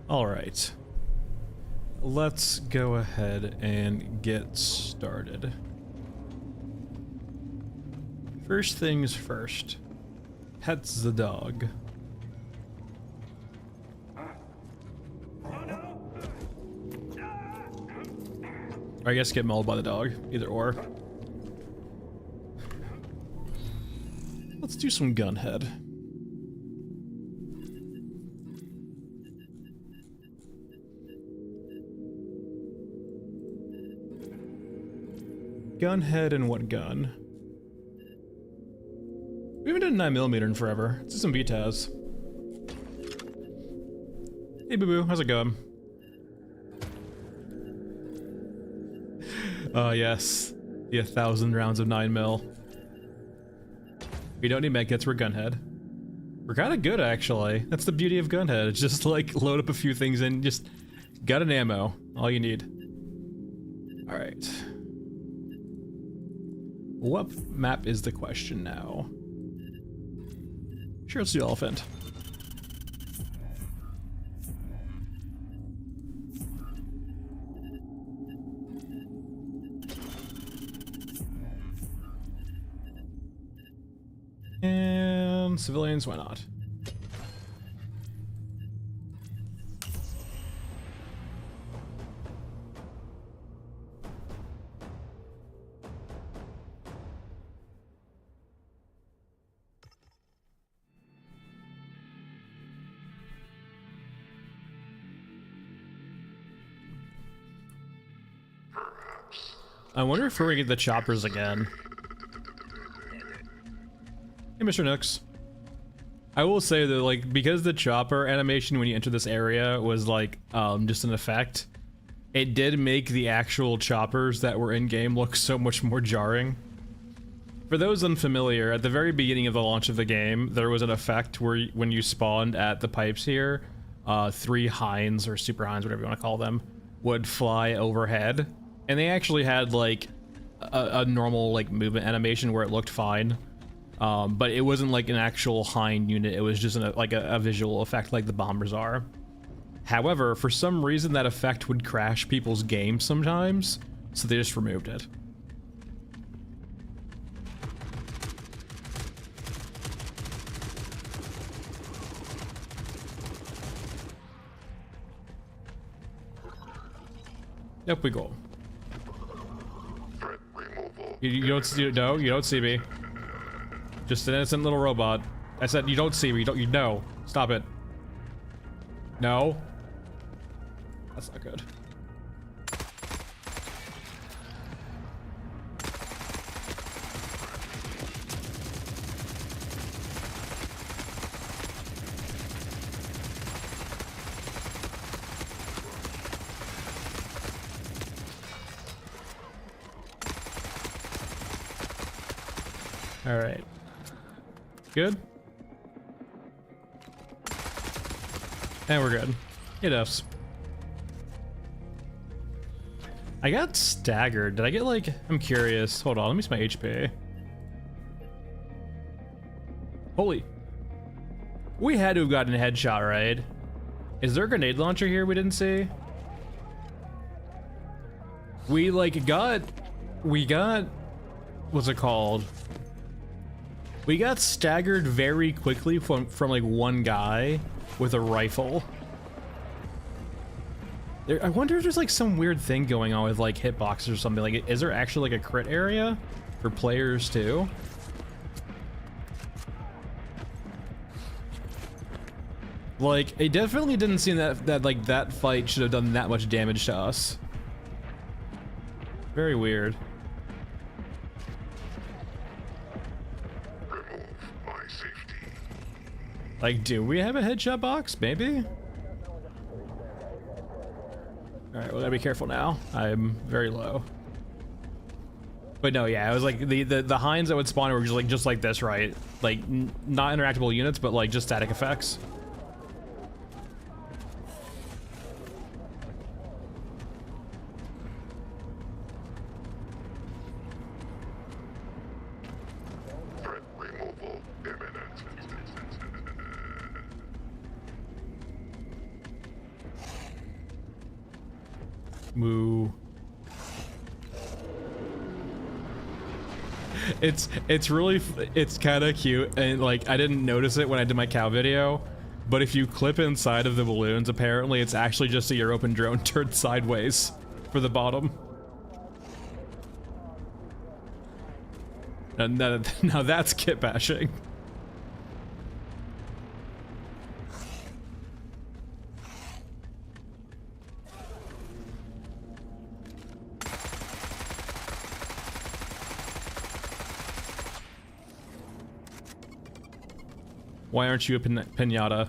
All right. Let's go ahead and get started. First things first. Pet's the dog. Or I guess get mauled by the dog. Either or. Let's do some gunhead. Gunhead and what gun? We haven't done 9mm in forever. Let's do some VTAS. Hey boo boo, how's it going? Oh yes, the 1,000 rounds of 9mm. We don't need medkits, we're gunhead. We're kind of good actually. That's the beauty of gunhead. It's just like load up a few things and just gun and ammo. All you need. All right. What map is the question now? Sure, let's do elephant. And civilians, why not? I wonder if we're gonna get the choppers again. Hey, Mr. Nooks. I will say that, like, because the chopper animation when you enter this area was, like, just an effect, it did make the actual choppers that were in-game look so much more jarring. For those unfamiliar, at the very beginning of the launch of the game, there was an effect where when you spawned at the pipes here, 3 hinds, or super hinds, whatever you want to call them, would fly overhead. And they actually had, like, a normal, like, movement animation where it looked fine. But it wasn't like an actual hind unit, it was just like a visual effect like the bombers are. However, for some reason that effect would crash people's games sometimes, so they just removed it. Yep, we go. You don't see, no, you don't see me. Just an innocent little robot. I said you don't see me. You know. Stop it. No. That's not good. All right. Good? And we're good. It ups. I got staggered. Did I get like... I'm curious. Hold on, let me see my HP. Holy. We had to have gotten a headshot, right? Is there a grenade launcher here we didn't see? We like got... What's it called? We got staggered very quickly from like one guy with a rifle. I wonder if there's like some weird thing going on with like hitboxes or something. Like, is there actually like a crit area for players too? Like, it definitely didn't seem that like that fight should have done that much damage to us. Very weird. Like, do we have a headshot box? Maybe? Alright, we gotta be careful now. I'm very low. But no, yeah, it was like the hinds that would spawn were just like this, right? Like, not interactable units, but like just static effects. Moo. It's kind of cute, and like I didn't notice it when I did my cow video, but if you clip inside of the balloons, apparently it's actually just a European drone turned sideways for the bottom. And now that's kit bashing. Why aren't you a pinata?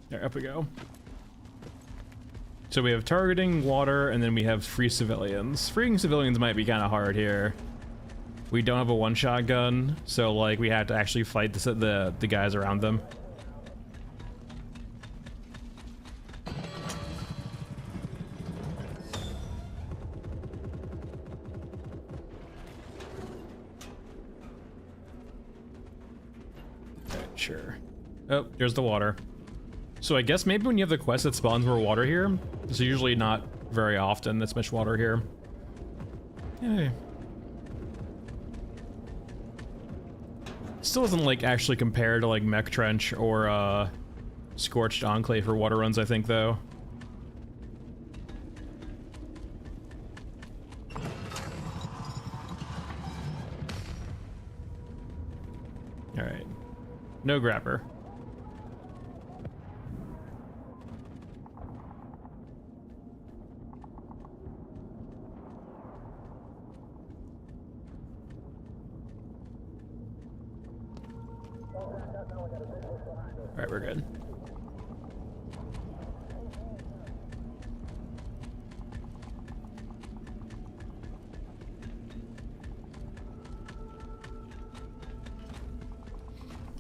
There, up we go. So we have targeting, water, and then we have free civilians. Freeing civilians might be kind of hard here. We don't have a one-shot gun, so like we have to actually fight the guys around them. Okay, sure. Oh, here's the water. So I guess maybe when you have the quest that spawns more water here, it's usually not very often this much water here. Yay. Still doesn't like actually compare to like Mech Trench or Scorched Enclave for water runs, I think, though. Alright. No grabber. Alright, we're good.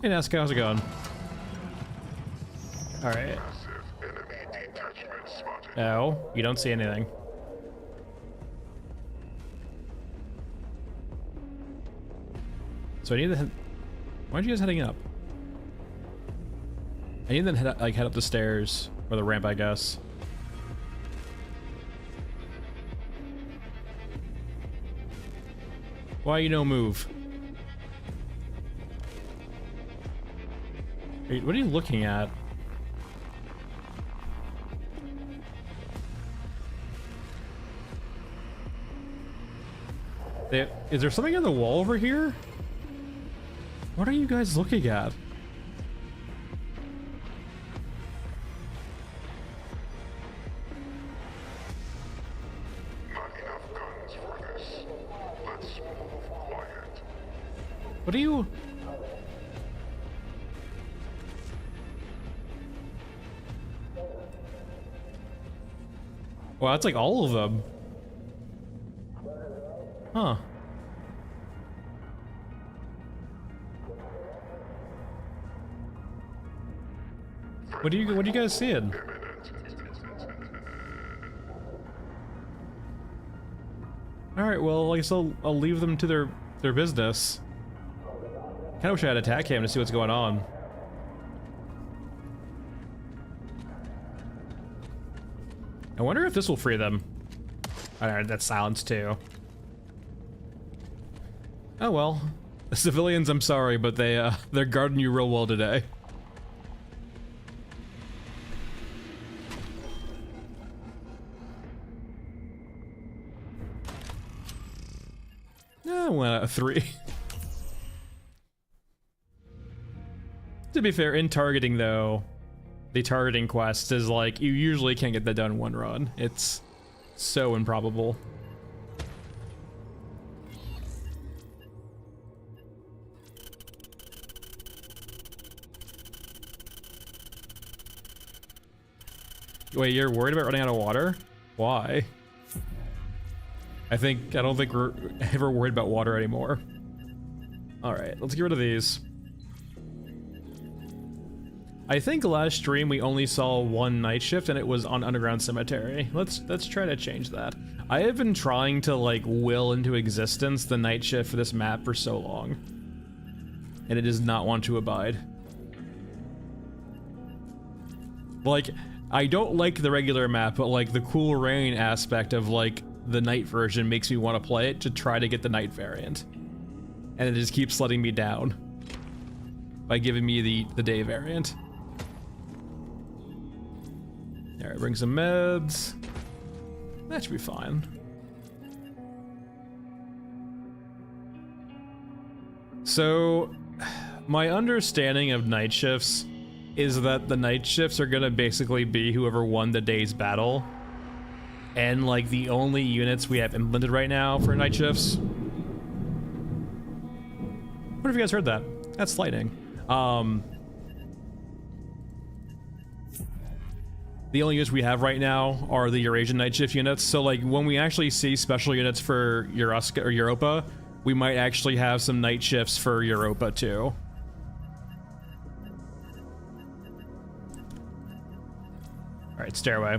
Hey Nazca, how's it going? Alright. No, you don't see anything. So I need to head... Why aren't you guys heading up? I need them to head up the stairs, or the ramp, I guess. Why you no move? What are you looking at? Is there something on the wall over here? What are you guys looking at? What are you... Wow, that's like all of them. Huh. What are you guys seeing? Alright, well, I guess I'll leave them to their business. Kinda wish I had a attack cam to see what's going on. I wonder if this will free them. Alright, that's silence too. Oh well. The civilians, I'm sorry, but they're guarding you real well today. Oh, 1 out of 3. To be fair, in targeting though, the targeting quest is like, you usually can't get that done in one run. It's so improbable. Wait, you're worried about running out of water? Why? I don't think we're ever worried about water anymore. Alright, let's get rid of these. I think last stream we only saw one night shift and it was on Underground Cemetery. Let's try to change that. I have been trying to like will into existence the night shift for this map for so long. And it does not want to abide. Like, I don't like the regular map, but like the cool rain aspect of like the night version makes me want to play it to try to get the night variant. And it just keeps letting me down by giving me the day variant. All right, bring some meds. That should be fine. So, my understanding of night shifts is that the night shifts are gonna basically be whoever won the day's battle. And like the only units we have implemented right now for night shifts. What if you guys heard that? That's lightning. The only units we have right now are the Eurasian night shift units. So like when we actually see special units for Euraska or Europa, we might actually have some night shifts for Europa too. All right, stairway.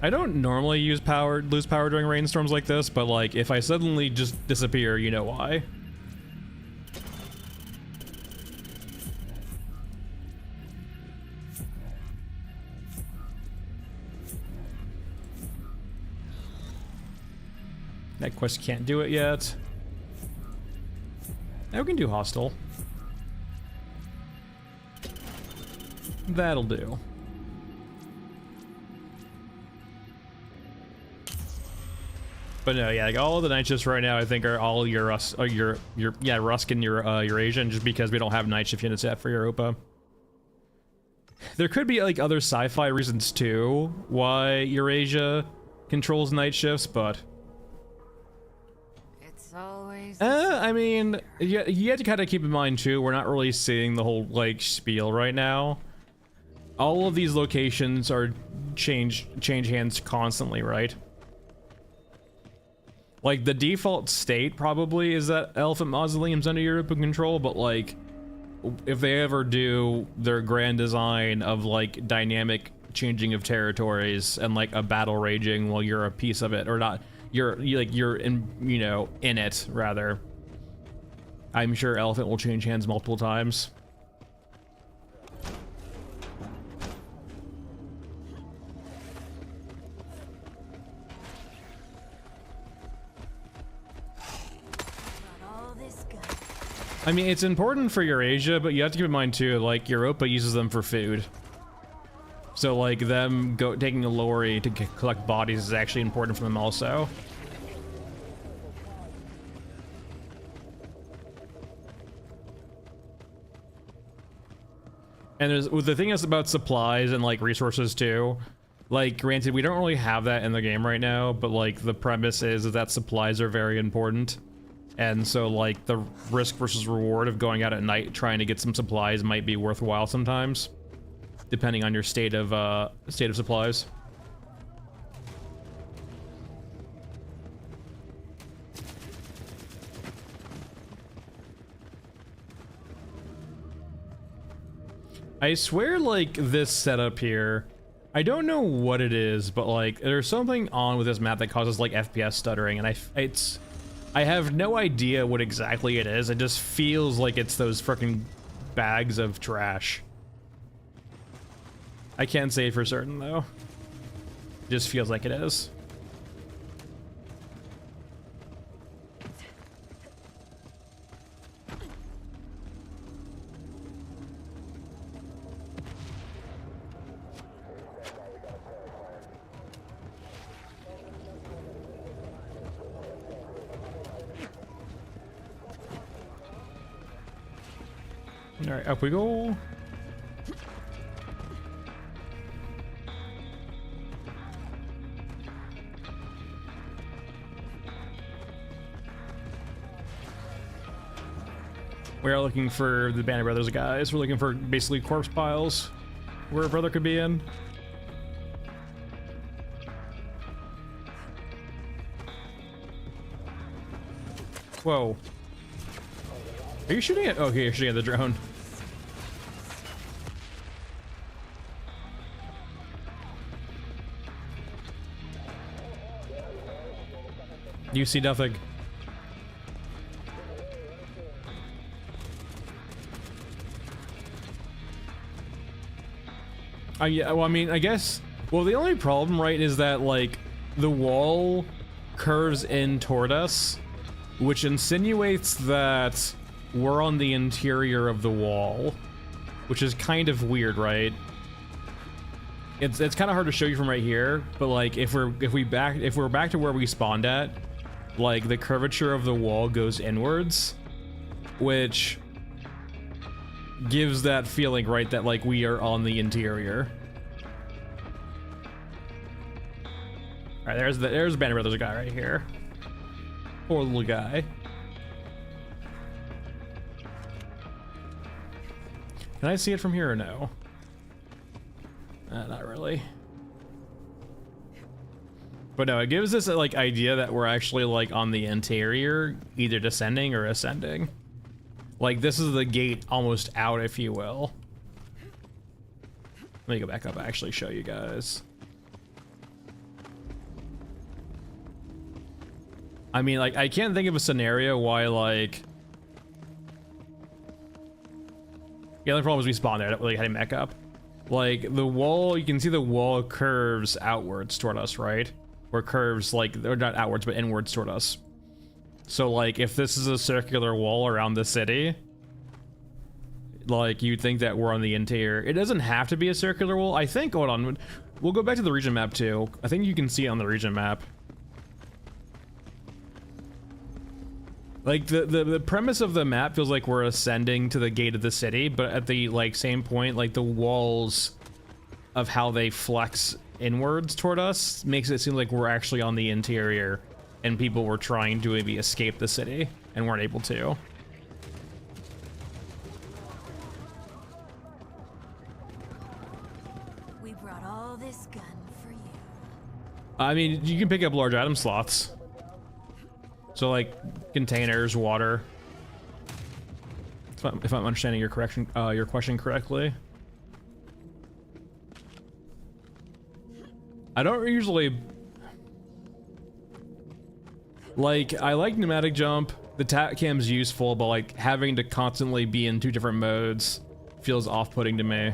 I don't normally lose power during rainstorms like this, but like if I suddenly just disappear, you know why. That quest can't do it yet. Now we can do hostile. That'll do. But no, yeah, like all the night shifts right now I think are all Rusk and Eurasian, just because we don't have night shift units yet for Europa. There could be like other sci-fi reasons too why Eurasia controls night shifts, but always I mean, you have to kind of keep in mind too, we're not really seeing the whole like spiel right now. All of these locations are change hands constantly, right? Like the default state probably is that Elephant Mausoleum's under European control, but like if they ever do their grand design of like dynamic changing of territories and like a battle raging while you're a piece of it, or not, you're in, you know, in it rather, I'm sure Elephant will change hands multiple times. I mean, it's important for Eurasia, but you have to keep in mind too, like Europa uses them for food. So like them taking a lorry to collect bodies is actually important for them also. And the thing is about supplies and like resources too. Like granted, we don't really have that in the game right now, but like the premise is that supplies are very important. And so like the risk versus reward of going out at night trying to get some supplies might be worthwhile sometimes, depending on your state of supplies. I swear like this setup here, I don't know what it is, but like there's something on with this map that causes like FPS stuttering, and I have no idea what exactly it is. It just feels like it's those frickin' bags of trash. I can't say for certain though. It just feels like it is. All right, up we go. We are looking for the Band of Brothers guys. We're looking for basically corpse piles where a brother could be in. Whoa. Are you shooting at? Okay, you're shooting at the drone. You see nothing. Yeah, well, I mean, I guess, well, the only problem, right, is that, like, the wall curves in toward us, which insinuates that we're on the interior of the wall, which is kind of weird, right? It's kind of hard to show you from right here, but like if we're back to where we spawned at, like the curvature of the wall goes inwards, which gives that feeling, right, that like we are on the interior. All right, there's Banner Brothers guy right here. Poor little guy. Can I see it from here or no? Not really. But no, it gives us a like idea that we're actually like on the interior, either descending or ascending. Like this is the gate almost out, if you will. Let me go back up and actually show you guys. I mean, like, I can't think of a scenario why, like... Yeah, the problem is we spawned there, I don't really heading back up. Like, the wall, you can see the wall curves outwards toward us, right? Or curves, like, or not outwards, but inwards toward us. So, like, if this is a circular wall around the city, like, you'd think that we're on the interior. It doesn't have to be a circular wall. I think, hold on, we'll go back to the region map, too. I think you can see it on the region map. Like, the premise of the map feels like we're ascending to the gate of the city, but at the, like, same point, like, the walls of how they flex inwards toward us makes it seem like we're actually on the interior and people were trying to maybe escape the city and weren't able to. We brought all this gun for you. I mean, you can pick up large item slots. So like containers, water. If I'm understanding your question correctly. I don't usually like. I like pneumatic jump. The tac cam's useful, but like having to constantly be in two different modes feels off-putting to me.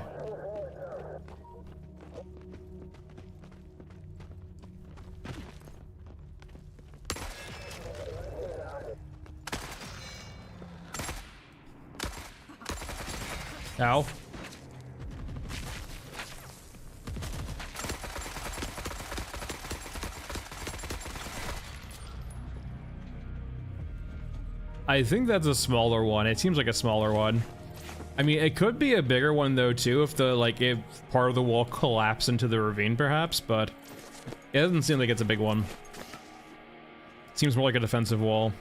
Ow. I think that's a smaller one. It seems like a smaller one. I mean, it could be a bigger one though too if the if part of the wall collapsed into the ravine perhaps, but it doesn't seem like it's a big one. Seems more like a defensive wall.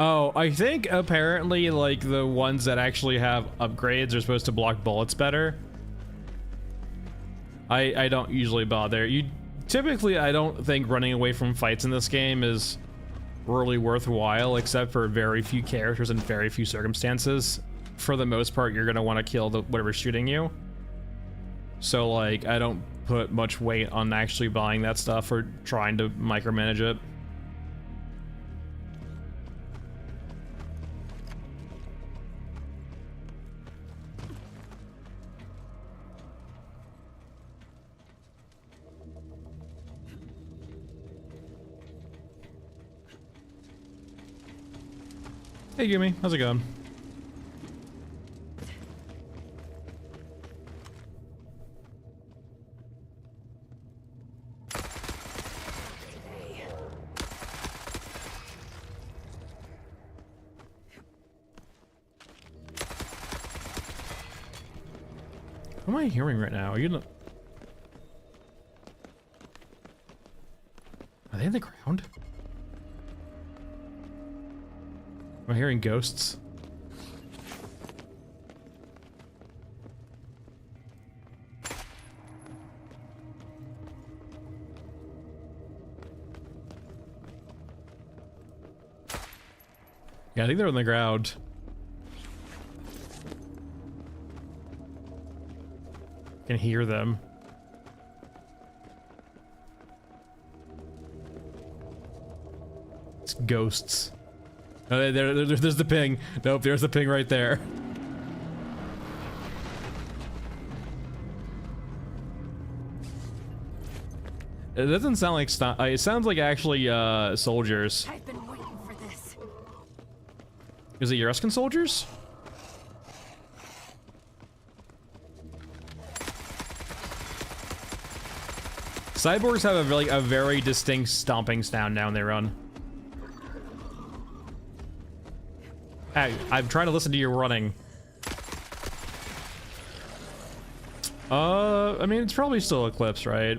Oh, I think apparently like the ones that actually have upgrades are supposed to block bullets better. I don't usually bother. Typically I don't think running away from fights in this game is really worthwhile except for very few characters and very few circumstances. For the most part, you're gonna want to kill whatever's shooting you. So like I don't put much weight on actually buying that stuff or trying to micromanage it. Hey Yumi, how's it going? What am I hearing right now? Are you? Are they in the ground? Am I hearing ghosts? Yeah, I think they're on the ground. Can hear them. It's ghosts. Oh, there's the ping. Nope, there's the ping right there. It doesn't sound like it sounds like actually soldiers. I've been waiting for this. Is it Euruscan soldiers? Cyborgs have a very distinct stomping sound now when they run. Hey, I'm trying to listen to you running. I mean, it's probably still Eclipse, right?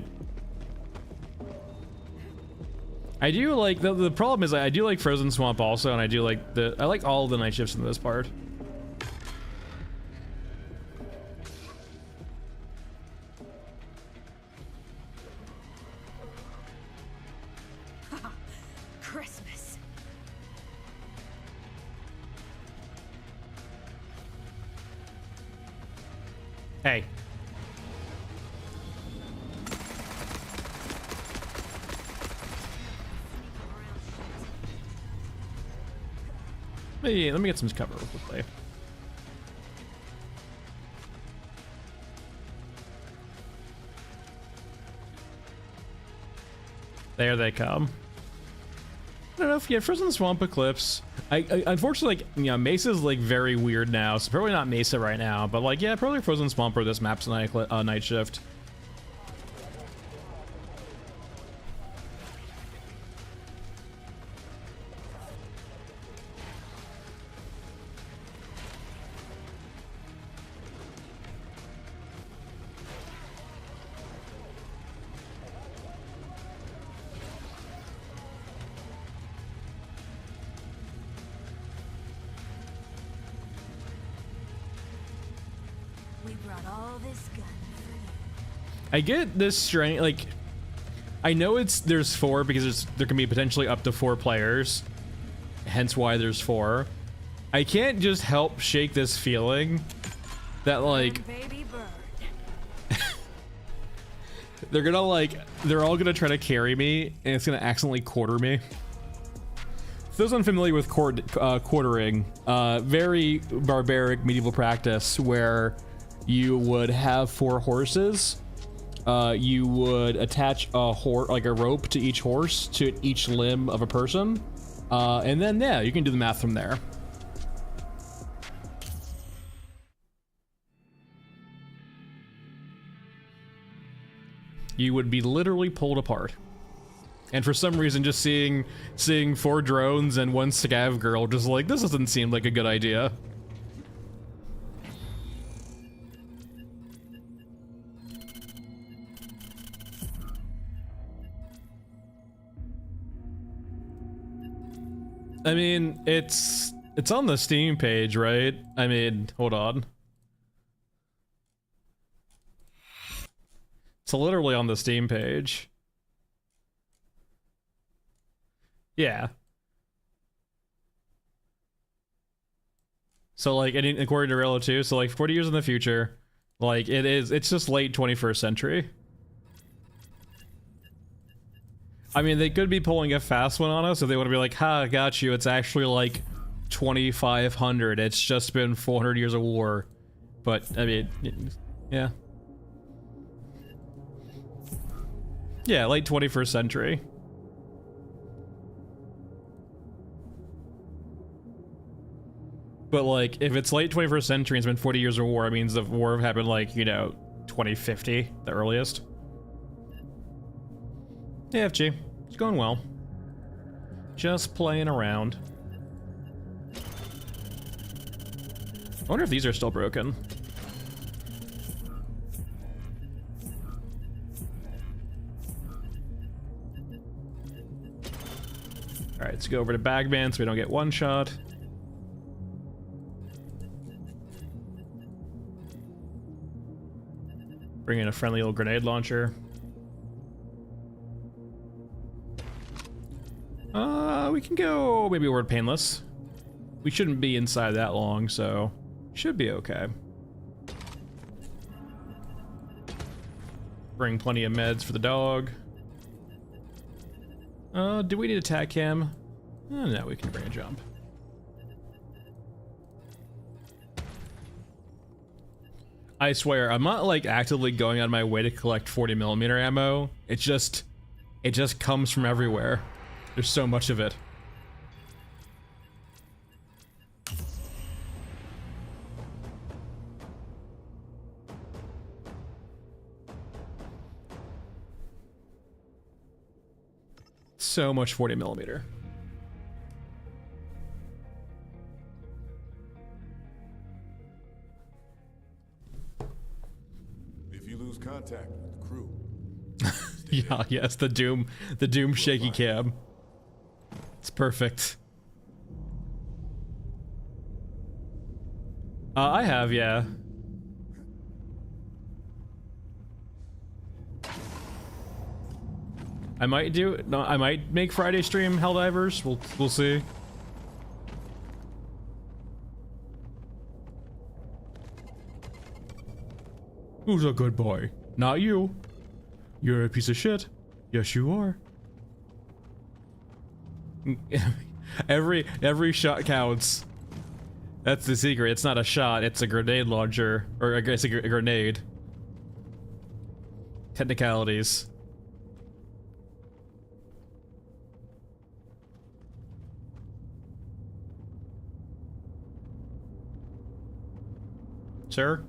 I do like, the problem is I do like Frozen Swamp also, and I do like I like all of the night shifts in this part. Christmas. Hey. Let me get some cover real quickly. There they come. I don't know if, yeah, Frozen Swamp Eclipse. I unfortunately, like, you know, Mesa's like very weird now, so probably not Mesa right now, but like, yeah, probably Frozen Swamp or this map's night shift. We brought all this gun for you. I get this strange, like, I know there's 4 because there can be potentially up to 4 players, hence why there's 4. I can't just help shake this feeling that, like, Baby bird. they're all gonna try to carry me, and it's gonna accidentally quarter me. For those unfamiliar with quartering, very barbaric medieval practice where you would have 4 horses. You would attach a rope to each horse to each limb of a person, and then yeah, you can do the math from there. You would be literally pulled apart. And for some reason, just seeing 4 drones and 1 scav girl, just like, this doesn't seem like a good idea. I mean, it's on the Steam page, right? I mean, hold on. It's literally on the Steam page. Yeah. So like, according to Relo 2, so like 40 years in the future, like it's just late 21st century. I mean, they could be pulling a fast one on us if they want to be like, ha, got you, it's actually like 2500, it's just been 400 years of war. But, I mean, yeah. Yeah, late 21st century. But like, if it's late 21st century and it's been 40 years of war, it means the war happened like, you know, 2050, the earliest. Yeah, FG, it's going well. Just playing around. I wonder if these are still broken. Alright, let's go over to Bagman so we don't get one shot. Bring in a friendly little grenade launcher. We can go maybe word painless. we shouldn't be inside that long, so should be okay. Bring plenty of meds for the dog. Do we need to attack him? No, we can bring a jump. I swear, I'm not like actively going out of my way to collect 40mm ammo. It just comes from everywhere. There's so much of it. So much 40mm. If you lose contact with the crew. Yeah, yes, the Doom shaky cam. It's perfect. I have, yeah. I might make Friday stream Helldivers. We'll see. Who's a good boy? Not you. You're a piece of shit. Yes, you are. Every shot counts. That's the secret. It's not a shot. It's a grenade launcher, or I guess a grenade. Technicalities. Sir?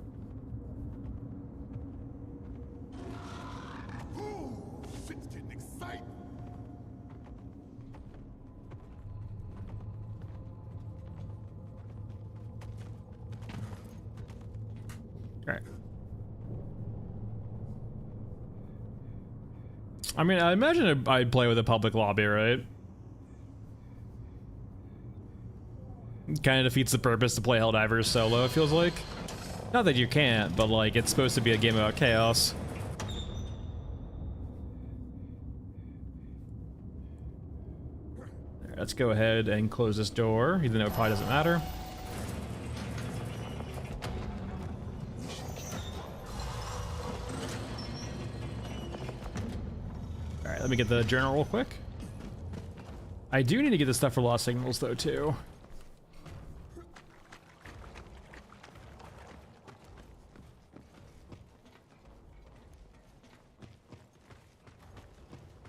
Ooh, shit's getting exciting. Alright. I mean, I imagine I'd play with a public lobby, right? Kind of defeats the purpose to play Helldivers solo, it feels like. Not that you can't, but like, it's supposed to be a game about chaos. Right, let's go ahead and close this door, even though it probably doesn't matter. Alright, let me get the journal real quick. I do need to get the stuff for lost signals, though, too.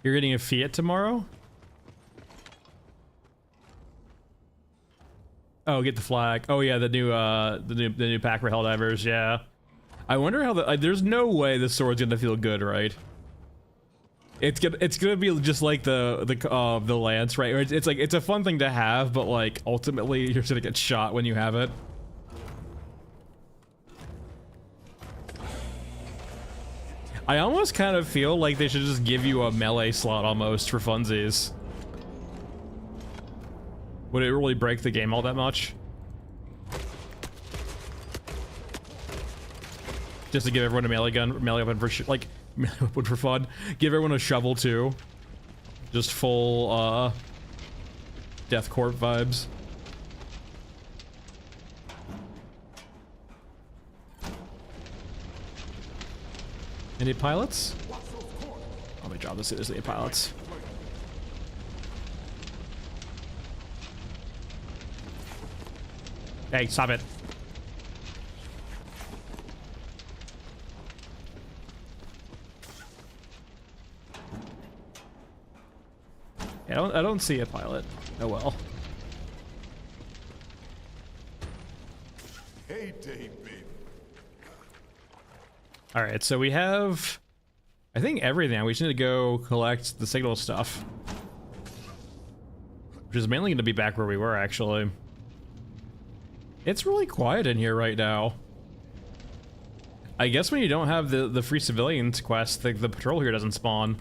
You're getting a Fiat tomorrow? Oh, get the flag. Oh yeah, the new pack for Helldivers. Yeah. I wonder how there's no way this sword's gonna feel good, right? It's gonna be just like the lance, right? It's like it's a fun thing to have, but like ultimately you're gonna get shot when you have it. I almost kind of feel like they should just give you a melee slot almost for funsies. Would it really break the game all that much? Just to give everyone a melee weapon for like melee weapon for fun. Give everyone a shovel too. Just full Death Corp vibes. Any pilots? Let me drop this as the pilots. Hey, stop it. Yeah, I don't see a pilot. Oh well. Hey, Dave, baby. All right, so we have, I think, everything. We just need to go collect the signal stuff, which is mainly going to be back where we were, actually. It's really quiet in here right now. I guess when you don't have the free civilians quest, the patrol here doesn't spawn.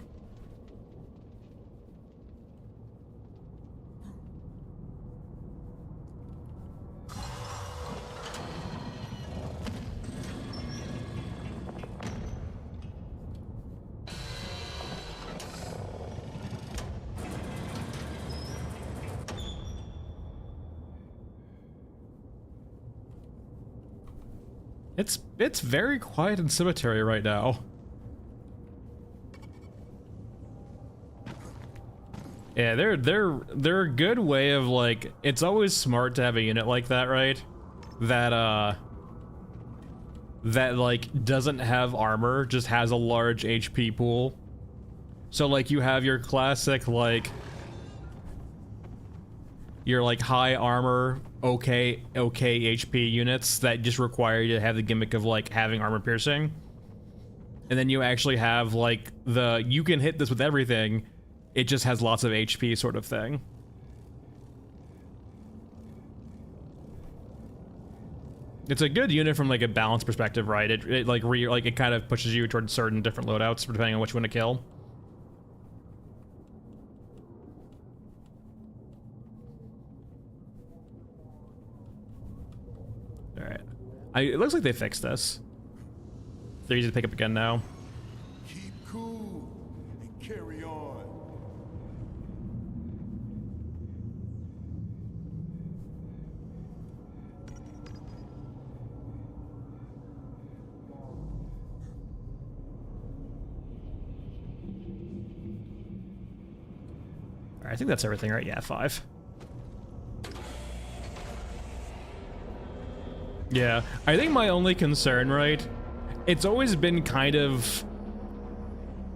It's very quiet in cemetery right now. Yeah, they're a good way of like, it's always smart to have a unit like that, right? That that like doesn't have armor, just has a large HP pool. So like you have your classic like your like high armor, okay HP units that just require you to have the gimmick of like having armor piercing. And then you actually have like the you can hit this with everything, it just has lots of HP sort of thing. It's a good unit from like a balance perspective, right? It like it kind of pushes you towards certain different loadouts depending on which one to kill. All right, it looks like they fixed this. They're easy to pick up again now. Keep cool and carry on. All right, I think that's everything, right? Yeah, 5. Yeah, I think my only concern, right? It's always been kind of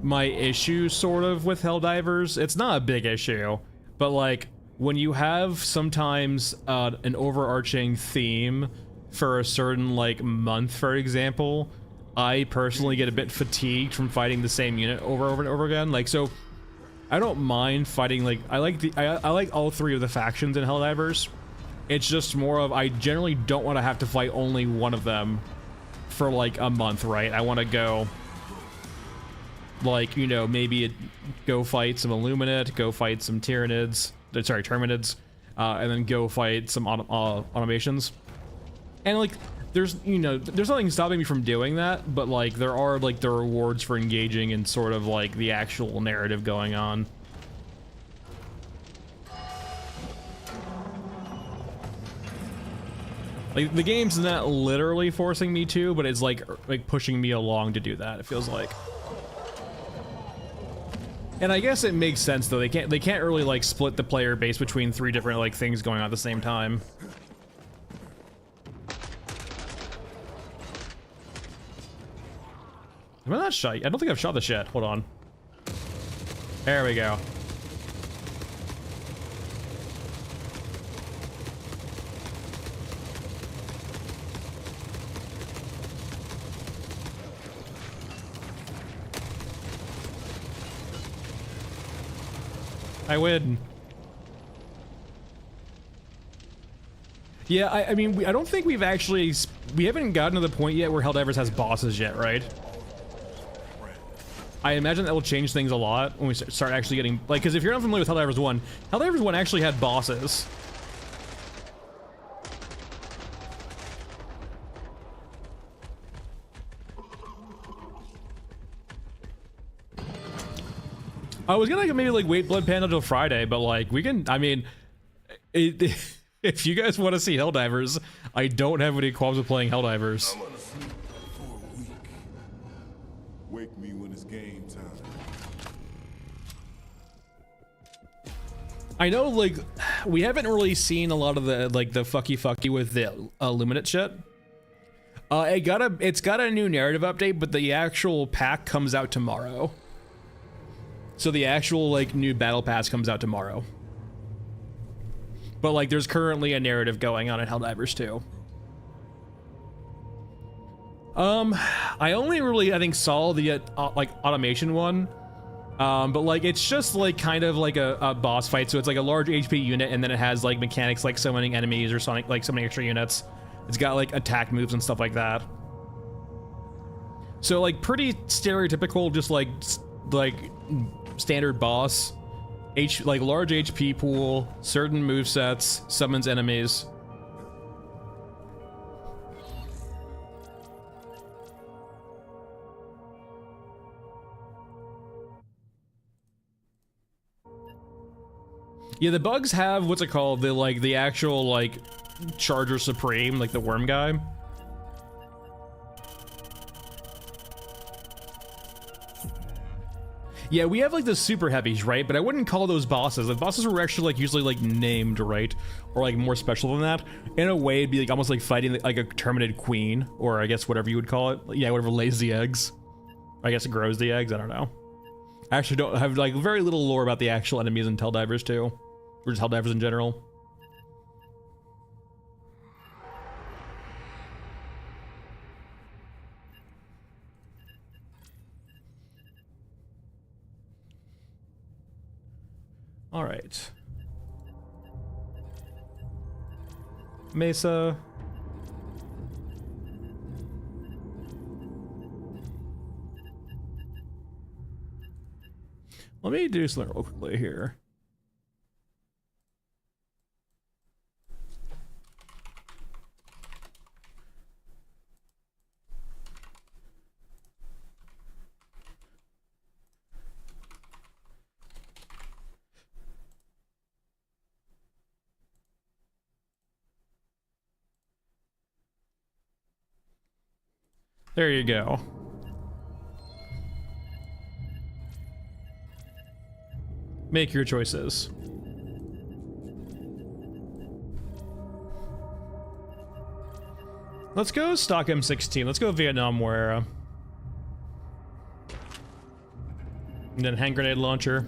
my issue, sort of, with Helldivers. It's not a big issue, but like when you have sometimes an overarching theme for a certain like month, for example, I personally get a bit fatigued from fighting the same unit over and over again. Like, so I don't mind fighting, like I like all 3 of the factions in Helldivers. It's just more of I generally don't want to have to fight only one of them for like a month, right? I want to go like, you know, maybe go fight some Illuminate, go fight some Tyranids, sorry, Terminids, and then go fight some automations. And like there's, you know, there's nothing stopping me from doing that, but like there are like the rewards for engaging in sort of like the actual narrative going on. Like the game's not literally forcing me to, but it's like pushing me along to do that, it feels like. And I guess it makes sense though. They can't really like split the player base between 3 different like things going on at the same time. Am I not shot? I don't think I've shot this yet. Hold on. There we go. I win. Yeah, I mean, I don't think we haven't gotten to the point yet where Helldivers has bosses yet, right? I imagine that will change things a lot when we start actually getting, like, because if you're not familiar with Helldivers 1, Helldivers 1 actually had bosses. I was gonna maybe like wait Blood Panda till Friday, but like we can, I mean, if you guys want to see Helldivers, I don't have any qualms with playing Helldivers. I'm gonna sleep for a week. Wake me when it's game time. I know, like, we haven't really seen a lot of the like the fucky with the Illuminate shit. It's got a new narrative update, but the actual pack comes out tomorrow. So the actual like new battle pass comes out tomorrow. But like there's currently a narrative going on in Helldivers 2. I only really I think saw the like automation one. But like it's just like kind of like a boss fight, so it's like a large HP unit and then it has like mechanics like summoning enemies or something, like summoning extra units. It's got like attack moves and stuff like that. So like pretty stereotypical, just like standard boss, like large HP pool, certain movesets, summons enemies. Yeah, the bugs have what's it called, the actual like Charger Supreme, like the worm guy. Yeah, we have like the super heavies, right? But I wouldn't call those bosses. The bosses were actually like usually like named, right? Or like more special than that. In a way, it'd be like almost like fighting like a Terminated queen, or I guess whatever you would call it. Yeah, whatever lays the eggs. I guess it grows the eggs, I don't know. I actually don't have like very little lore about the actual enemies in Helldivers 2. Or just Helldivers in general. All right. Mesa. Let me do something real quickly here. There you go. Make your choices. Let's go stock M16. Let's go Vietnam War era. And then hand grenade launcher.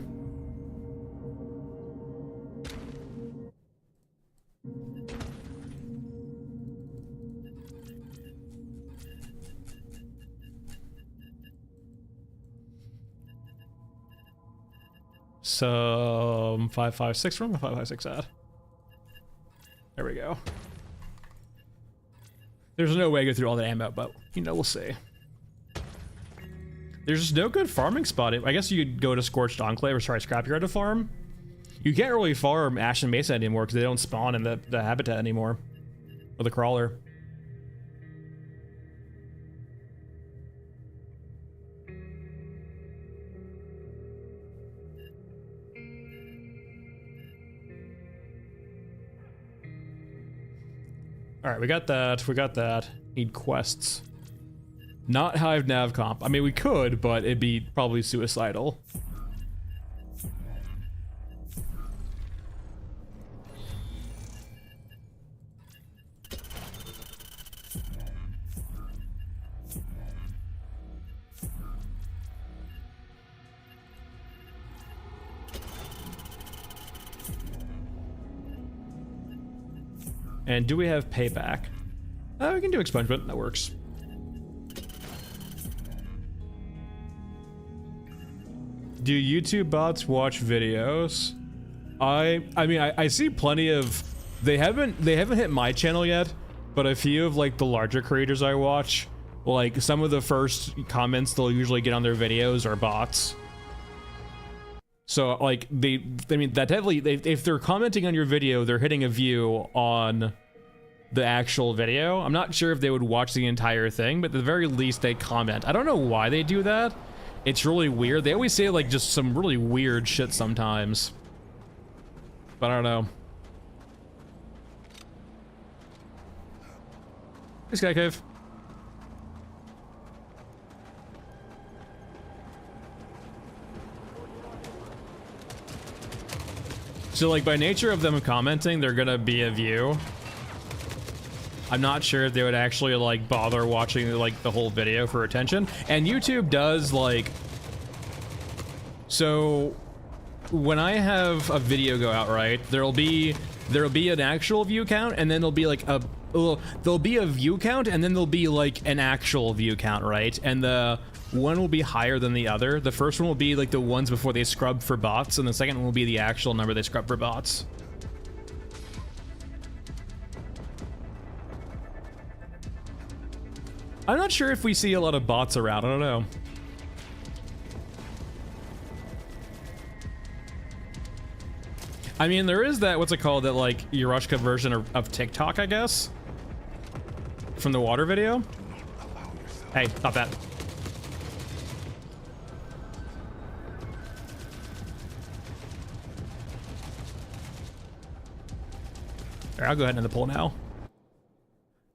So 5.56 from 5.56 at. There we go. There's no way to go through all that ammo, but you know, we'll see. There's just no good farming spot. I guess you could go to Scorched Enclave or sorry, Scrapyard to farm. You can't really farm Ashen Mesa anymore because they don't spawn in the habitat anymore. Or the crawler. Alright, we got that. Need quests. Not Hive Nav Comp. I mean, we could, but it'd be probably suicidal. And do we have payback? We can do expungement, that works. Do YouTube bots watch videos? I mean, I see plenty of, they haven't hit my channel yet, but a few of like the larger creators I watch, like some of the first comments they'll usually get on their videos are bots. So like I mean that definitely, if they're commenting on your video, they're hitting a view on the actual video. I'm not sure if they would watch the entire thing, but at the very least they comment. I don't know why they do that. It's really weird. They always say like just some really weird shit sometimes. But I don't know. Hey, Sky Cave. So like by nature of them commenting, they're gonna be a view. I'm not sure if they would actually like bother watching like the whole video for attention. And YouTube does like, so when I have a video go out, right, there'll be an actual view count, and then there'll be like there'll be a view count, and then there'll be like an actual view count, right? And the one will be higher than the other. The first one will be like the ones before they scrub for bots, and the second one will be the actual number they scrub for bots. I'm not sure if we see a lot of bots around, I don't know. I mean, there is that, what's it called, that like Yarushka version of TikTok, I guess? From the water video? Hey, stop that. Alright, I'll go ahead and end the poll now.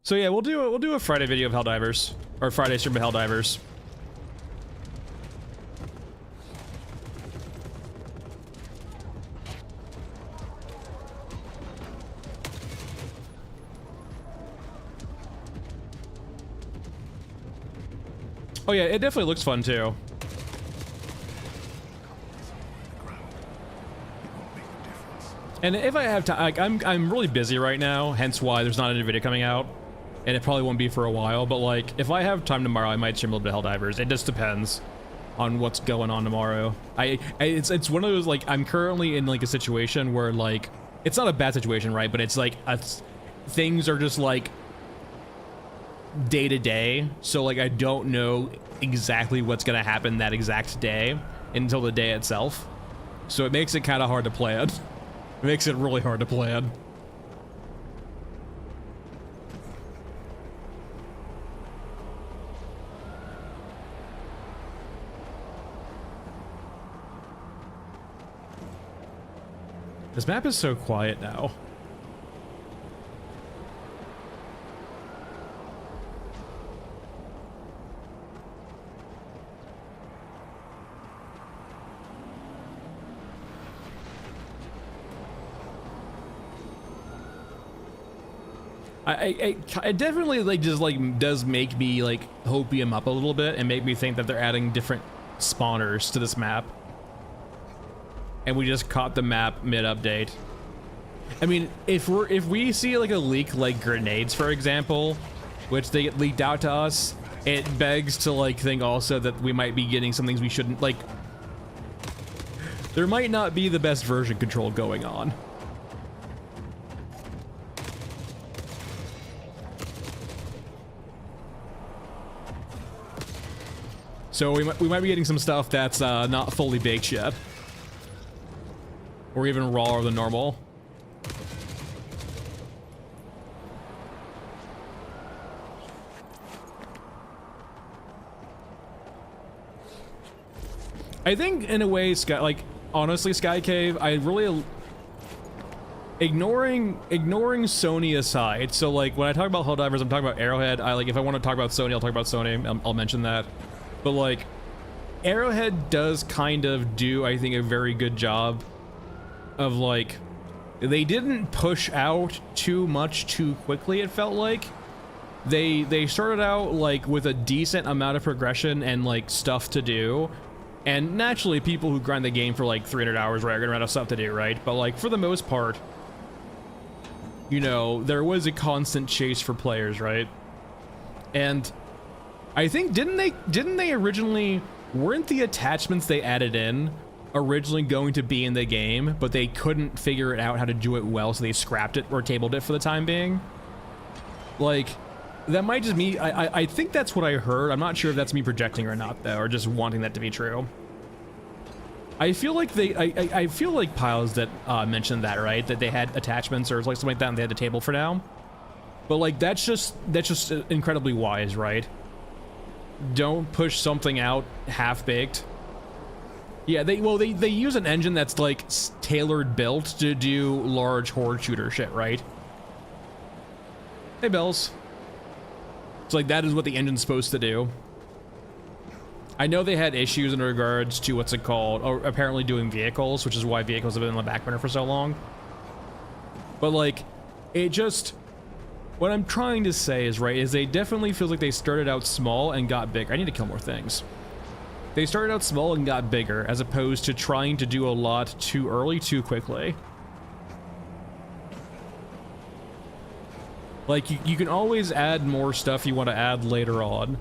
So yeah, we'll do a Friday video of Helldivers, or Friday stream of Helldivers. Oh yeah, it definitely looks fun too. And if I have time, like I'm really busy right now, hence why there's not a new video coming out, and it probably won't be for a while. But like, if I have time tomorrow, I might stream a little bit of Helldivers. It just depends on what's going on tomorrow. It's one of those, like, I'm currently in like a situation where like it's not a bad situation, right? But it's like things are just like day to day, so like I don't know exactly what's gonna happen that exact day until the day itself. So it makes it kind of hard to plan. It makes it really hard to plan. This map is so quiet now. It definitely like just like does make me like hopium up a little bit and make me think that they're adding different spawners to this map. And we just caught the map mid-update. I mean, if we see like a leak like grenades, for example, which they get leaked out to us, it begs to like think also that we might be getting some things we shouldn't, like there might not be the best version control going on. So we might be getting some stuff that's not fully baked yet. Or even rawer than normal. I think in a way, honestly, Sky Cave, I really ignoring Sony aside. So like when I talk about Helldivers, I'm talking about Arrowhead. If I want to talk about Sony, I'll talk about Sony. I'll mention that. But like Arrowhead does kind of do, I think, a very good job of like, they didn't push out too much too quickly. It felt like they started out like with a decent amount of progression and like stuff to do, and naturally people who grind the game for like 300 hours, right, are gonna run out of stuff to do, right? But like for the most part, you know, there was a constant chase for players, right? And I think didn't they originally, weren't the attachments they added in originally going to be in the game, but they couldn't figure it out how to do it well, so they scrapped it or tabled it for the time being? Like, that might just me, I think that's what I heard. I'm not sure if that's me projecting or not though, or just wanting that to be true. I feel like I feel like Piles that mentioned that, right? That they had attachments or like something like that and they had the table for now. But like that's just incredibly wise, right? Don't push something out half-baked. Yeah, they use an engine that's like tailored built to do large horde shooter shit, right? Hey, Bells. It's like that is what the engine's supposed to do. I know they had issues in regards to what's it called, or apparently doing vehicles, which is why vehicles have been in the back burner for so long. But like, it just, what I'm trying to say is, right, is they definitely feel like they started out small and got big. I need to kill more things. They started out small and got bigger, as opposed to trying to do a lot too early, too quickly. Like, you can always add more stuff you want to add later on.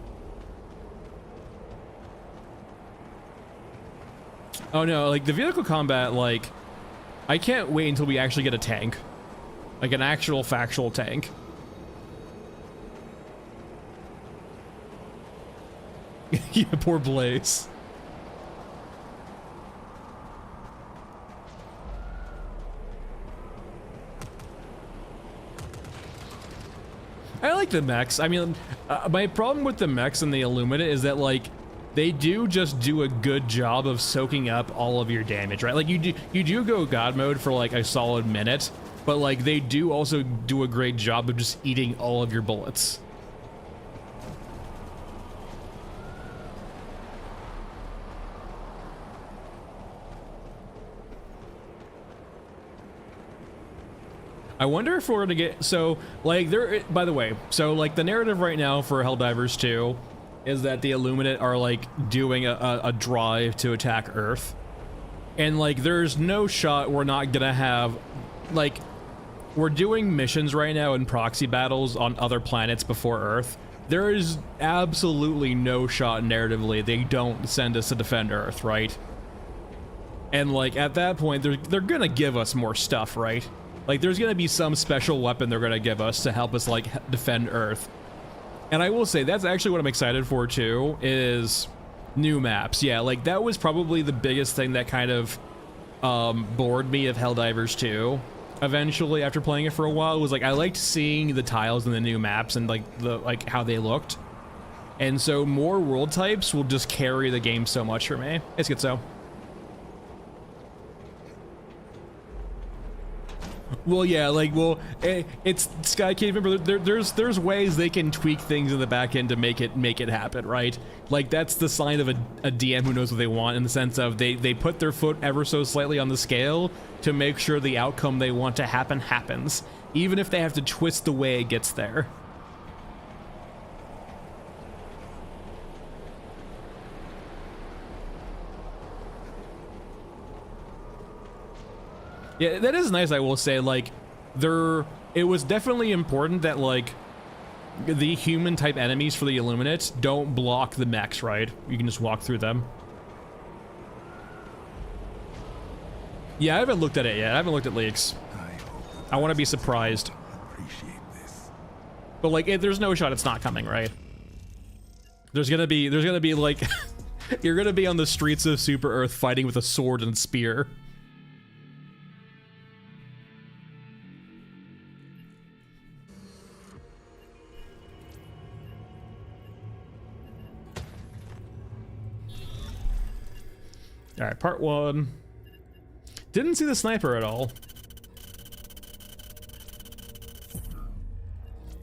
Oh no, like, the vehicle combat, like, I can't wait until we actually get a tank. Like, an actual factual tank. Yeah, poor Blaze. I like the mechs. I mean, my problem with the mechs and the Illumina is that, like, they do just do a good job of soaking up all of your damage, right? Like, you do go God mode for, like, a solid minute, but, like, they do also do a great job of just eating all of your bullets. I wonder if we're gonna get, so, like, by the way, so, like, the narrative right now for Helldivers 2 is that the Illuminate are like doing a drive to attack Earth. And like there's no shot we're not gonna have, like, we're doing missions right now in proxy battles on other planets before Earth. There is absolutely no shot narratively they don't send us to defend Earth, right? And like at that point they're gonna give us more stuff, right? Like there's gonna be some special weapon they're gonna give us to help us like defend Earth. And I will say that's actually what I'm excited for too, is new maps. Yeah, like that was probably the biggest thing that kind of bored me of Helldivers 2 eventually after playing it for a while. Was like I liked seeing the tiles in the new maps and like how they looked. And so more world types will just carry the game so much for me. It's good so. Well, yeah, like, well, it's Sky Cave. Remember, there's ways they can tweak things in the back end to make it happen, right? Like that's the sign of a DM who knows what they want, in the sense of they put their foot ever so slightly on the scale to make sure the outcome they want to happen happens, even if they have to twist the way it gets there. Yeah, that is nice, I will say. Like, it was definitely important that, like, the human-type enemies for the Illuminates don't block the mechs, right? You can just walk through them. Yeah, I haven't looked at it yet. I haven't looked at leaks. I want to be surprised. But, like, there's no shot it's not coming, right? There's gonna be, like, you're gonna be on the streets of Super Earth fighting with a sword and spear. All right, part 1. Didn't see the sniper at all.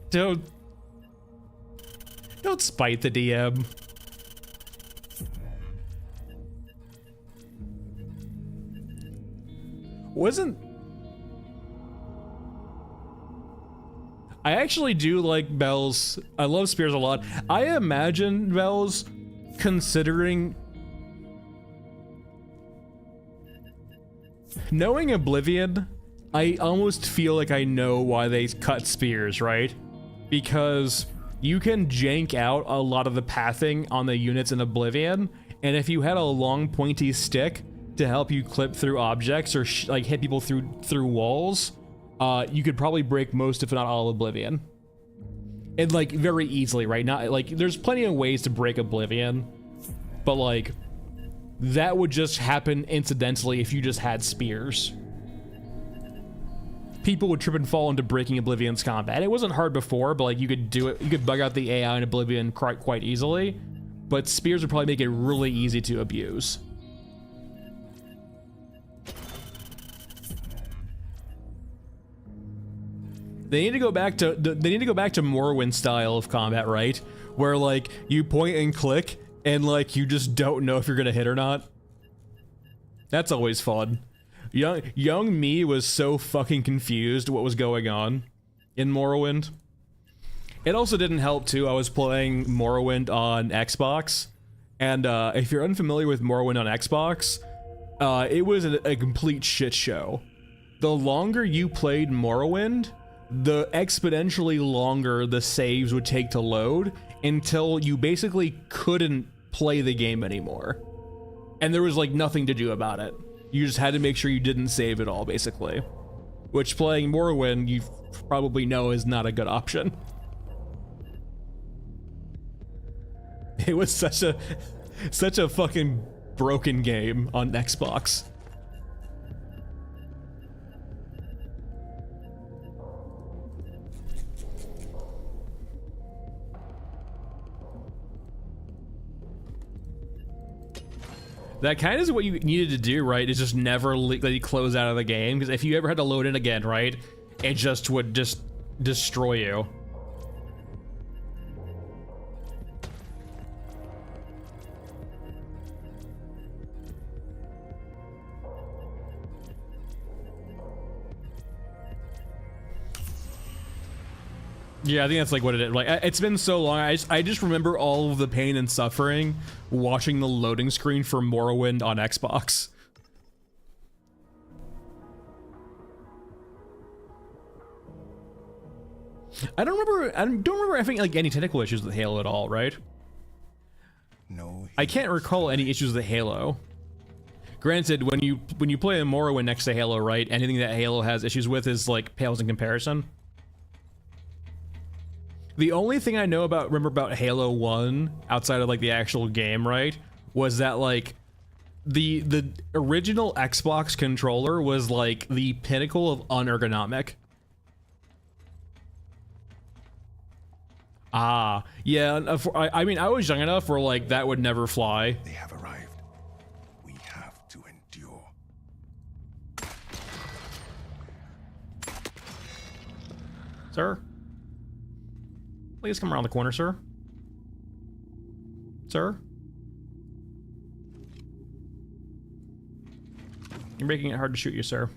Don't spite the DM. I actually do like Bells. I love spears a lot. I imagine Bells considering knowing Oblivion, I almost feel like I know why they cut spears, right? Because you can jank out a lot of the pathing on the units in Oblivion, and if you had a long pointy stick to help you clip through objects or like hit people through walls, you could probably break most, if not all, of Oblivion. And like very easily, right? Not like there's plenty of ways to break Oblivion, but like that would just happen incidentally if you just had spears. People would trip and fall into breaking Oblivion's combat. It wasn't hard before, but like you could do it. You could bug out the AI in Oblivion quite easily, but spears would probably make it really easy to abuse. They need to go back to Morrowind style of combat, right? Where like you point and click and like you just don't know if you're gonna hit or not. That's always fun. Young me was so fucking confused what was going on in Morrowind. It also didn't help too, I was playing Morrowind on Xbox, and if you're unfamiliar with Morrowind on Xbox, it was a complete shit show. The longer you played Morrowind, the exponentially longer the saves would take to load until you basically couldn't play the game anymore. And there was like nothing to do about it. You just had to make sure you didn't save it all, basically. Which, playing Morrowind, you probably know is not a good option. It was such a fucking broken game on Xbox. That kind of is what you needed to do, right? Is just never let you close out of the game, because if you ever had to load in again, right, it just would just destroy you. Yeah, I think that's like what it is. Like, it's been so long. I just remember all of the pain and suffering watching the loading screen for Morrowind on Xbox. I don't remember having like any technical issues with Halo at all, right? No. I can't recall any issues with Halo. Granted, when you play a Morrowind next to Halo, right? Anything that Halo has issues with is like pales in comparison. The only thing I remember about Halo 1 outside of like the actual game, right, was that like the original Xbox controller was like the pinnacle of unergonomic. Ah, yeah. I mean, I was young enough where like that would never fly. They have arrived. We have to endure. Sir? Please come around the corner, sir. Sir? You're making it hard to shoot you, sir.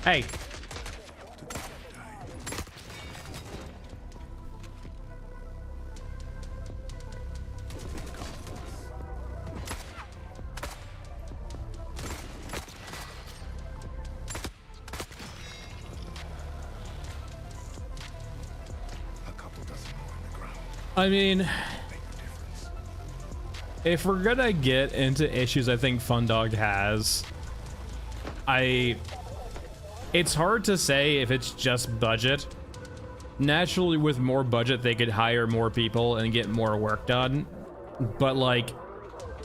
Hey. I mean, if we're gonna get into issues I think Fundog has, it's hard to say if it's just budget. Naturally, with more budget, they could hire more people and get more work done. But like,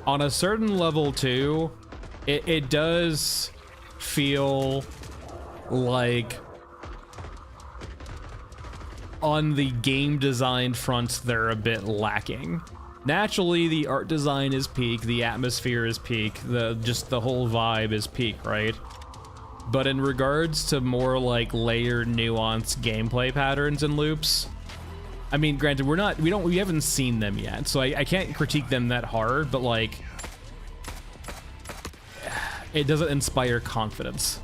on a certain level too, it does feel like on the game design front, they're a bit lacking. Naturally, the art design is peak, the atmosphere is peak, just the whole vibe is peak, right? But in regards to more like layered, nuanced gameplay patterns and loops, I mean, granted, we haven't seen them yet, so I can't critique them that hard, but like, it doesn't inspire confidence.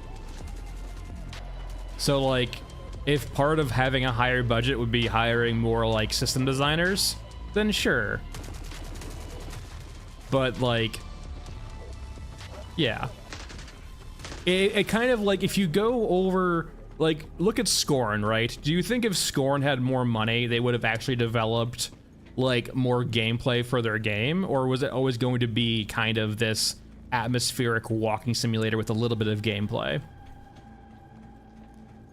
So like, if part of having a higher budget would be hiring more like system designers, then sure. But like, yeah. It kind of like, if you go over, like, look at Scorn, right? Do you think if Scorn had more money, they would have actually developed like more gameplay for their game? Or was it always going to be kind of this atmospheric walking simulator with a little bit of gameplay?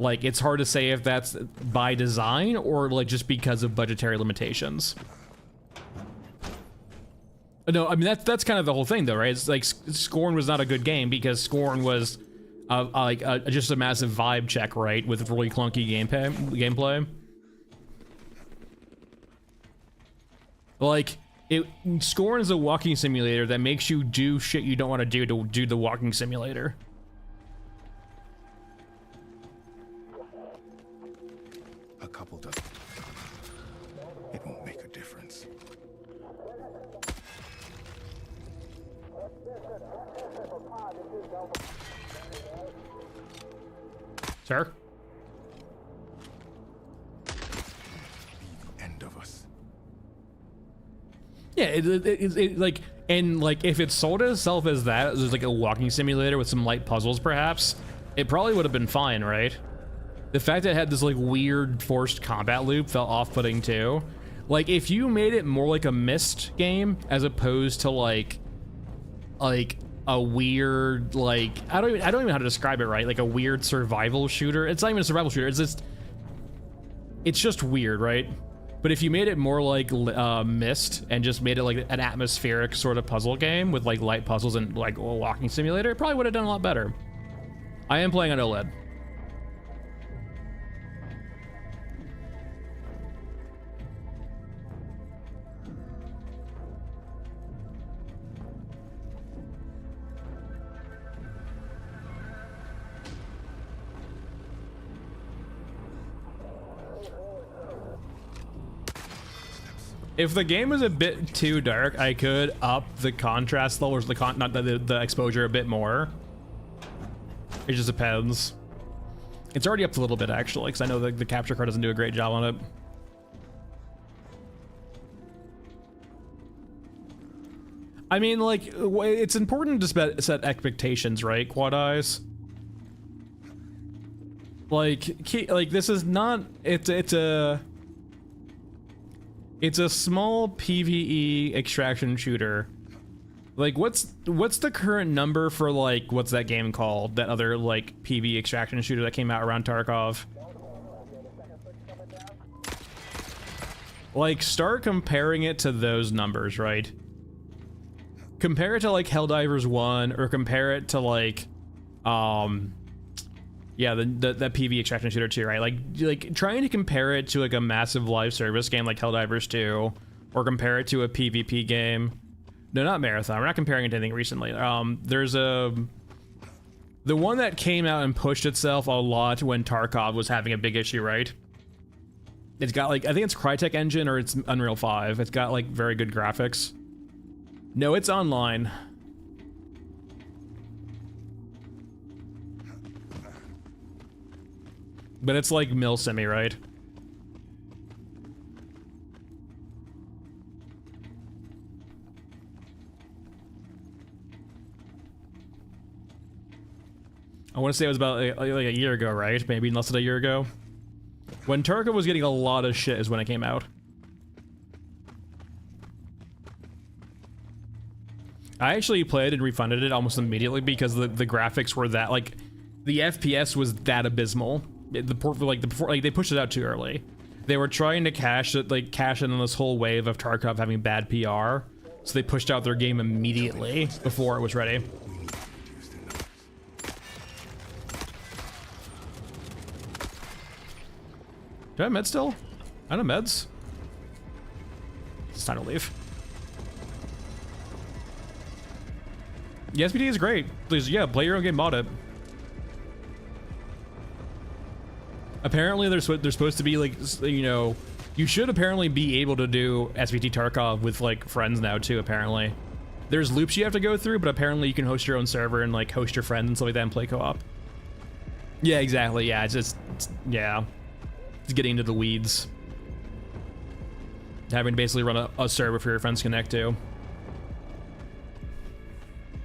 Like, it's hard to say if that's by design or like just because of budgetary limitations. No, I mean, that's kind of the whole thing though, right? It's like Scorn was not a good game because Scorn was just a massive vibe check, right? With really clunky gameplay. Like, Scorn is a walking simulator that makes you do shit you don't want to do the walking simulator. A couple dozen. It won't make a difference. Sir? Be the end of us. Yeah, it like, and like, if it sold itself as that, as like a walking simulator with some light puzzles perhaps, it probably would have been fine, right? The fact that it had this like weird forced combat loop felt off-putting too. Like, if you made it more like a Myst game as opposed to like a weird, like, I don't even know how to describe it, right? Like a weird survival shooter. It's not even a survival shooter. It's just weird, right? But if you made it more like Myst and just made it like an atmospheric sort of puzzle game with like light puzzles and like a walking simulator, it probably would have done a lot better. I am playing on OLED. If the game was a bit too dark, I could up the contrast levels, the exposure a bit more. It just depends. It's already up to a little bit, actually, because I know the capture card doesn't do a great job on it. I mean, like, it's important to set expectations, right, Quad Eyes? Like, this is not, it's a small PvE extraction shooter. Like, what's the current number for, like, what's that game called? That other, like, PvE extraction shooter that came out around Tarkov? Like, start comparing it to those numbers, right? Compare it to, like, Helldivers 1, or compare it to, like, yeah, that PvE extraction shooter 2, right? Like trying to compare it to, like, a massive live service game like Helldivers 2, or compare it to a PvP game. No, not Marathon. We're not comparing it to anything recently. There's the one that came out and pushed itself a lot when Tarkov was having a big issue, right? It's got, like, I think it's Crytek engine or it's Unreal 5. It's got, like, very good graphics. No, it's online. But it's like Milsimi, right? I want to say it was about like a year ago, right? Maybe less than a year ago. When Tarkov was getting a lot of shit is when it came out. I actually played and refunded it almost immediately because the graphics were that, like, the FPS was that abysmal. They pushed it out too early. They were trying to cash in on this whole wave of Tarkov having bad PR, so they pushed out their game immediately before it was ready. Do I have meds still? I don't have meds. It's time to leave. The SPD is great. Please, yeah, play your own game, mod it. Apparently, they're supposed to be, like, you know, you should apparently be able to do SVT Tarkov with, like, friends now too. Apparently, there's loops you have to go through, but apparently you can host your own server and, like, host your friends and stuff like that and play co-op. Yeah, exactly. Yeah, it's getting into the weeds. Having to basically run a server for your friends to connect to.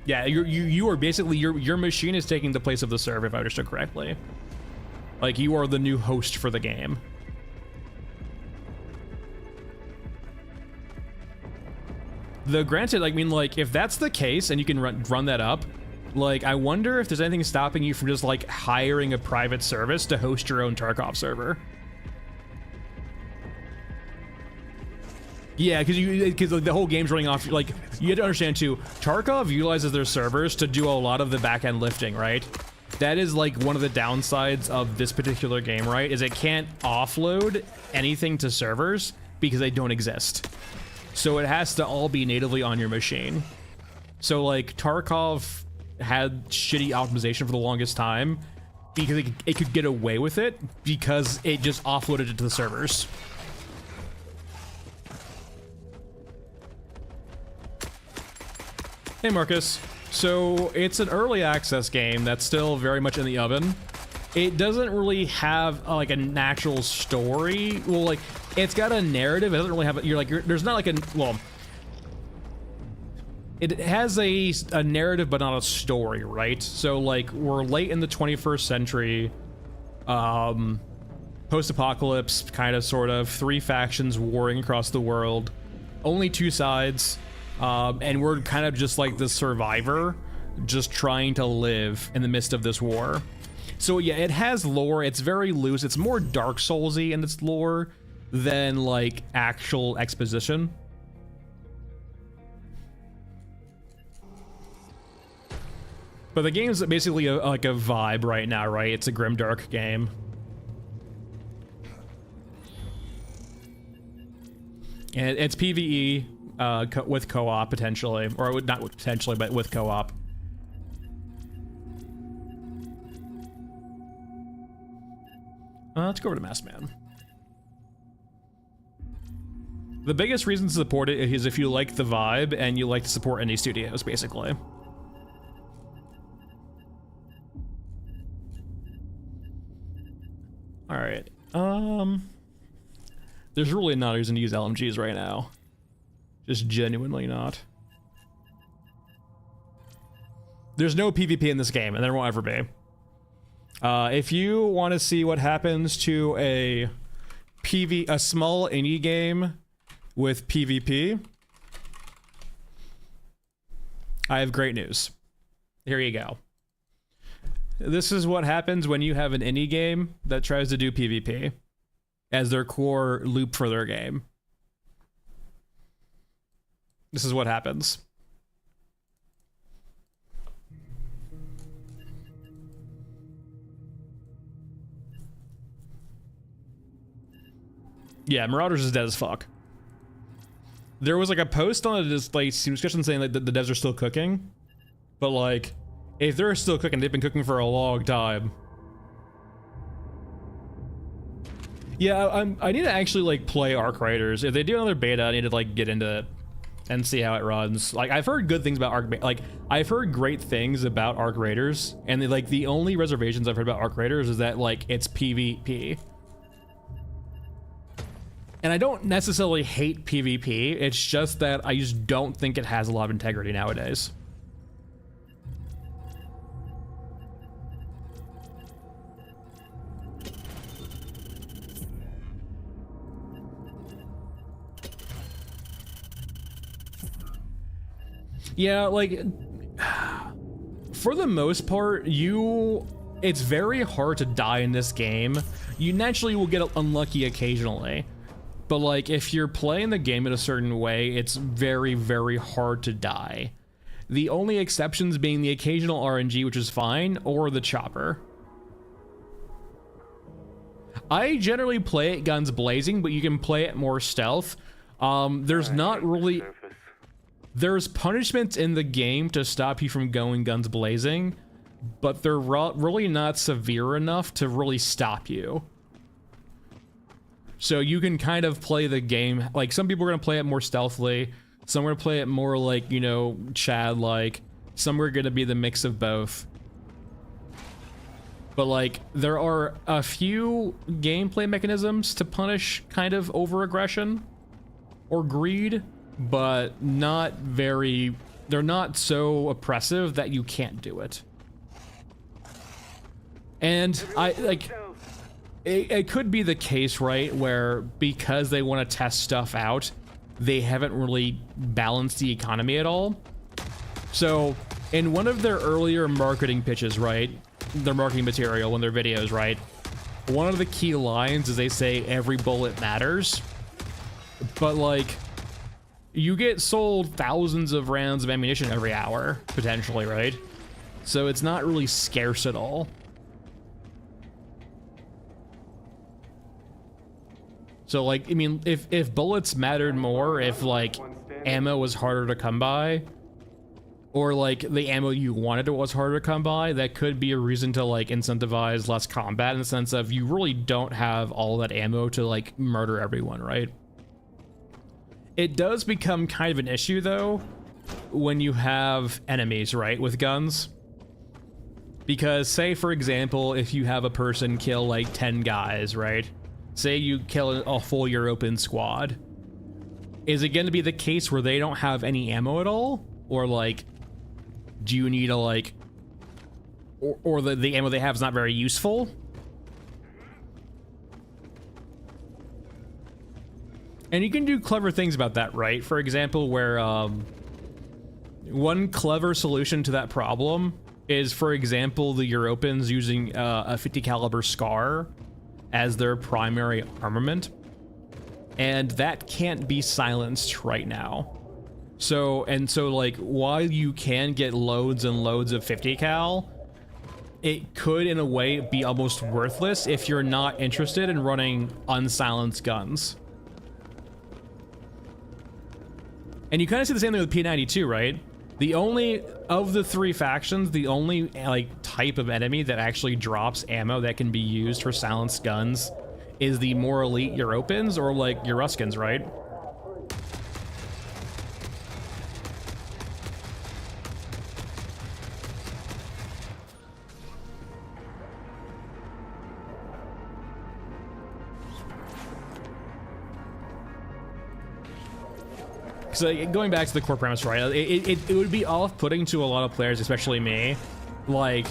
Yeah, you are basically, your machine is taking the place of the server, if I understood correctly. Like, you are the new host for the game. Though granted, I mean, like, if that's the case and you can run that up, like, I wonder if there's anything stopping you from just, like, hiring a private service to host your own Tarkov server. Yeah, because like, the whole game's running off, like, you have to understand too, Tarkov utilizes their servers to do a lot of the back-end lifting, right? That is, like, one of the downsides of this particular game, right? Is it can't offload anything to servers because they don't exist. So it has to all be natively on your machine. So, like, Tarkov had shitty optimization for the longest time because it could get away with it because it just offloaded it to the servers. Hey Marcus, so it's an early access game that's still very much in the oven. It doesn't really have like an actual story. Well, like, it's got a narrative. It doesn't really have there's not like it has a narrative but not a story, right? So, like, we're late in the 21st century, post-apocalypse, kind of, sort of, 3 factions warring across the world, only 2 sides. And we're kind of just like the survivor, just trying to live in the midst of this war. So yeah, it has lore. It's very loose. It's more Dark Souls-y in its lore than, like, actual exposition. But the game's basically like a vibe right now, right? It's a grimdark game. And it's PvE. With co-op potentially, or not potentially, but with co-op. Let's go over to Masked Man. The biggest reason to support it is if you like the vibe and you like to support indie studios, basically. All right. There's really not a reason to use LMGs right now. Just genuinely not. There's no PvP in this game, and there won't ever be. If you want to see what happens to a small indie game with PvP, I have great news. Here you go. This is what happens when you have an indie game that tries to do PvP as their core loop for their game. This is what happens. Yeah, Marauders is dead as fuck. There was like a post on a discussion saying like the devs are still cooking, but like if they're still cooking, they've been cooking for a long time. Yeah, I need to actually like play Arc Raiders. If they do another beta, I need to like get into it and see how it runs. Like I've heard good things about I've heard great things about Arc Raiders, and the only reservations I've heard about Arc Raiders is that like it's PvP. And I don't necessarily hate PvP, it's just that I just don't think it has a lot of integrity nowadays. Yeah, like, for the most part, it's very hard to die in this game. You naturally will get unlucky occasionally. But like, if you're playing the game in a certain way, it's very, very hard to die. The only exceptions being the occasional RNG, which is fine, or the chopper. I generally play it guns blazing, but you can play it more stealth. There's not really... There's punishments in the game to stop you from going guns blazing, but they're really not severe enough to really stop you. So you can kind of play the game, like some people are gonna play it more stealthily, some are gonna play it more like, you know, Chad-like, some are gonna be the mix of both. But like, there are a few gameplay mechanisms to punish kind of over-aggression or greed, but not very, they're not so oppressive that you can't do it. And it could be the case, right, where because they want to test stuff out, they haven't really balanced the economy at all. So in one of their earlier marketing pitches, right, their marketing material in their videos, right, one of the key lines is they say every bullet matters, but like you get sold thousands of rounds of ammunition every hour potentially, right? So it's not really scarce at all. So like, I mean, if bullets mattered more, if like ammo was harder to come by, or like the ammo you wanted was harder to come by, that could be a reason to like incentivize less combat, in the sense of you really don't have all that ammo to like murder everyone, right? It does become kind of an issue though when you have enemies, right, with guns. Because say for example, if you have a person kill like 10 guys, right? Say you kill a full European squad. Is it going to be the case where they don't have any ammo at all? Or like, do you need a like, or the ammo they have is not very useful? And you can do clever things about that, right? For example, where one clever solution to that problem is, for example, the Europeans using a 50 caliber SCAR as their primary armament, and that can't be silenced right now. So like, while you can get loads and loads of 50 cal, it could in a way be almost worthless if you're not interested in running unsilenced guns. And you kind of see the same thing with P92, right? The only, of the three factions, the only like type of enemy that actually drops ammo that can be used for silenced guns is the more elite Europans or like Euruskans, right? so going back to the core premise, right? It would be off-putting to a lot of players, especially me, like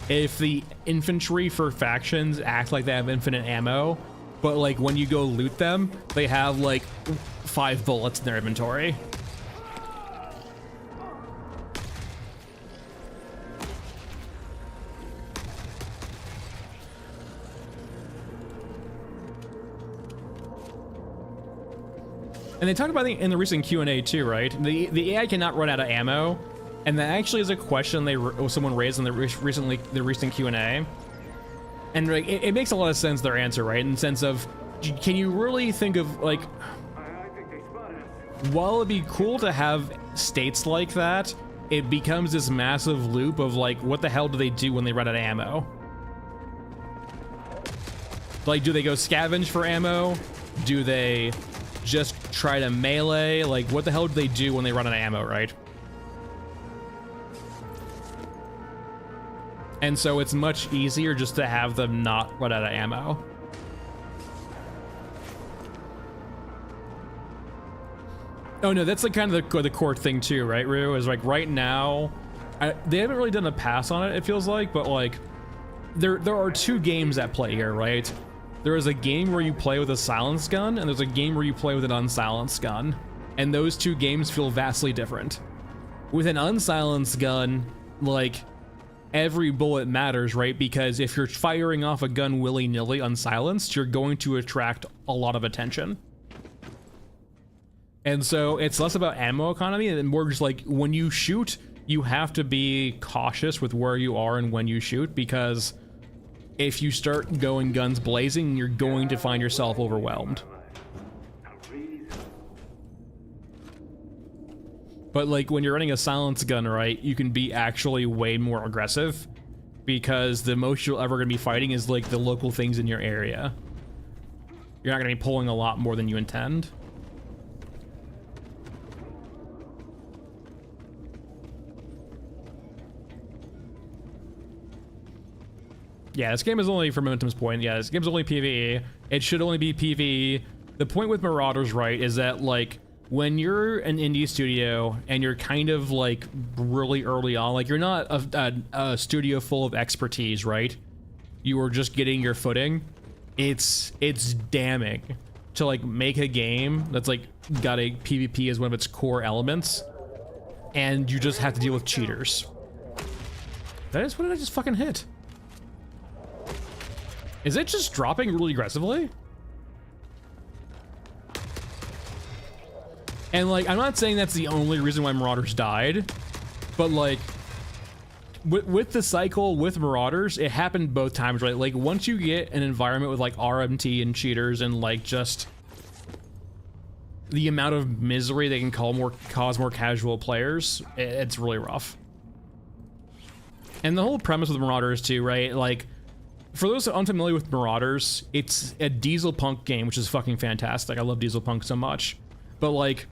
if the infantry for factions act like they have infinite ammo, but like when you go loot them, they have like 5 bullets in their inventory. And they talked about it in the recent Q&A too, right? The AI cannot run out of ammo, and that actually is a question someone raised in the recent Q&A. And like, it makes a lot of sense, their answer, right? In the sense of, can you really think of like, while it'd be cool to have states like that, it becomes this massive loop of like, what the hell do they do when they run out of ammo? Like, do they go scavenge for ammo? Do they just try to melee? Like, what the hell do they do when they run out of ammo, right? And so it's much easier just to have them not run out of ammo. Oh no, that's like kind of the core thing too, right, Rue? Is like right now, they haven't really done a pass on it, it feels like, but like there are 2 games at play here, right? There is a game where you play with a silenced gun, and there's a game where you play with an unsilenced gun. And those 2 games feel vastly different. With an unsilenced gun, like, every bullet matters, right? Because if you're firing off a gun willy-nilly unsilenced, you're going to attract a lot of attention. And so it's less about ammo economy and more just like, when you shoot, you have to be cautious with where you are and when you shoot, because if you start going guns blazing, you're going to find yourself overwhelmed. But like when you're running a silenced gun, right, you can be actually way more aggressive, because the most you're ever gonna be fighting is like the local things in your area. You're not gonna be pulling a lot more than you intend. Yeah, this game is only, for Momentum's point, yeah, this game's only PvE. It should only be PvE. The point with Marauders, right, is that, like, when you're an indie studio and you're kind of, like, really early on, like, you're not a studio full of expertise, right? You are just getting your footing. It's damning to, like, make a game that's, like, got a PvP as one of its core elements, and you just have to deal with cheaters. What did I just fucking hit? Is it just dropping really aggressively? And like, I'm not saying that's the only reason why Marauders died, but like, with the cycle with Marauders, it happened both times, right? Like, once you get an environment with like RMT and cheaters and like just the amount of misery they can cause more casual players, it's really rough. And the whole premise with Marauders too, right? Like, for those unfamiliar with Marauders, it's a diesel punk game, which is fucking fantastic. I love diesel punk so much. But like,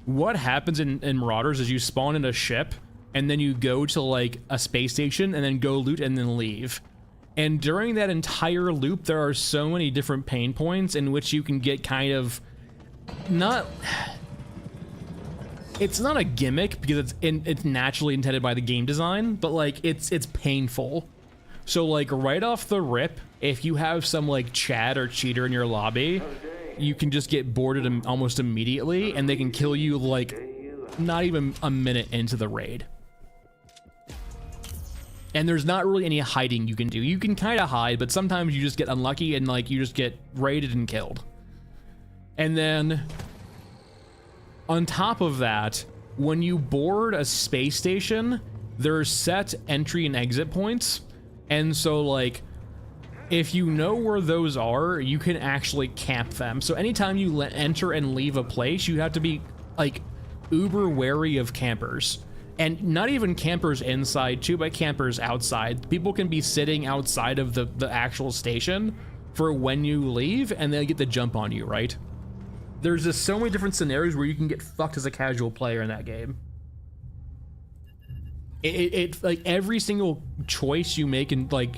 what happens in Marauders is you spawn in a ship, and then you go to like a space station, and then go loot, and then leave. And during that entire loop, there are so many different pain points in which you can get kind of not... It's not a gimmick, because it's naturally intended by the game design, but like, it's painful. So like, right off the rip, if you have some like Chad or cheater in your lobby, you can just get boarded almost immediately, and they can kill you like not even a minute into the raid. And there's not really any hiding you can do. You can kind of hide, but sometimes you just get unlucky and like you just get raided and killed. And then on top of that, when you board a space station, there's set entry and exit points. And so like, if you know where those are, you can actually camp them. So anytime you enter and leave a place, you have to be like uber wary of campers. And not even campers inside too, but campers outside. People can be sitting outside of the actual station for when you leave, and they'll get the jump on you, right? There's just so many different scenarios where you can get fucked as a casual player in that game. It like every single choice you make, and like,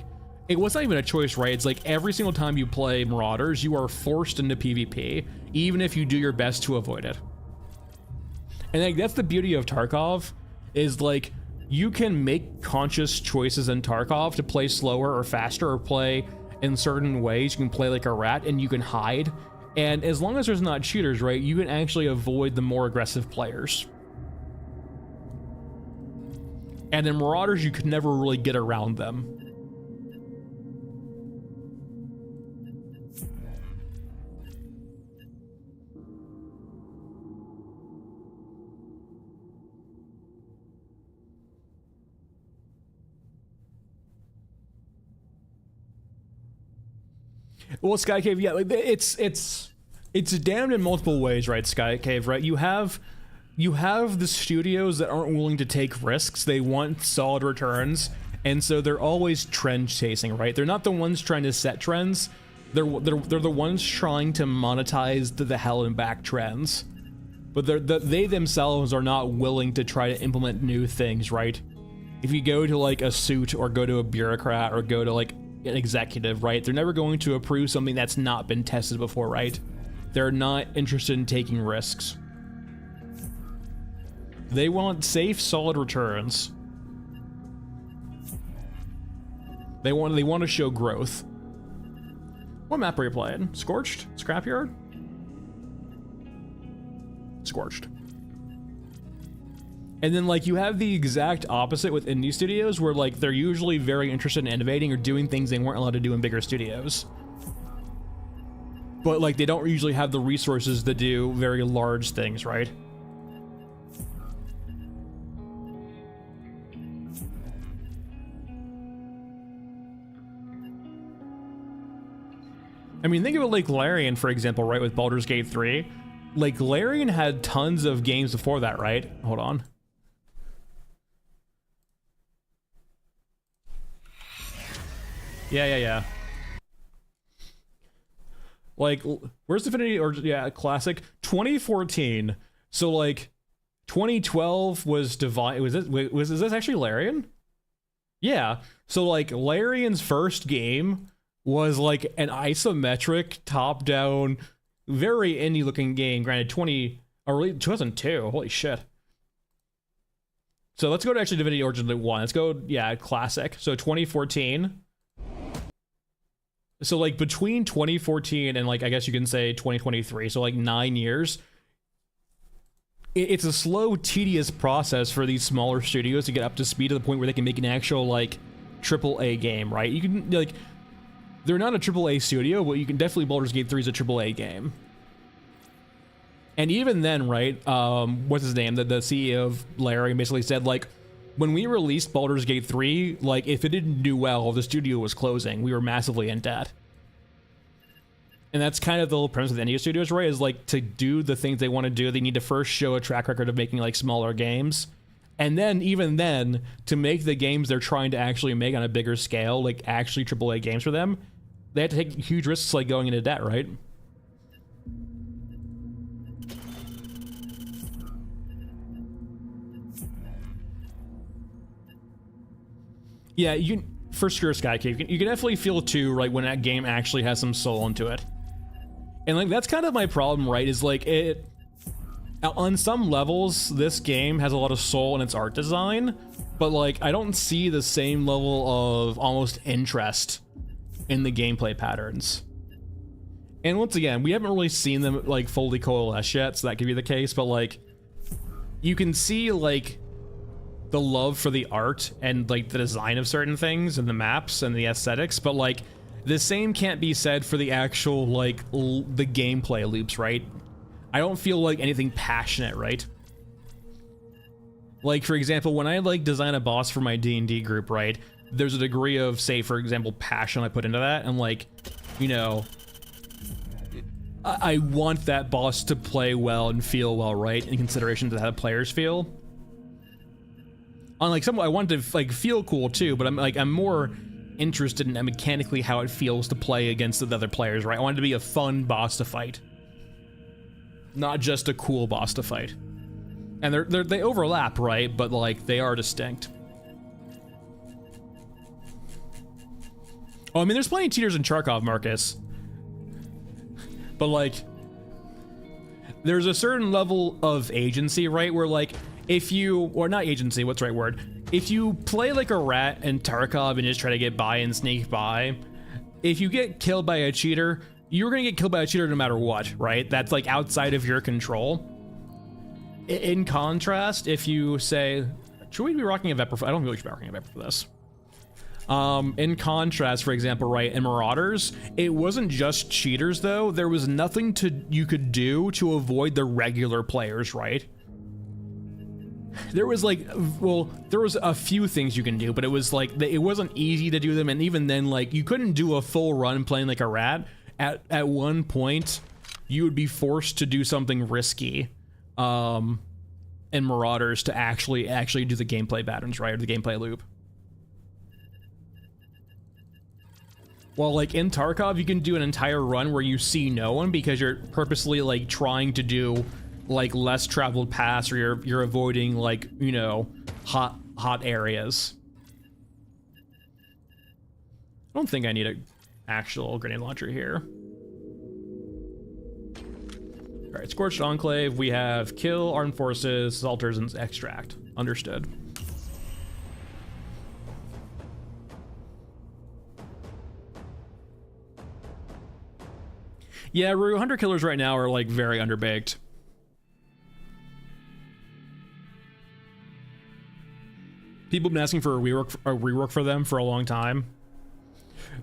it was not even a choice, right? It's like every single time you play Marauders, you are forced into PvP, even if you do your best to avoid it. And like that's the beauty of Tarkov, is like you can make conscious choices in Tarkov to play slower or faster or play in certain ways. You can play like a rat and you can hide. And as long as there's not cheaters, right, you can actually avoid the more aggressive players. And in Marauders, you could never really get around them. Well, Sky Cave, yeah, like it's damned in multiple ways, right? Sky Cave, right? You have the studios that aren't willing to take risks. They want solid returns, and so they're always trend chasing, right? They're not the ones trying to set trends. They're the ones trying to monetize the hell and back trends. But they themselves are not willing to try to implement new things, right? If you go to like a suit or go to a bureaucrat or go to like an executive, right? They're never going to approve something that's not been tested before, right? They're not interested in taking risks. They want safe, solid returns. They want to show growth. What map are you playing? Scorched? Scrapyard? Scorched. And then like you have the exact opposite with indie studios, where like they're usually very interested in innovating or doing things they weren't allowed to do in bigger studios. But like they don't usually have the resources to do very large things, right? I mean, think of it like Larian, for example, right, with Baldur's Gate 3. Like, Larian had tons of games before that, right? Hold on. Yeah. Like, where's Divinity, or, yeah, Classic? 2014. So, like, 2012 was Divine. Is this actually Larian? Yeah. So, like, Larian's first game was, like, an isometric, top-down, very indie-looking game. Granted, 2002. Holy shit. So, let's go to actually Divinity Original 1. Let's go, yeah, Classic. So, 2014. So, like, between 2014 and, like, I guess you can say 2023, so, like, 9 years, it's a slow, tedious process for these smaller studios to get up to speed to the point where they can make an actual, like, AAA game, right? You can, like, they're not a AAA studio, but you can definitely, Baldur's Gate 3 is a AAA game. And even then, right, what's his name? The CEO of Larian basically said, like, when we released Baldur's Gate 3, like, if it didn't do well, the studio was closing. We were massively in debt. And that's kind of the whole premise of the indie studios, right? Is, like, to do the things they want to do, they need to first show a track record of making, like, smaller games. And then, even then, to make the games they're trying to actually make on a bigger scale, like, actually AAA games for them, they have to take huge risks, like, going into debt, right? Yeah, you can, for sure, Sky Cave, you can definitely feel too, right, when that game actually has some soul into it. And like that's kind of my problem, right? Is like it on some levels, this game has a lot of soul in its art design, but like I don't see the same level of almost interest in the gameplay patterns. And once again, we haven't really seen them like fully coalesce yet, so that could be the case, but like you can see like the love for the art and like the design of certain things and the maps and the aesthetics, but like the same can't be said for the actual like the gameplay loops, right? I don't feel like anything passionate, right? Like for example, when I like design a boss for my D&D group, right, there's a degree of, say for example, passion I put into that, and like, you know, I want that boss to play well and feel well, right, in consideration to how the players feel. Unlike some, I want it to like feel cool too, but I'm more interested in mechanically how it feels to play against the other players, right? I want it to be a fun boss to fight, not just a cool boss to fight. And they overlap, right? But like they are distinct. Oh, I mean, there's plenty of cheaters in Charkov, Marcus. But like, there's a certain level of agency, right? Where like, if you, or not agency, what's the right word? If you play like a rat in Tarkov and just try to get by and sneak by, if you get killed by a cheater, you're gonna get killed by a cheater no matter what, right? That's like outside of your control. In contrast, if you say, should we be rocking a Vepr? I don't think we should be rocking a Vepr for this. In contrast, for example, right, in Marauders, it wasn't just cheaters though. There was nothing you could do to avoid the regular players, right? There was like, well, there was a few things you can do, but it was like, it wasn't easy to do them, and even then, like, you couldn't do a full run playing like a rat. At one point, you would be forced to do something risky, in Marauders to actually do the gameplay patterns, right, or the gameplay loop. Well, like in Tarkov, you can do an entire run where you see no one because you're purposely like trying to do like less traveled paths, or you're avoiding like, you know, hot areas. I don't think I need an actual grenade launcher here. All right, Scorched Enclave. We have kill, armed forces, assaulters, and extract. Understood. Yeah, Rue, hunter killers right now are like very underbaked. People have been asking for a rework for them for a long time.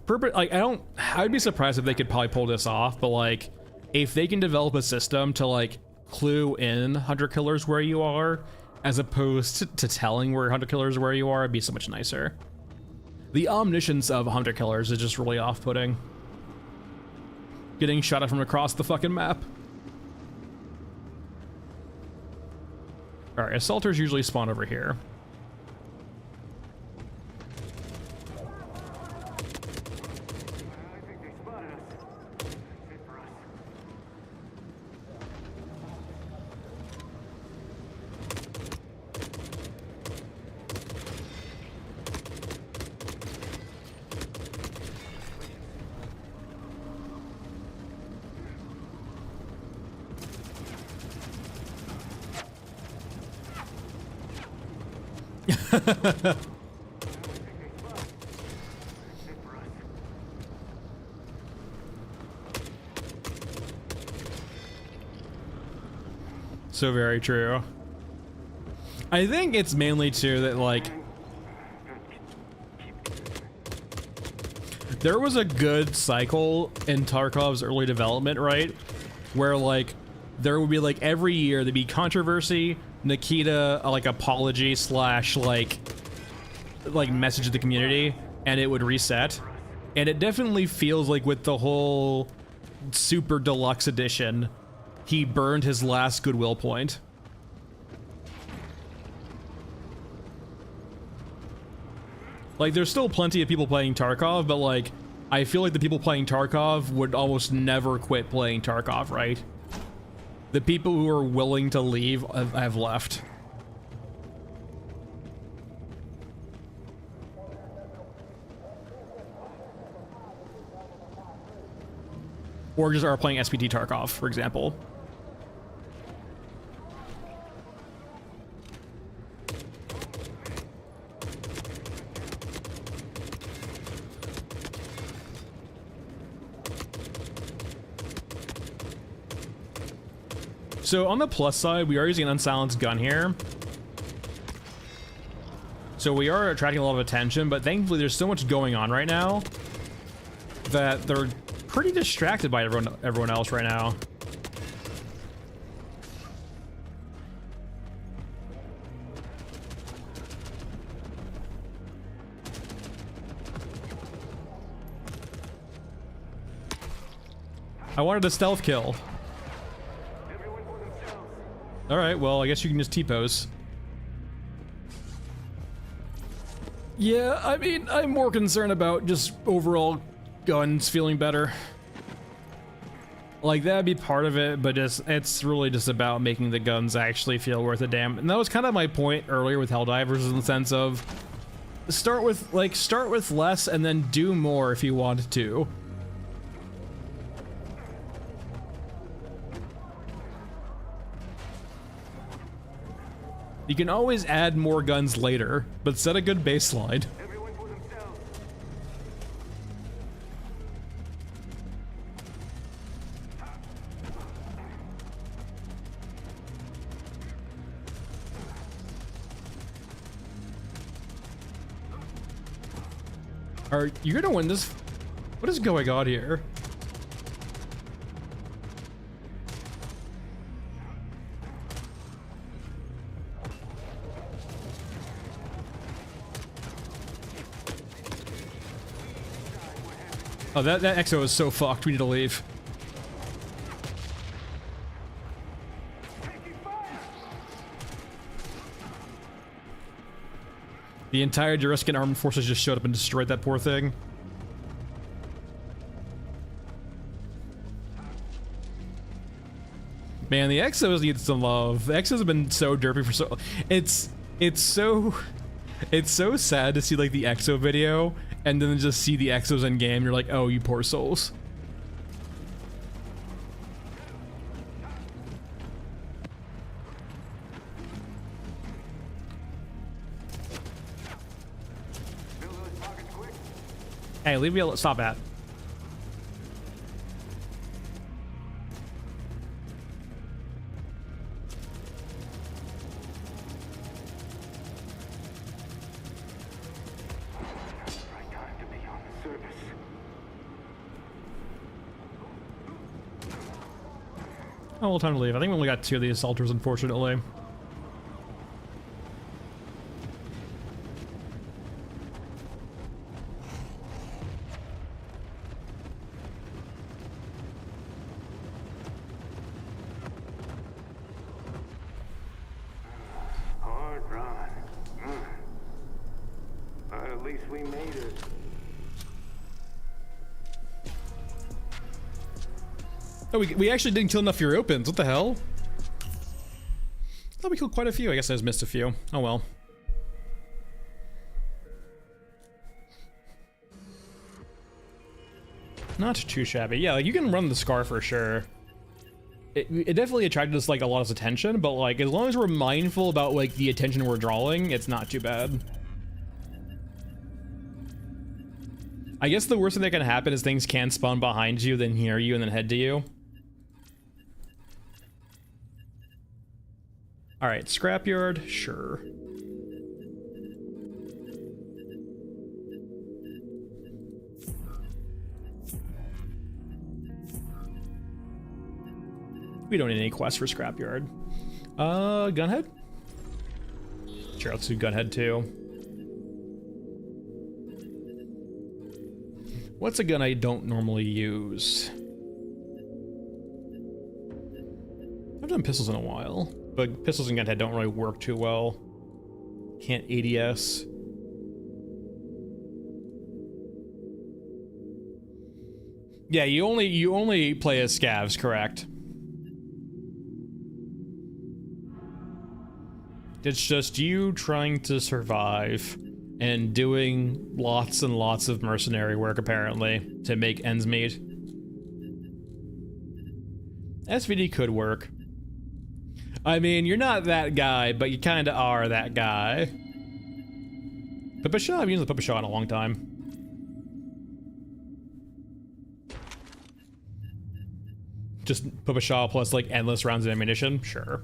Like, I'd be surprised if they could probably pull this off, but like, if they can develop a system to like clue in hunter killers where you are, as opposed to telling where hunter killers where you are, it'd be so much nicer. The omniscience of hunter killers is just really off-putting. Getting shot at from across the fucking map. Alright, assaulters usually spawn over here. So very true. I think it's mainly too that like there was a good cycle in Tarkov's early development, right? Where like there would be like every year there'd be controversy, Nikita like apology slash like message to the community, and it would reset. And it definitely feels like with the whole super deluxe edition, he burned his last goodwill point. Like, there's still plenty of people playing Tarkov, but like, I feel like the people playing Tarkov would almost never quit playing Tarkov, right? The people who are willing to leave have left. Or just are playing SPT Tarkov, for example. So on the plus side, we are using an unsilenced gun here. So we are attracting a lot of attention, but thankfully there's so much going on right now that they're pretty distracted by everyone else right now. I wanted a stealth kill. Alright, well, I guess you can just T-pose. Yeah, I mean, I'm more concerned about just overall guns feeling better. Like, that'd be part of it, but it's really just about making the guns actually feel worth a damn. And that was kind of my point earlier with Helldivers, in the sense of start with less and then do more if you want to. You can always add more guns later, but set a good baseline. Everyone for themselves. Are you gonna win this? What is going on here? Oh, that EXO is so fucked. We need to leave. The entire Jurassican armed forces just showed up and destroyed that poor thing. Man, the EXOs need some love. The EXOs have been so derpy for so. It's so sad to see like the EXO video and then just see the EXOs in game. You're like, oh, you poor souls. Hey, leave me alone. Stop that. Right time to be on the surface. Oh, well, time to leave. I think we only got 2 of the assaulters, unfortunately. Hard run. But at least we made it. Oh, we actually didn't kill enough Europans. What the hell? I thought we killed quite a few. I guess I just missed a few. Oh well. Not too shabby. Yeah, like you can run the Scar for sure. It definitely attracted us like a lot of attention, but like as long as we're mindful about like the attention we're drawing, it's not too bad. I guess the worst thing that can happen is things can spawn behind you, then hear you, and then head to you. Alright, scrapyard, sure. We don't need any quests for scrapyard. Gunhead? Sure, let's do gunhead too. What's a gun I don't normally use? I've done pistols in a while, but pistols and gunhead don't really work too well. Can't ADS. Yeah, you only play as scavs, correct? It's just you trying to survive and doing lots and lots of mercenary work, apparently, to make ends meet. SVD could work. I mean, you're not that guy, but you kinda are that guy. Pippa-Shaw? I've used the Pippa-Shaw in a long time. Just Pippa-Shaw plus, like, endless rounds of ammunition? Sure.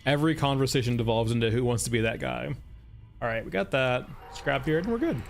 Every conversation devolves into who wants to be that guy. Alright, we got that. Scrapyard, and we're good.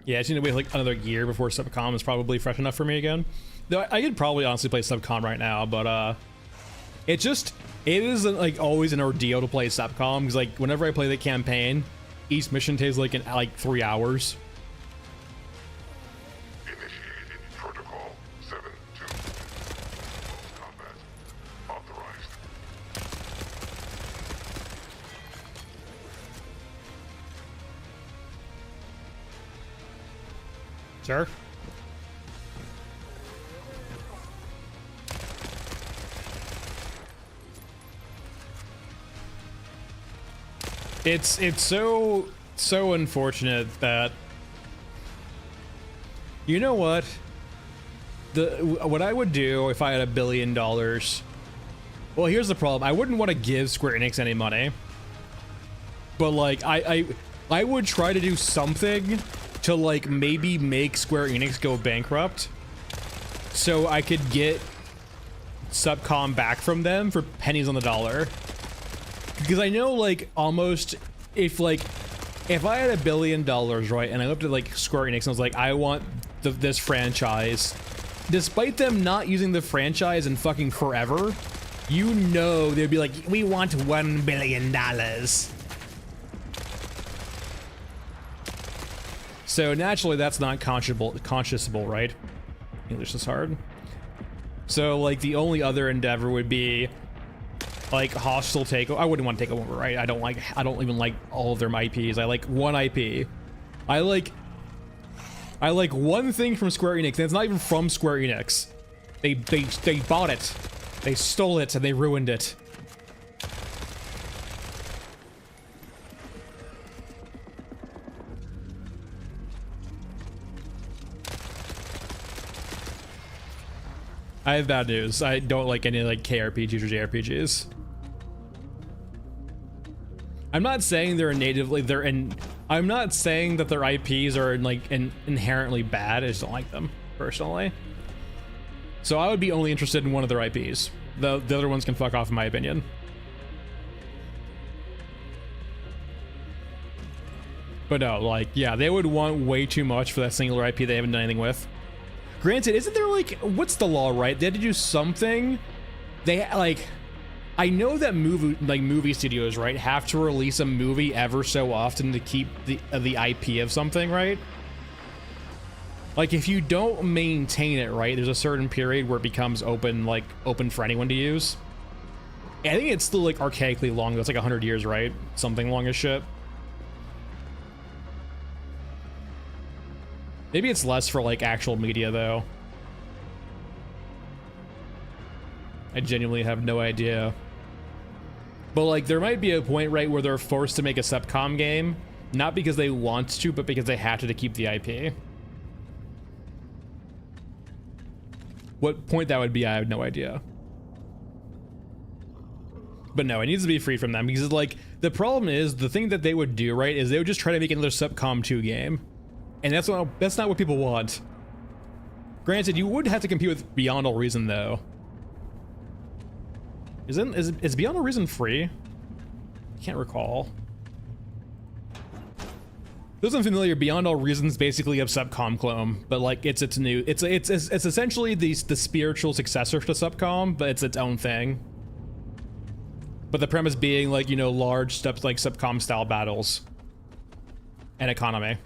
Yeah, I just need to wait like another year before Subcom is probably fresh enough for me again. Though I could probably honestly play Subcom right now, but it isn't like always an ordeal to play Subcom because like whenever I play the campaign, each mission takes like 3 hours. Initiated Protocol 7-2. Close combat authorized. Sure. It's so unfortunate that, you know what, what I would do if I had $1 billion. Well, here's the problem. I wouldn't want to give Square Enix any money, but like I would try to do something to like maybe make Square Enix go bankrupt, so I could get Subcom back from them for pennies on the dollar. Because I know, like, almost if I had $1 billion, right, and I looked at like Square Enix and I was like, I want this franchise, despite them not using the franchise in fucking forever, you know, they'd be like, we want $1 billion. So naturally, that's not conscionable, right? English is hard. So like the only other endeavor would be like hostile takeover. I wouldn't want to take over, right? I don't even like all of their IPs. I like one IP. I like one thing from Square Enix, and it's not even from Square Enix. They bought it. They stole it and they ruined it. I have bad news. I don't like any like KRPGs or JRPGs. I'm not saying I'm not saying that their IPs are like inherently bad. I just don't like them personally. So I would be only interested in one of their IPs. The other ones can fuck off, in my opinion. But no, like, yeah, they would want way too much for that singular IP they haven't done anything with. Granted, isn't there like, what's the law, right? They had to do something. They like, I know that movie studios, right, have to release a movie ever so often to keep the IP of something, right? Like if you don't maintain it, right, there's a certain period where it becomes open for anyone to use. I think it's still like archaically long. It's like 100 years, right? Something long as shit. Maybe it's less for like actual media though. I genuinely have no idea. But like there might be a point, right, where they're forced to make a Subcom game, not because they want to, but because they have to keep the IP. What point that would be, I have no idea. But no, it needs to be free from them, because like the problem is, the thing that they would do, right, is they would just try to make another Subcom 2 game. And that's not what people want. Granted, you would have to compete with Beyond All Reason though. Is Beyond All Reason free? I can't recall. Those unfamiliar, Beyond All Reason's basically a Subcom clone, but like it's essentially the spiritual successor to Subcom, but it's its own thing. But the premise being like, you know, large steps like Subcom style battles and economy.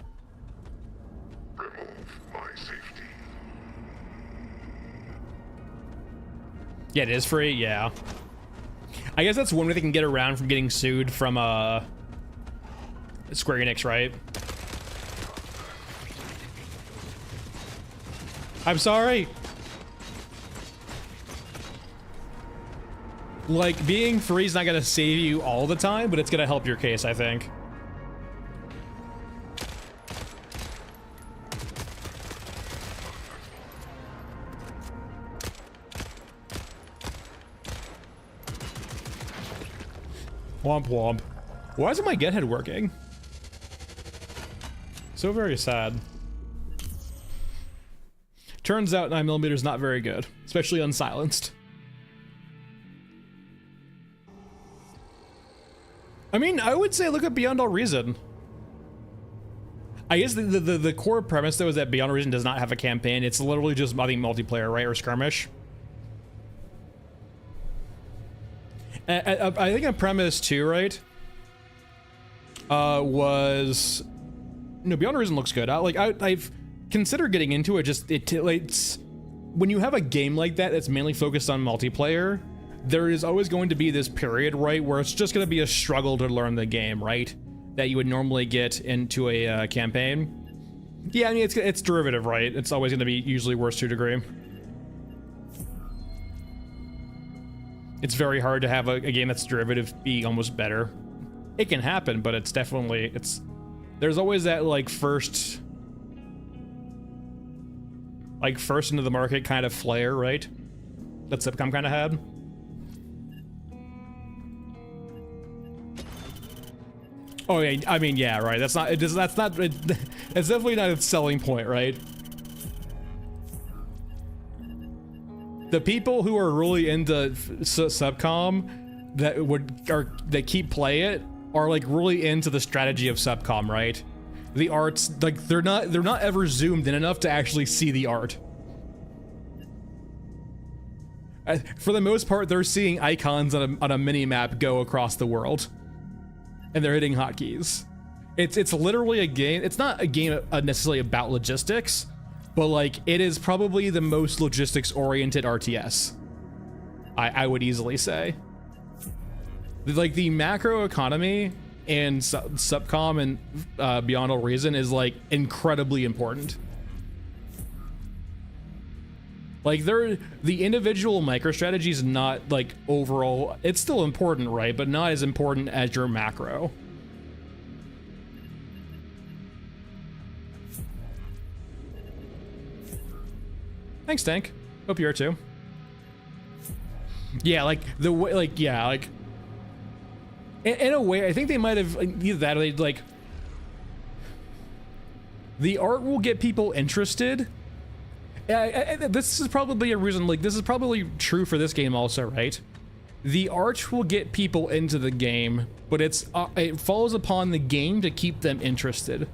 Yeah, it is free. Yeah, I guess that's one way they can get around from getting sued from Square Enix, right? I'm sorry. Like, being free is not gonna save you all the time, but it's gonna help your case, I think. Womp womp. Why isn't my get head working? So very sad. Turns out 9mm is not very good, especially unsilenced. I mean, I would say look at Beyond All Reason. I guess the core premise though is that Beyond All Reason does not have a campaign. It's literally just, I think, multiplayer, right, or skirmish. I think a premise too, right? Was no, Beyond Reason looks good. I've considered getting into it. Just it's when you have a game like that that's mainly focused on multiplayer, there is always going to be this period, right, where it's just going to be a struggle to learn the game, right? That you would normally get into a campaign. Yeah, I mean, it's derivative, right? It's always going to be usually worse to a degree. It's very hard to have a game that's derivative be almost better. It can happen, but it's definitely, there's always that like first into the market kind of flair, right? That Subcom kind of had. Oh yeah, I mean, yeah, right. That's definitely not its selling point, right? The people who are really into Subcom that keep play it are like really into the strategy of Subcom, right? The art's like they're not ever zoomed in enough to actually see the art. For the most part, they're seeing icons on a mini map go across the world, and they're hitting hotkeys. It's literally a game. It's not a game necessarily about logistics, but like it is probably the most logistics-oriented RTS. I would easily say. Like the macro economy and Subcom and Beyond All Reason is like incredibly important. Like the individual microstrategy is not like overall, it's still important, right? But not as important as your macro. Thanks, Tank. Hope you are too. Yeah, like the way, like, yeah, like in a way, I think they might have either that or they like the art will get people interested. This is probably a reason, like, this is probably true for this game also, right? The art will get people into the game, but it falls upon the game to keep them interested.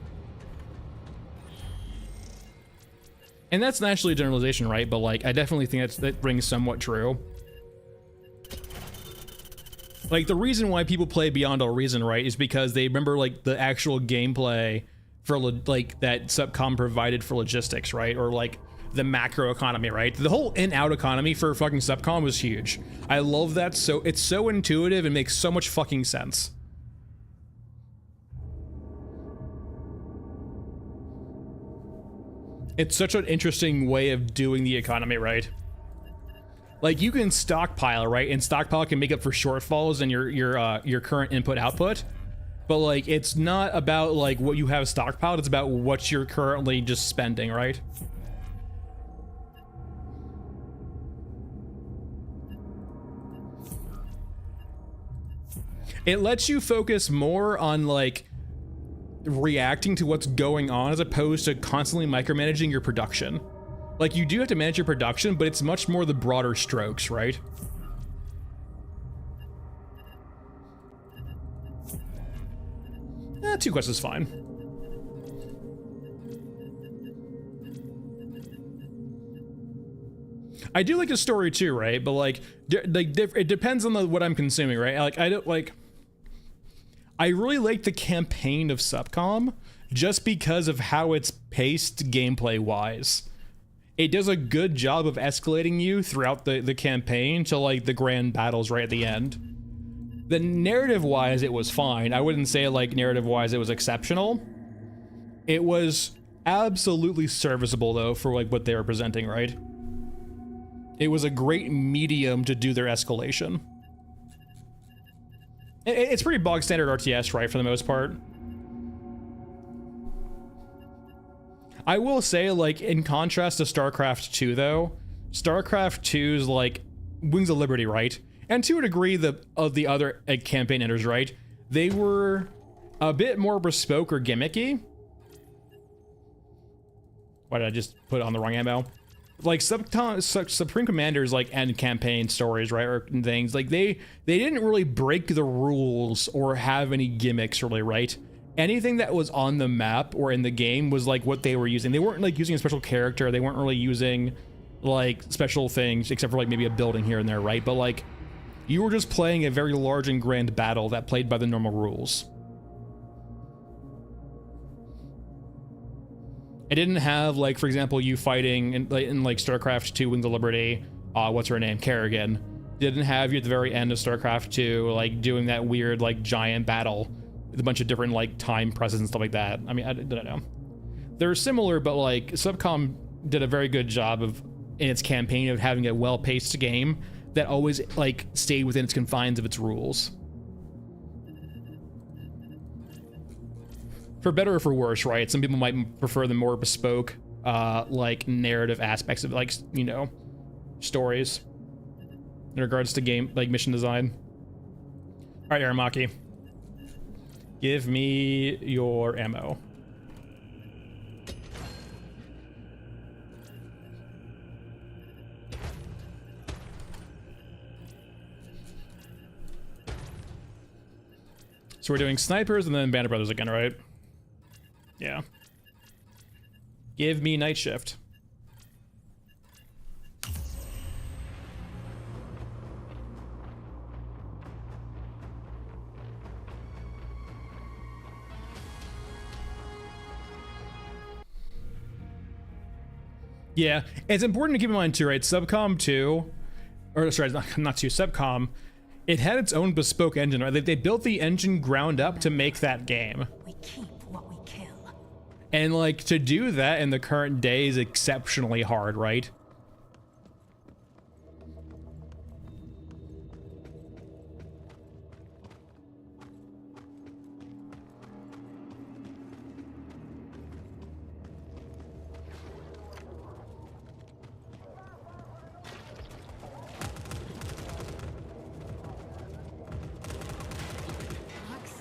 And that's naturally a generalization, right? But, like, I definitely think that rings somewhat true. Like, the reason why people play Beyond All Reason, right, is because they remember, like, the actual gameplay for, like, that Subcom provided for logistics, right? Or, like, the macro economy, right? The whole in-out economy for fucking Subcom was huge. I love that. So it's so intuitive and makes so much fucking sense. It's such an interesting way of doing the economy, right? Like you can stockpile, right? And stockpile can make up for shortfalls in your current input output. But like it's not about like what you have stockpiled, it's about what you're currently just spending, right? It lets you focus more on like reacting to what's going on as opposed to constantly micromanaging your production. Like you do have to manage your production, but it's much more the broader strokes, right? Two quests is fine. I do like the story too, right? But like it depends on what I'm consuming, right? Like I don't like. I really like the campaign of Subcom just because of how it's paced gameplay-wise. It does a good job of escalating you throughout the campaign to like the grand battles right at the end. The narrative-wise, it was fine. I wouldn't say like narrative-wise it was exceptional. It was absolutely serviceable though for like what they were presenting, right? It was a great medium to do their escalation. It's pretty bog standard RTS, right, for the most part. I will say, like, in contrast to StarCraft 2, though, StarCraft 2's, like, Wings of Liberty, right? And to a degree, of the other campaign enders, right? They were a bit more bespoke or gimmicky. Why did I just put on the wrong ammo? Like Supreme Commander's like end campaign stories, right, or things like they didn't really break the rules or have any gimmicks really, right? Anything that was on the map or in the game was like what they were using. They weren't like using a special character. They weren't really using like special things except for like maybe a building here and there, right? But like you were just playing a very large and grand battle that played by the normal rules. It didn't have, like, for example, you fighting in like StarCraft 2 Wings of Liberty, what's her name, Kerrigan. Didn't have you at the very end of StarCraft 2, like, doing that weird, like, giant battle with a bunch of different, like, time presses and stuff like that. I mean, I don't know. they're similar, but like Subcom did a very good job of in its campaign of having a well-paced game that always like stayed within its confines of its rules. For better or for worse, right? Some people might prefer the more bespoke, like narrative aspects of like, you know, stories in regards to game, like mission design. All right, Aramaki, give me your ammo. So we're doing snipers and then Band of Brothers again, right? Yeah. Give me night shift. Yeah, it's important to keep in mind too, right? Subcom 2, or sorry, not 2, Subcom, it had its own bespoke engine, right? They built the engine ground up to make that game. We keep what we kill. And like to do that in the current day is exceptionally hard, right? Fox,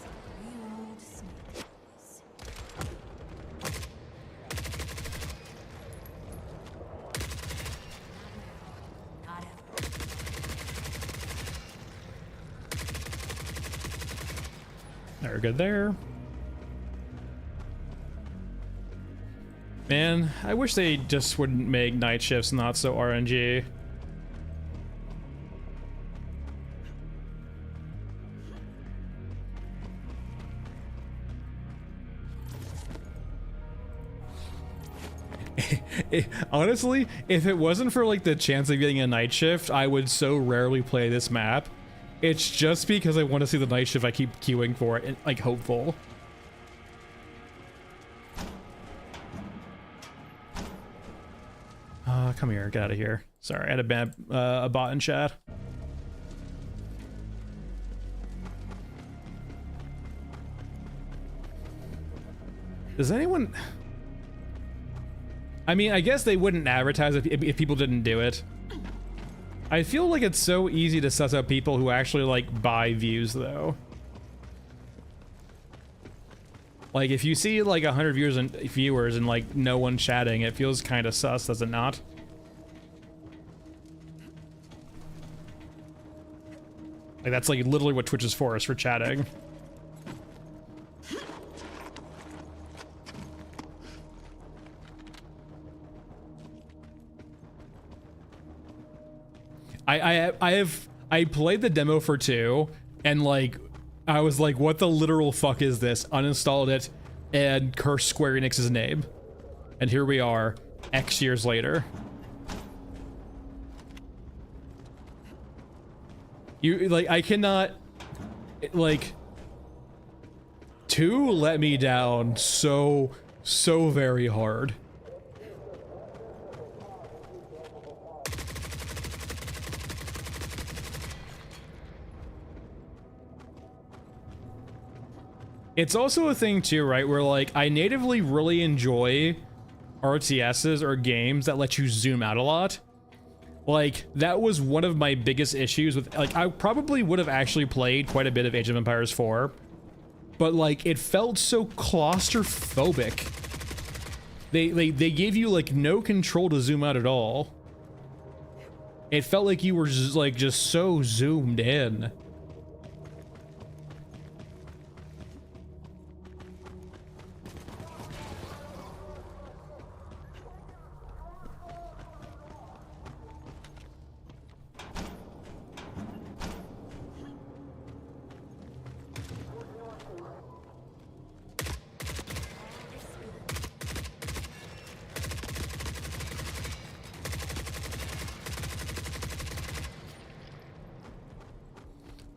we old snakes. Not ever. Very good there. Man, I wish they just wouldn't make night shifts not so RNG. Honestly, if it wasn't for like the chance of getting a night shift, I would so rarely play this map. It's just because I want to see the night shift I keep queuing for it and like hopeful. Come here, get out of here. Sorry, I had a bot in chat. Does anyone... I mean, I guess they wouldn't advertise if people didn't do it. I feel like it's so easy to suss out people who actually like buy views though. Like if you see like 100 viewers and like no one chatting, it feels kind of sus, does it not? Like that's like literally what Twitch is for chatting. I played the demo for 2 and like I was like, what the literal fuck is this? Uninstalled it and cursed Square Enix's name. And here we are, X years later. You like I cannot like 2 let me down so very hard. It's also a thing too, right, where like I natively really enjoy RTSs or games that let you zoom out a lot. Like that was one of my biggest issues with like I probably would have actually played quite a bit of Age of Empires 4, but like it felt so claustrophobic. They gave you like no control to zoom out at all. It felt like you were just so zoomed in.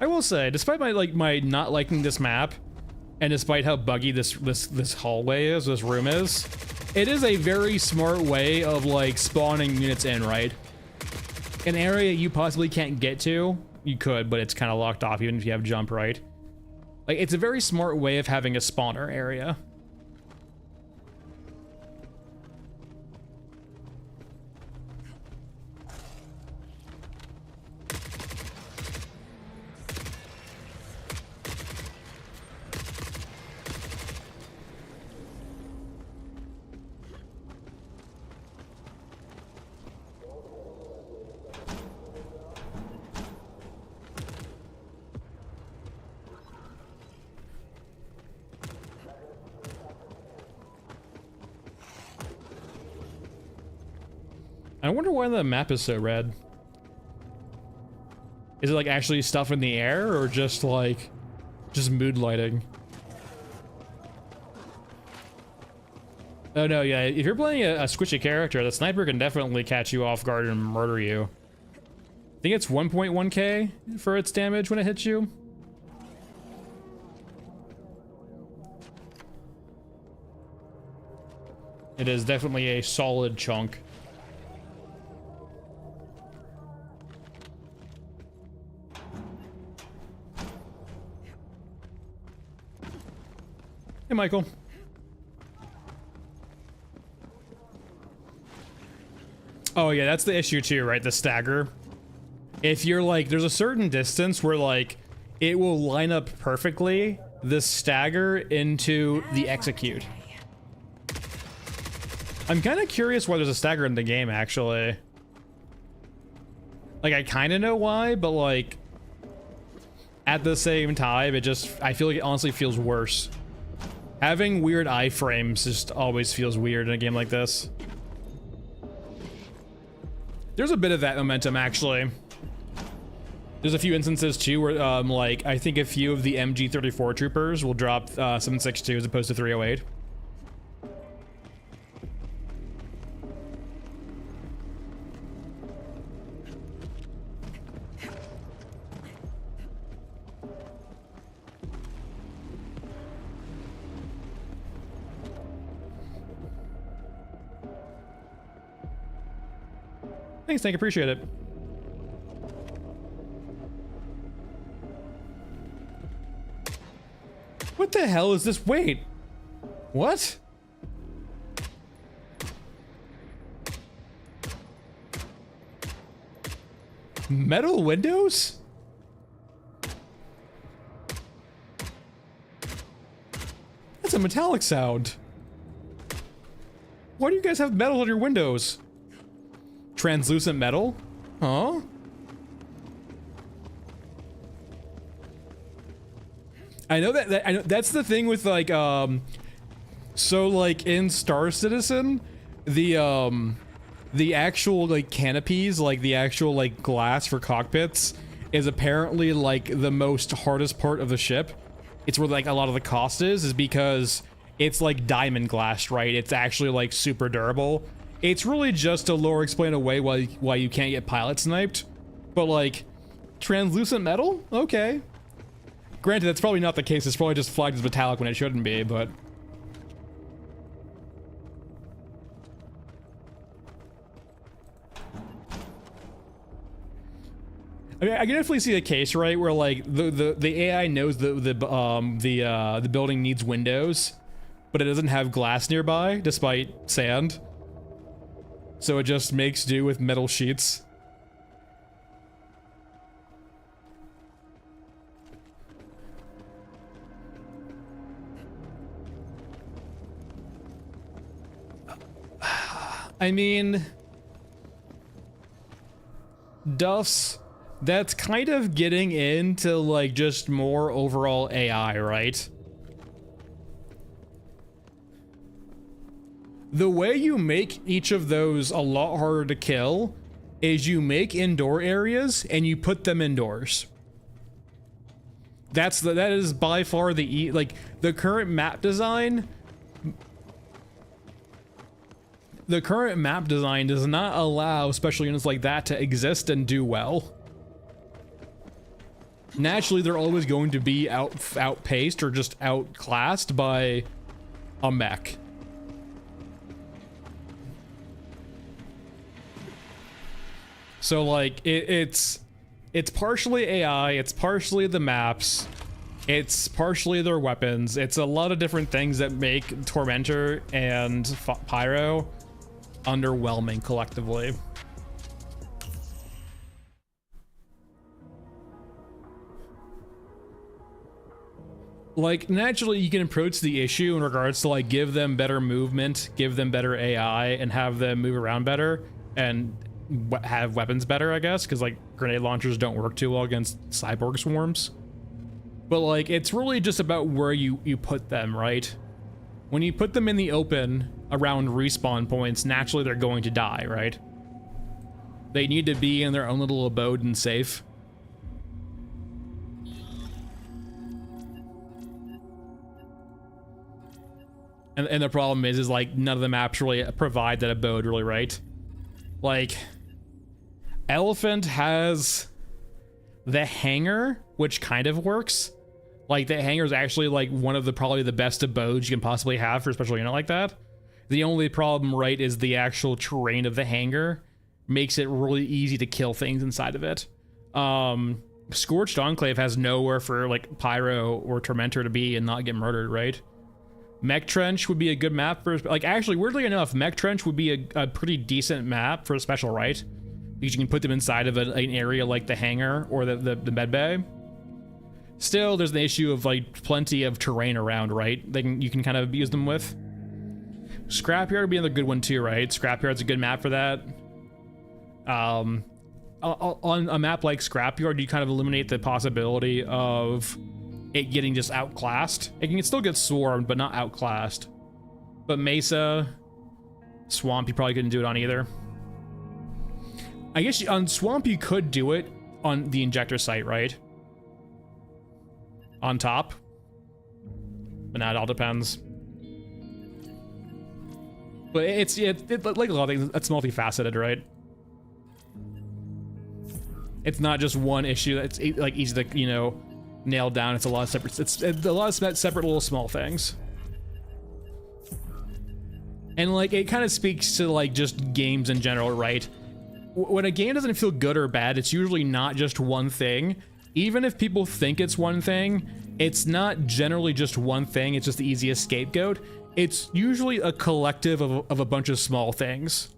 I will say, despite my not liking this map, and despite how buggy this hallway is, this room is, it is a very smart way of like spawning units in, right? An area you possibly can't get to, you could, but it's kind of locked off even if you have jump, right? Like, it's a very smart way of having a spawner area. I wonder why the map is so red. Is it like actually stuff in the air or just like, just mood lighting? Oh no, yeah, if you're playing a squishy character, the sniper can definitely catch you off guard and murder you. I think it's 1.1k for its damage when it hits you. It is definitely a solid chunk. Hey, Michael. Oh yeah, that's the issue too, right? The stagger. If you're like, there's a certain distance where like, it will line up perfectly the stagger into the execute. I'm kind of curious why there's a stagger in the game, actually. Like, I kind of know why, but like, at the same time, it just, I feel like it honestly feels worse. Having weird iframes just always feels weird in a game like this. There's a bit of that momentum, actually. There's a few instances, too, where, like, I think a few of the MG34 troopers will drop 7.62 as opposed to 308. Thanks, Tank. Appreciate it. What the hell is this? Wait. What? Metal windows? That's a metallic sound. Why do you guys have metal on your windows? Translucent metal? Huh? I know that, I know that's the thing with like so like in Star Citizen, the actual like canopies, like the actual like glass for cockpits is apparently like the most hardest part of the ship. It's where like a lot of the cost is because it's like diamond glass, right? It's actually like super durable. It's really just to lore explain away why you can't get pilot sniped. But like, translucent metal? Okay. Granted, that's probably not the case. It's probably just flagged as metallic when it shouldn't be, but... I mean, I can definitely see a case, right, where like the AI knows the building needs windows, but it doesn't have glass nearby, despite sand. So it just makes do with metal sheets. I mean, Duff's, that's kind of getting into like just more overall AI, right? The way you make each of those a lot harder to kill is you make indoor areas and you put them indoors. That is by far the current map design. The current map design does not allow special units like that to exist and do well. Naturally, they're always going to be outpaced or just outclassed by a mech. So like it's partially AI, it's partially the maps, it's partially their weapons. It's a lot of different things that make Tormentor and Pyro underwhelming collectively. Like, naturally you can approach the issue in regards to like give them better movement, give them better AI, and have them move around better and have weapons better, I guess, because like grenade launchers don't work too well against cyborg swarms. But like, it's really just about where you put them, right? When you put them in the open around respawn points, naturally they're going to die, right? They need to be in their own little abode and safe. And the problem is like none of the maps really provide that abode really, right? Like, Elephant has the hangar, which kind of works. Like, the hangar is actually like one of the probably the best abodes you can possibly have for a special unit like that. The only problem, right, is the actual terrain of the hangar makes it really easy to kill things inside of it. Scorched Enclave has nowhere for like Pyro or Tormentor to be and not get murdered, right? Mech Trench would be a good map for, like, actually, weirdly enough, Mech Trench would be a pretty decent map for a special, right? Because you can put them inside of an area like the hangar or the med bay. Still, there's the issue of, like, plenty of terrain around, right? You can kind of use them with. Scrapyard would be another good one too, right? Scrapyard's a good map for that. On a map like Scrapyard, you kind of eliminate the possibility of it getting just outclassed. It can still get swarmed, but not outclassed. But Mesa, Swamp, you probably couldn't do it on either. I guess on Swamp you could do it on the injector site, right? On top. But now it all depends. But it's like a lot of things, it's multifaceted, right? It's not just one issue that's like easy to, you know, nail down. It's a lot of separate, it's a lot of separate little small things. And like, it kind of speaks to like just games in general, right? When a game doesn't feel good or bad, it's usually not just one thing. Even if people think it's one thing, it's not generally just one thing. It's just the easiest scapegoat. It's usually a collective of a bunch of small things.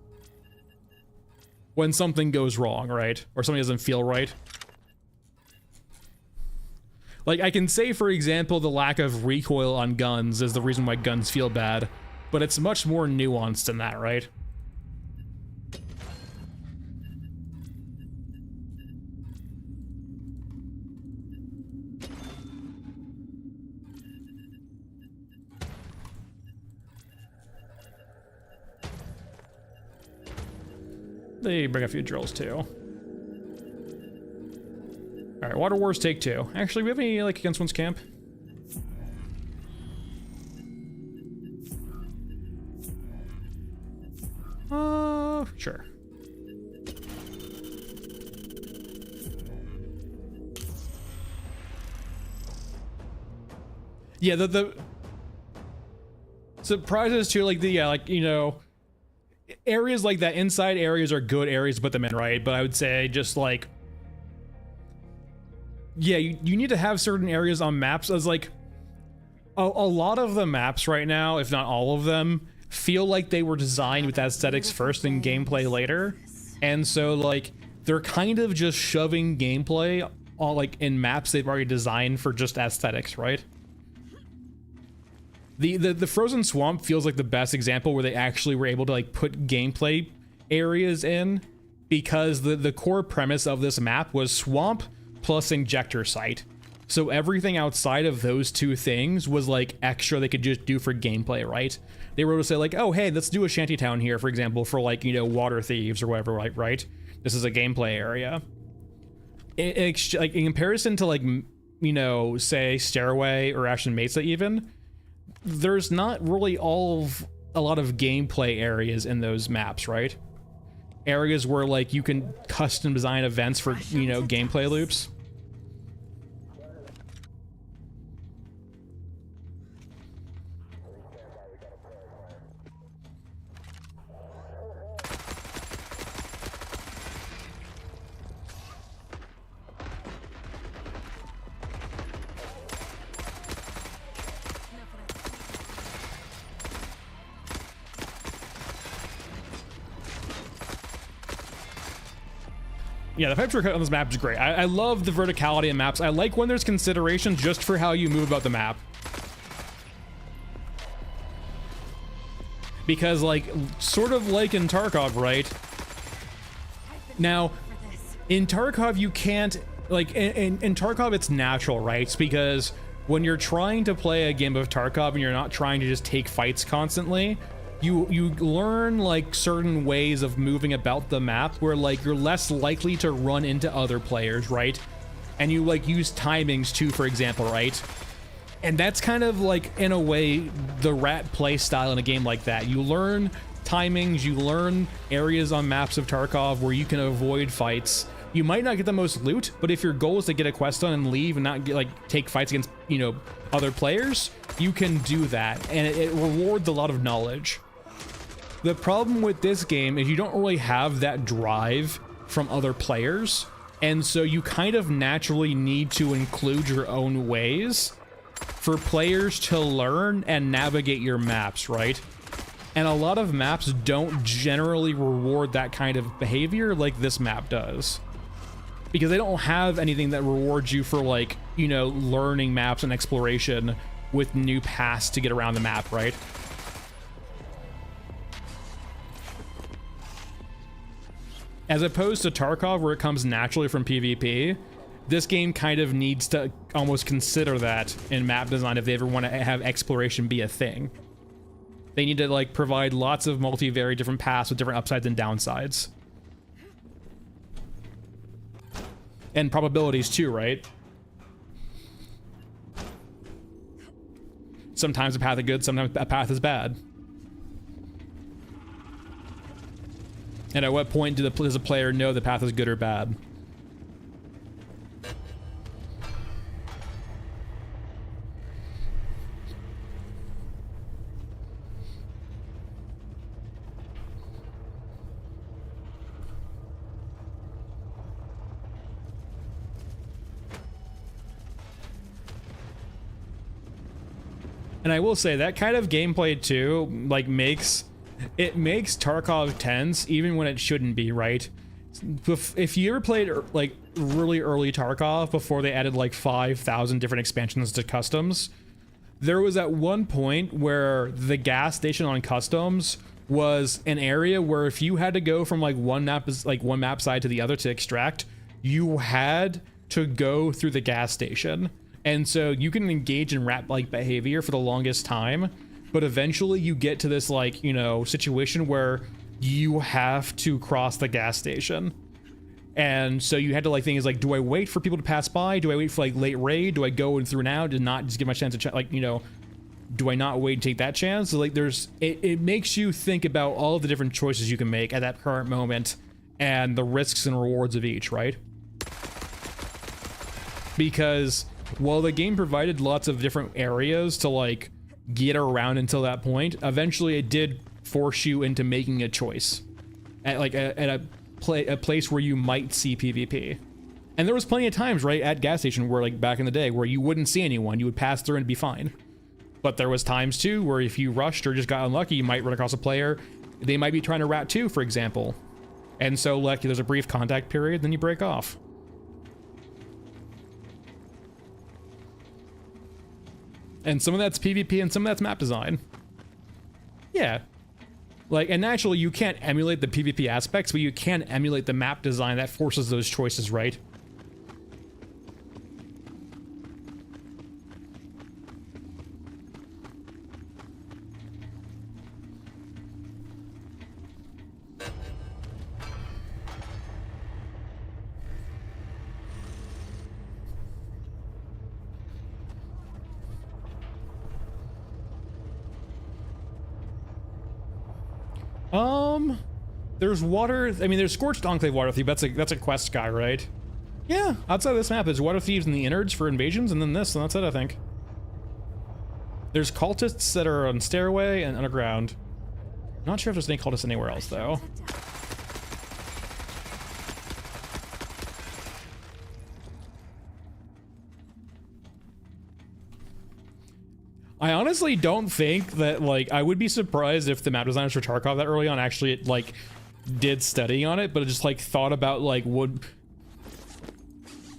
When something goes wrong, right? Or something doesn't feel right. Like, I can say, for example, the lack of recoil on guns is the reason why guns feel bad, but it's much more nuanced than that, right? They bring a few drills too. All right, Water Wars take 2. Actually, we have any like against one's camp? Sure. Yeah, the surprises too, like like, you know, areas like that, inside areas are good areas to put them in, right? But I would say just like, yeah, you need to have certain areas on maps as like, a lot of the maps right now, if not all of them, feel like they were designed with aesthetics first and gameplay later. And so like, they're kind of just shoving gameplay on like in maps they've already designed for just aesthetics, right? The Frozen Swamp feels like the best example where they actually were able to like put gameplay areas in, because the core premise of this map was swamp plus injector site. So everything outside of those two things was like extra they could just do for gameplay, right? They were able to say like, oh, hey, let's do a shantytown here, for example, for like, you know, water thieves or whatever, right? This is a gameplay area. Like in comparison to like, you know, say Stairway or Ashton Mesa even, there's not really a lot of gameplay areas in those maps, right? Areas where like you can custom design events for, you know, gameplay loops. Yeah, the pipes we're cutting on this map is great. I love the verticality of maps. I like when there's consideration just for how you move about the map. Because, like, sort of like in Tarkov, right? Now, in Tarkov, you can't, like, in Tarkov, it's natural, right? It's because when you're trying to play a game of Tarkov and you're not trying to just take fights constantly, you learn, like, certain ways of moving about the map where, like, you're less likely to run into other players, right? And you, like, use timings too, for example, right? And that's kind of like, in a way, the rat play style in a game like that. You learn timings, you learn areas on maps of Tarkov where you can avoid fights. You might not get the most loot, but if your goal is to get a quest done and leave and not get, like, take fights against, you know, other players, you can do that, and it rewards a lot of knowledge. The problem with this game is you don't really have that drive from other players, and so you kind of naturally need to include your own ways for players to learn and navigate your maps, right? And a lot of maps don't generally reward that kind of behavior like this map does. Because they don't have anything that rewards you for, like, you know, learning maps and exploration with new paths to get around the map, right? As opposed to Tarkov, where it comes naturally from PvP, this game kind of needs to almost consider that in map design if they ever want to have exploration be a thing. They need to, like, provide lots of multivariate different paths with different upsides and downsides. And probabilities too, right? Sometimes a path is good, sometimes a path is bad. And at what point does a player know the path is good or bad? And I will say that kind of gameplay too, like, makes Tarkov tense even when it shouldn't be, right? If you ever played, like, really early Tarkov before they added like 5,000 different expansions to customs, there was at one point where the gas station on customs was an area where if you had to go from like one map side to the other to extract, you had to go through the gas station. And so you can engage in rat-like behavior for the longest time, but eventually you get to this, like, you know, situation where you have to cross the gas station. And so you had to, like, things like, do I wait for people to pass by? Do I wait for, like, late raid? Do I go in through now to not just give my chance to, like, you know, do I not wait and take that chance? So, like, it makes you think about all of the different choices you can make at that current moment and the risks and rewards of each, right? Because while the game provided lots of different areas to, like, get around until that point, eventually it did force you into making a choice at, like, a place where you might see PvP. And there was plenty of times, right, at gas station where, like, back in the day, where you wouldn't see anyone, you would pass through and be fine. But there was times too where if you rushed or just got unlucky, you might run across a player. They might be trying to rat too, for example. And so, like, there's a brief contact period, then you break off. And some of that's PvP and some of that's map design. Yeah. Like, and naturally you can't emulate the PvP aspects, but you can emulate the map design that forces those choices, right? There's water. I mean, there's Scorched Enclave Water Thief. That's a quest guy, right? Yeah, outside of this map, there's Water Thieves in the innards for invasions, and then this, and that's it, I think. There's cultists that are on stairway and underground. Not sure if there's any cultists anywhere else, though. I honestly don't think that, like, I would be surprised if the map designers for Tarkov that early on actually, like, did study on it, but just, like, thought about, like, would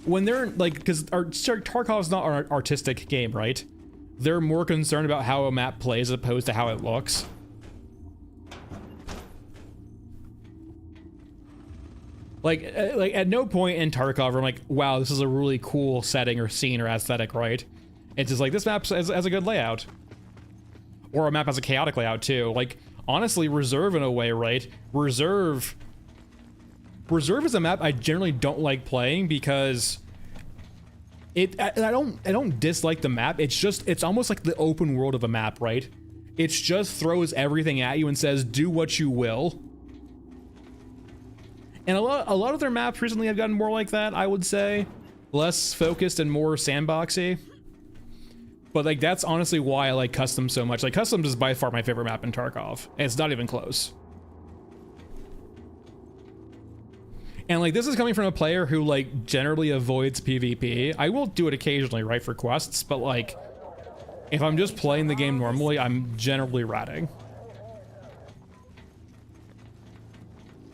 when they're like, because Tarkov's not an artistic game, right? They're more concerned about how a map plays as opposed to how it looks. Like at no point in Tarkov I'm like, wow, this is a really cool setting or scene or aesthetic, right? It's just like, this map has a good layout. Or a map has a chaotic layout too. Like, honestly, Reserve in a way, right? Reserve is a map I generally don't like playing because I don't dislike the map. It's almost like the open world of a map, right? It just throws everything at you and says, do what you will. And a lot of their maps recently have gotten more like that, I would say. Less focused and more sandboxy. But like, that's honestly why I like Customs so much. Like, Customs is by far my favorite map in Tarkov. And it's not even close. And like, this is coming from a player who like generally avoids PvP. I will do it occasionally, right, for quests, but like, if I'm just playing the game normally, I'm generally ratting.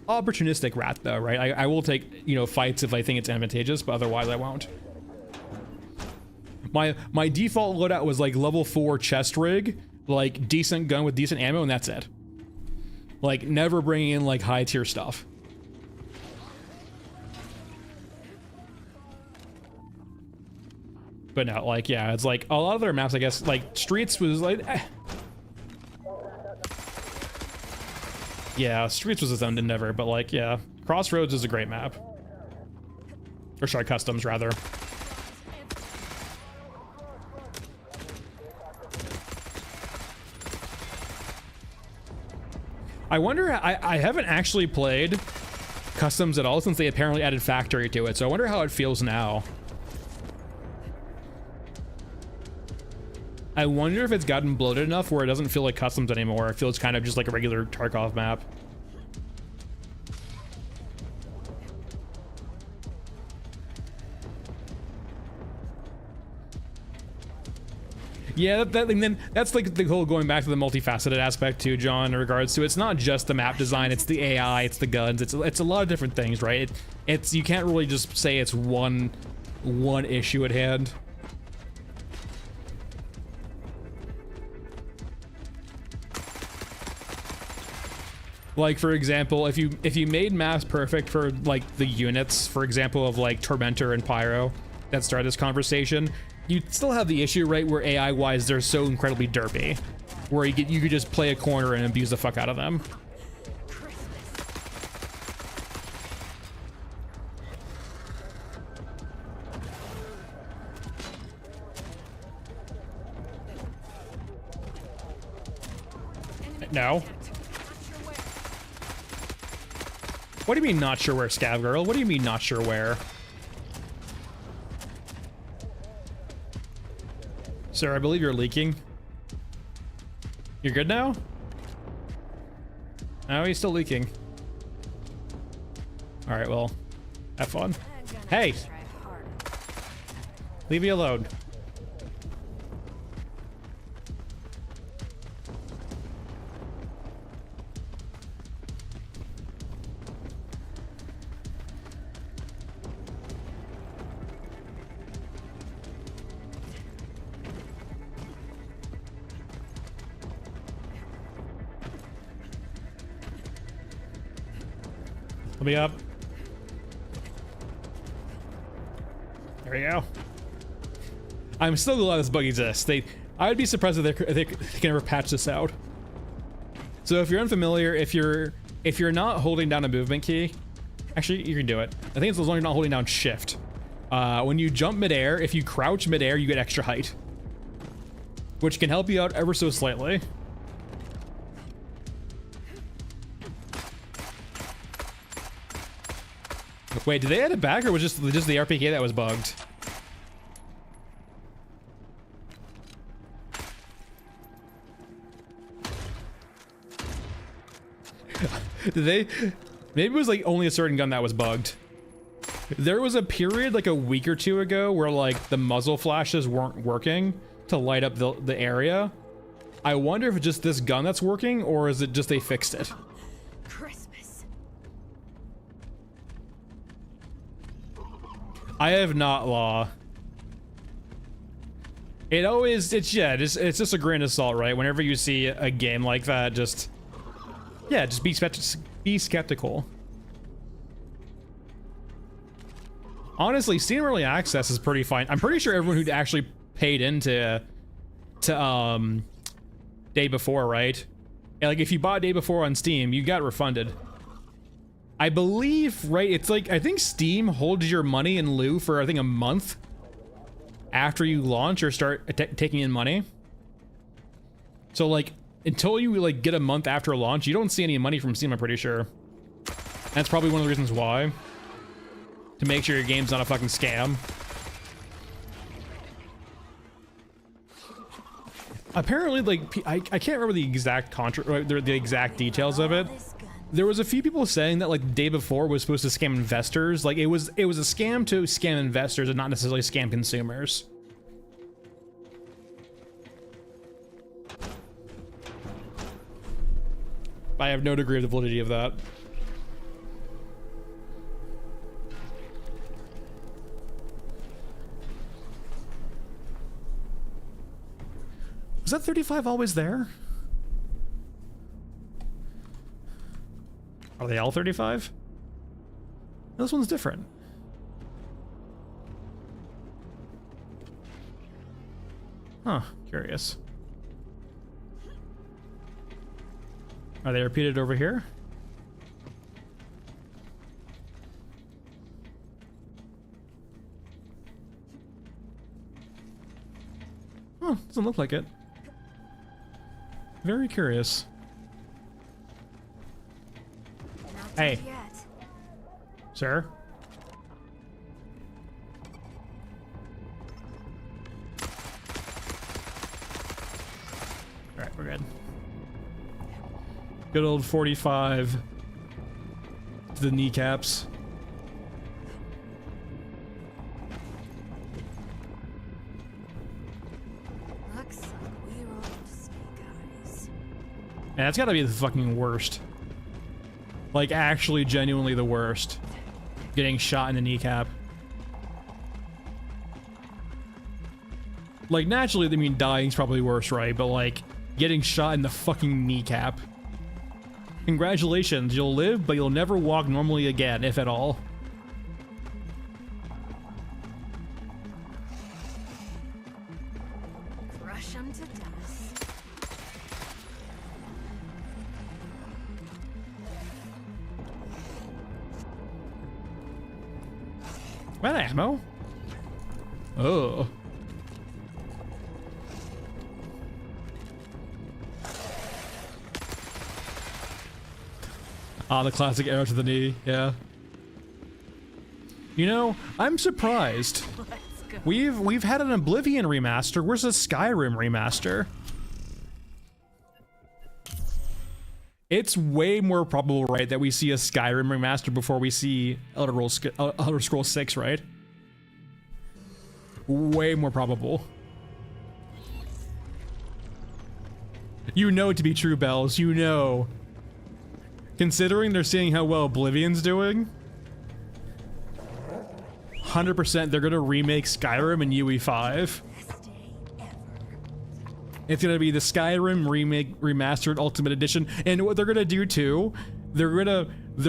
Opportunistic rat though, right? I will take, you know, fights if I think it's advantageous, but otherwise I won't. My default loadout was like level 4 chest rig, like decent gun with decent ammo, and that's it. Like, never bringing in like high tier stuff. But no, like, yeah, it's like a lot of their maps, I guess, like Streets was like, yeah, Streets was its own endeavor, but like, yeah, Crossroads is a great map. Or sorry, Customs rather. I wonder, I haven't actually played Customs at all since they apparently added Factory to it, so I wonder how it feels now. I wonder if it's gotten bloated enough where it doesn't feel like Customs anymore. It feels kind of just like a regular Tarkov map. Yeah, and then that's like the whole going back to the multifaceted aspect too, John, in regards to it's not just the map design, it's the AI, it's the guns, it's a lot of different things, right? It's you can't really just say it's one issue at hand. Like, for example, if you made maps perfect for like the units, for example, of like Tormentor and Pyro that started this conversation, you'd still have the issue, right, where AI wise they're so incredibly derpy, where you could just play a corner and abuse the fuck out of them. No. What do you mean not sure where, Scav Girl? What do you mean not sure where? Sir, I believe you're leaking. You're good now? Oh, he's still leaking. All right, well, have fun. Hey! Leave me alone. Let me up. There we go. I'm still glad this bug exists. I'd be surprised if they can ever patch this out. So if you're unfamiliar, if you're not holding down a movement key, actually you can do it. I think it's as long as you're not holding down shift. When you jump midair, if you crouch midair, you get extra height, which can help you out ever so slightly. Wait, did they add it back, or was just the RPK that was bugged? Did they? Maybe it was like only a certain gun that was bugged. There was a period like a week or two ago where like the muzzle flashes weren't working to light up the area. I wonder if it's just this gun that's working, or is it just they fixed it? I have not, Law. It's just a grain of salt, right? Whenever you see a game like that, just be skeptical. Honestly, Steam Early Access is pretty fine. I'm pretty sure everyone who actually paid into Day Before, right? And like if you bought Day Before on Steam, you got refunded. I believe, right? It's like, I think Steam holds your money in lieu for, I think, a month after you launch or start taking in money. So like, until you like get a month after launch, you don't see any money from Steam, I'm pretty sure. That's probably one of the reasons why. To make sure your game's not a fucking scam. Apparently, like, I can't remember the exact the exact details of it. There was a few people saying that like Day Before was supposed to scam investors. Like it was a scam to scam investors and not necessarily scam consumers. I have no degree of the validity of that. Was that 35 always there? Are they all 35? This one's different. Huh, curious. Are they repeated over here? Oh, doesn't look like it. Very curious. Hey. Sir? Alright, we're good. Good old 45 to the kneecaps. Looks like we rolled snake eyes. And that's gotta be the fucking worst. Like, actually, genuinely the worst. Getting shot in the kneecap. Like, naturally, I mean, dying's probably worse, right? But, like, getting shot in the fucking kneecap. Congratulations, you'll live, but you'll never walk normally again, if at all. Crush 'em to dust. What ammo? Oh. Ah, the classic arrow to the knee, yeah. You know, I'm surprised. Let's go. We've had an Oblivion remaster. Where's a Skyrim remaster? It's way more probable, right, that we see a Skyrim remaster before we see Elder Scrolls 6, right? Way more probable. You know it to be true, Bells. You know. Considering they're seeing how well Oblivion's doing, 100% they're gonna remake Skyrim in UE5. Best day ever. It's gonna be the Skyrim remake remastered Ultimate Edition, and what they're gonna do too, they're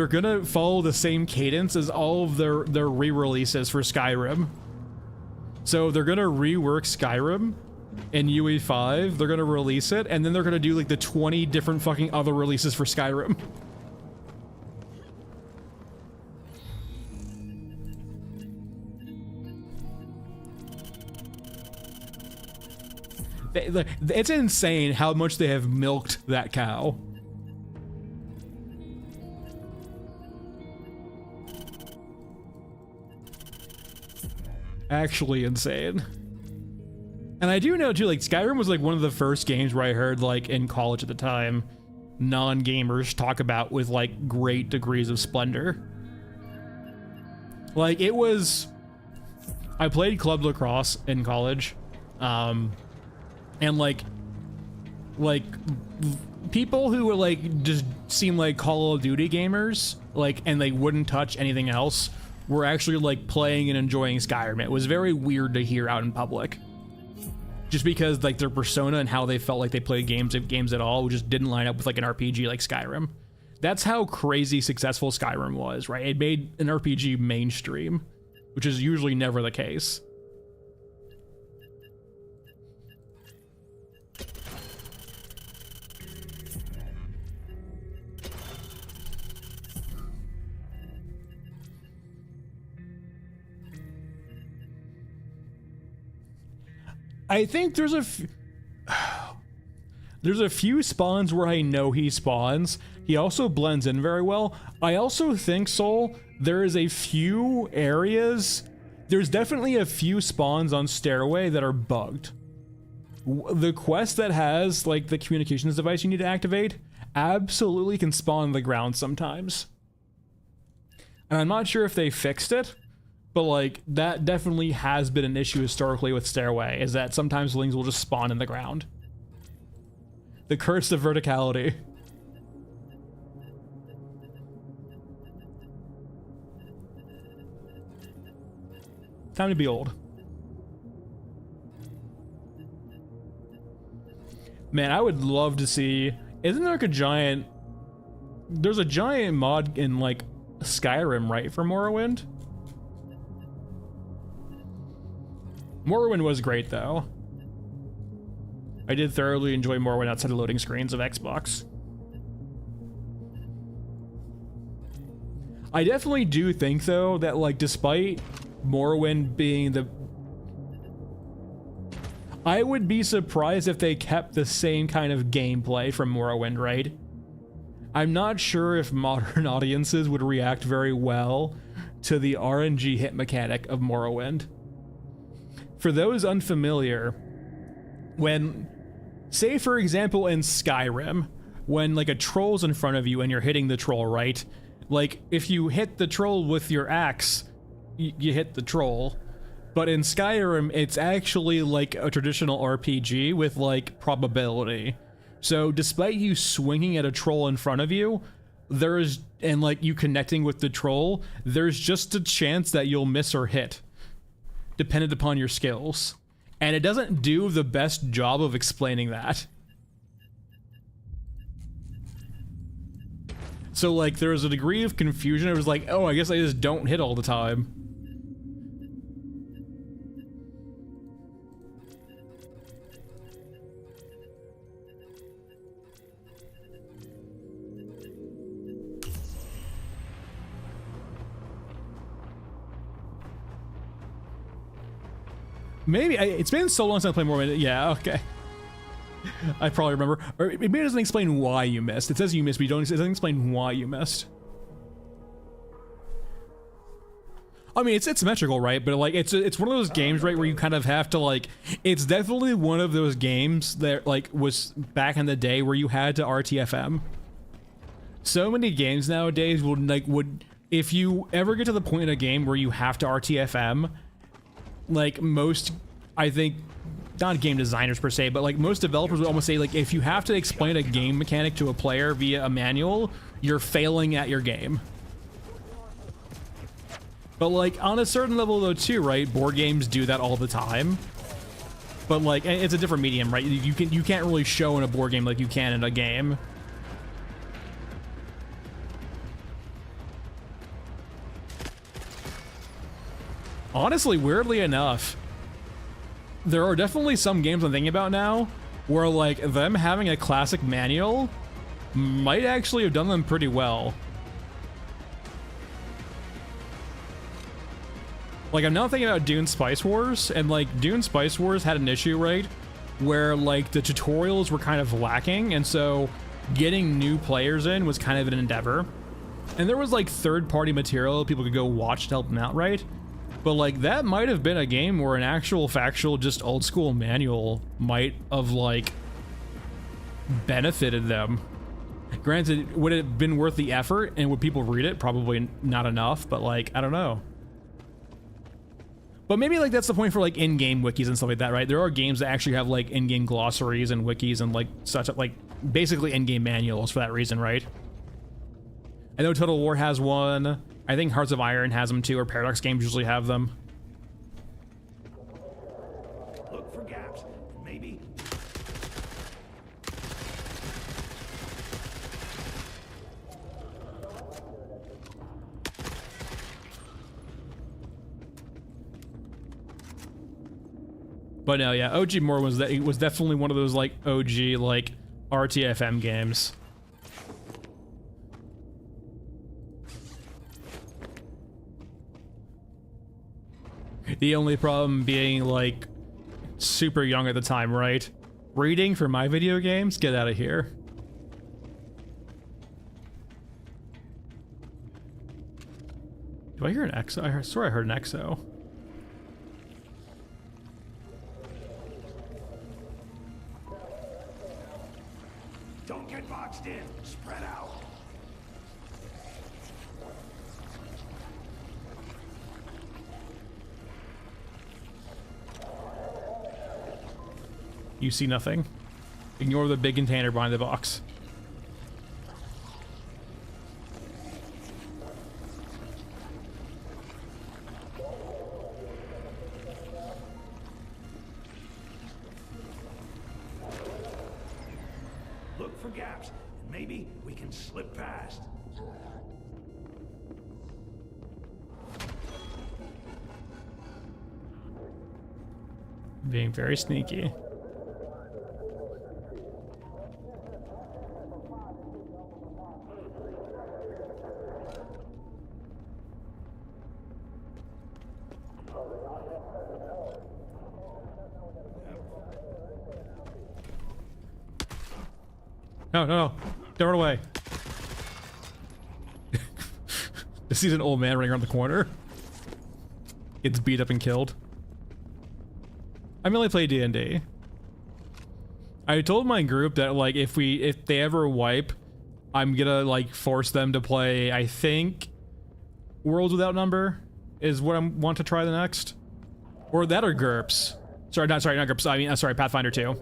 gonna follow the same cadence as all of their re-releases for Skyrim. So they're gonna rework Skyrim in UE5. They're gonna release it, and then they're gonna do like the 20 different fucking other releases for Skyrim. It's insane how much they have milked that cow. Actually insane. And I do know too, like Skyrim was like one of the first games where I heard, like in college at the time, non-gamers talk about with like great degrees of splendor. Like it was, I played club lacrosse in college. And like people who were like just seem like Call of Duty gamers, like, and they wouldn't touch anything else, were actually like playing and enjoying Skyrim. It was very weird to hear out in public. Just because like their persona and how they felt like they played games at all just didn't line up with like an RPG like Skyrim. That's how crazy successful Skyrim was, right? It made an RPG mainstream, which is usually never the case. I think there's a few spawns where I know he spawns. He also blends in very well. I also think, Soul, there is a few areas, there's definitely a few spawns on Stairway that are bugged. The quest that has like the communications device you need to activate absolutely can spawn on the ground sometimes. And I'm not sure if they fixed it, but like that definitely has been an issue historically with Stairway, is that sometimes lings will just spawn in the ground. The curse of verticality. Time to be old. Man, I would love to see, isn't there like a giant, there's a giant mod in like Skyrim, right, for Morrowind? Morrowind was great though. I did thoroughly enjoy Morrowind outside of loading screens of Xbox. I definitely do think though that like despite Morrowind being the, I would be surprised if they kept the same kind of gameplay from Morrowind, right? I'm not sure if modern audiences would react very well to the RNG hit mechanic of Morrowind. For those unfamiliar, when, say for example in Skyrim, when like a troll's in front of you and you're hitting the troll, right? Like if you hit the troll with your axe, you hit the troll. But in Skyrim, it's actually like a traditional RPG with like probability. So despite you swinging at a troll in front of you, there's, and like you connecting with the troll, there's just a chance that you'll miss or hit, dependent upon your skills. And it doesn't do the best job of explaining that. So like there's a degree of confusion. It was like, oh, I guess I just don't hit all the time. Maybe, it's been so long since I played Morrowind. Yeah, okay. I probably remember. Or maybe it doesn't explain why you missed. It says you missed, but it doesn't explain why you missed. I mean, it's symmetrical, right? But like, it's one of those games, right, where you kind of have to like, it's definitely one of those games that like was back in the day where you had to RTFM. So many games nowadays would, if you ever get to the point in a game where you have to RTFM, like most, I think, not game designers per se, but like most developers would almost say like if you have to explain a game mechanic to a player via a manual, you're failing at your game. But like on a certain level though too, right? Board games do that all the time. But like it's a different medium, right? You can't really show in a board game like you can in a game. Honestly, weirdly enough, there are definitely some games I'm thinking about now where like them having a classic manual might actually have done them pretty well. Like I'm now thinking about Dune Spice Wars, and like Dune Spice Wars had an issue, right? Where like the tutorials were kind of lacking, and so getting new players in was kind of an endeavor. And there was like third-party material people could go watch to help them out, right? But like that might have been a game where an actual factual, just old school manual might have like benefited them. Granted, would it have been worth the effort and would people read it? Probably not enough, but like, I don't know. But maybe like that's the point for like in-game wikis and stuff like that, right? There are games that actually have like in-game glossaries and wikis and like such, like basically in-game manuals for that reason, right? I know Total War has one. I think Hearts of Iron has them too, or Paradox Games usually have them. Look for gaps. Maybe. But no, yeah, OG More was that. It was definitely one of those like OG like RTFM games. The only problem being like super young at the time, right? Reading for my video games? Get out of here. Do I hear an exo? I swear I heard an exo. Don't get boxed in. Spread out. You see nothing. Ignore the big container behind the box. Look for gaps. Maybe we can slip past. Being very sneaky. No, no, no. Don't run away. This sees an old man running around the corner. Gets beat up and killed. I mainly play D&D. I told my group that like if they ever wipe, I'm gonna like force them to play, I think Worlds Without Number is what I want to try the next. Or that or GURPS. Sorry, not GURPS. I mean, sorry, Pathfinder 2.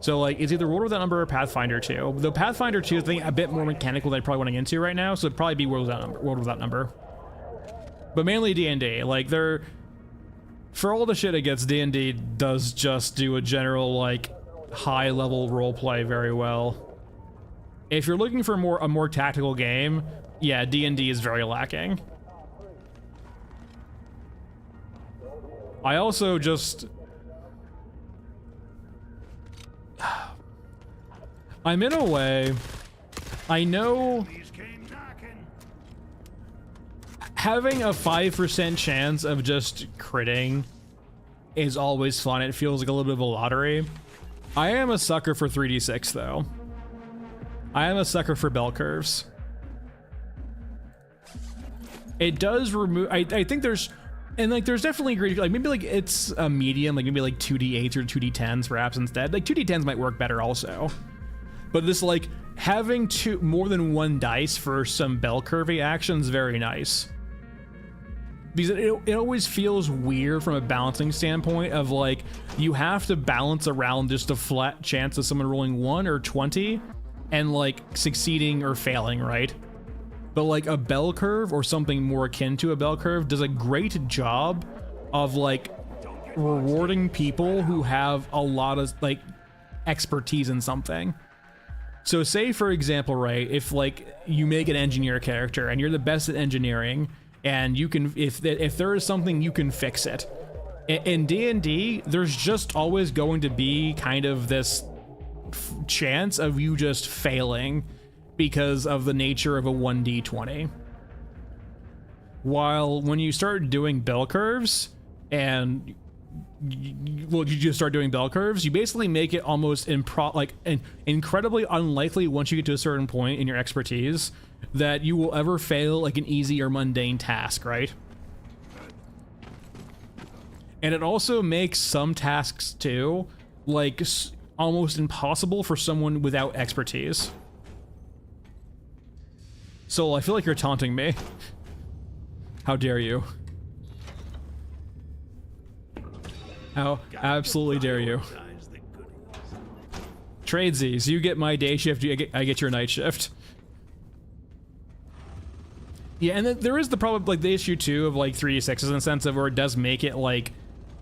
So like it's either World Without Number or Pathfinder 2. Though Pathfinder 2 is I think a bit more mechanical than I probably want to get into right now, so it'd probably be World Without Number. But mainly D&D. Like they're, for all the shit it gets, D&D does just do a general like high level roleplay very well. If you're looking for a more tactical game, yeah, D&D is very lacking. I also just, I'm in a way, I know These came knocking. having a 5% chance of just critting is always fun. It feels like a little bit of a lottery. I am a sucker for 3d6 though. I am a sucker for bell curves. It does remove, I think there's, and like there's definitely great, like maybe like it's a medium, like maybe like 2d8s or 2d10s perhaps instead. Like 2d10s might work better also. But this like having more than one dice for some bell curvy action is very nice. Because it always feels weird from a balancing standpoint of like you have to balance around just a flat chance of someone rolling 1 or 20 and like succeeding or failing, right? But like a bell curve or something more akin to a bell curve does a great job of like rewarding people who have a lot of like expertise in something. So say for example, right, if like you make an engineer character and you're the best at engineering and you can, if there is something, you can fix it. In D&D, there's just always going to be kind of this chance of you just failing because of the nature of a 1d20. While when you start doing bell curves and you just start doing bell curves, you basically make it almost incredibly unlikely once you get to a certain point in your expertise that you will ever fail like an easy or mundane task, right? And it also makes some tasks too like almost impossible for someone without expertise. So I feel like you're taunting me. How dare you? How absolutely dare you? Tradesies, you get my day shift, I get your night shift. Yeah, and there is the problem, like the issue too of like 3d6s in the sense of where it does make it like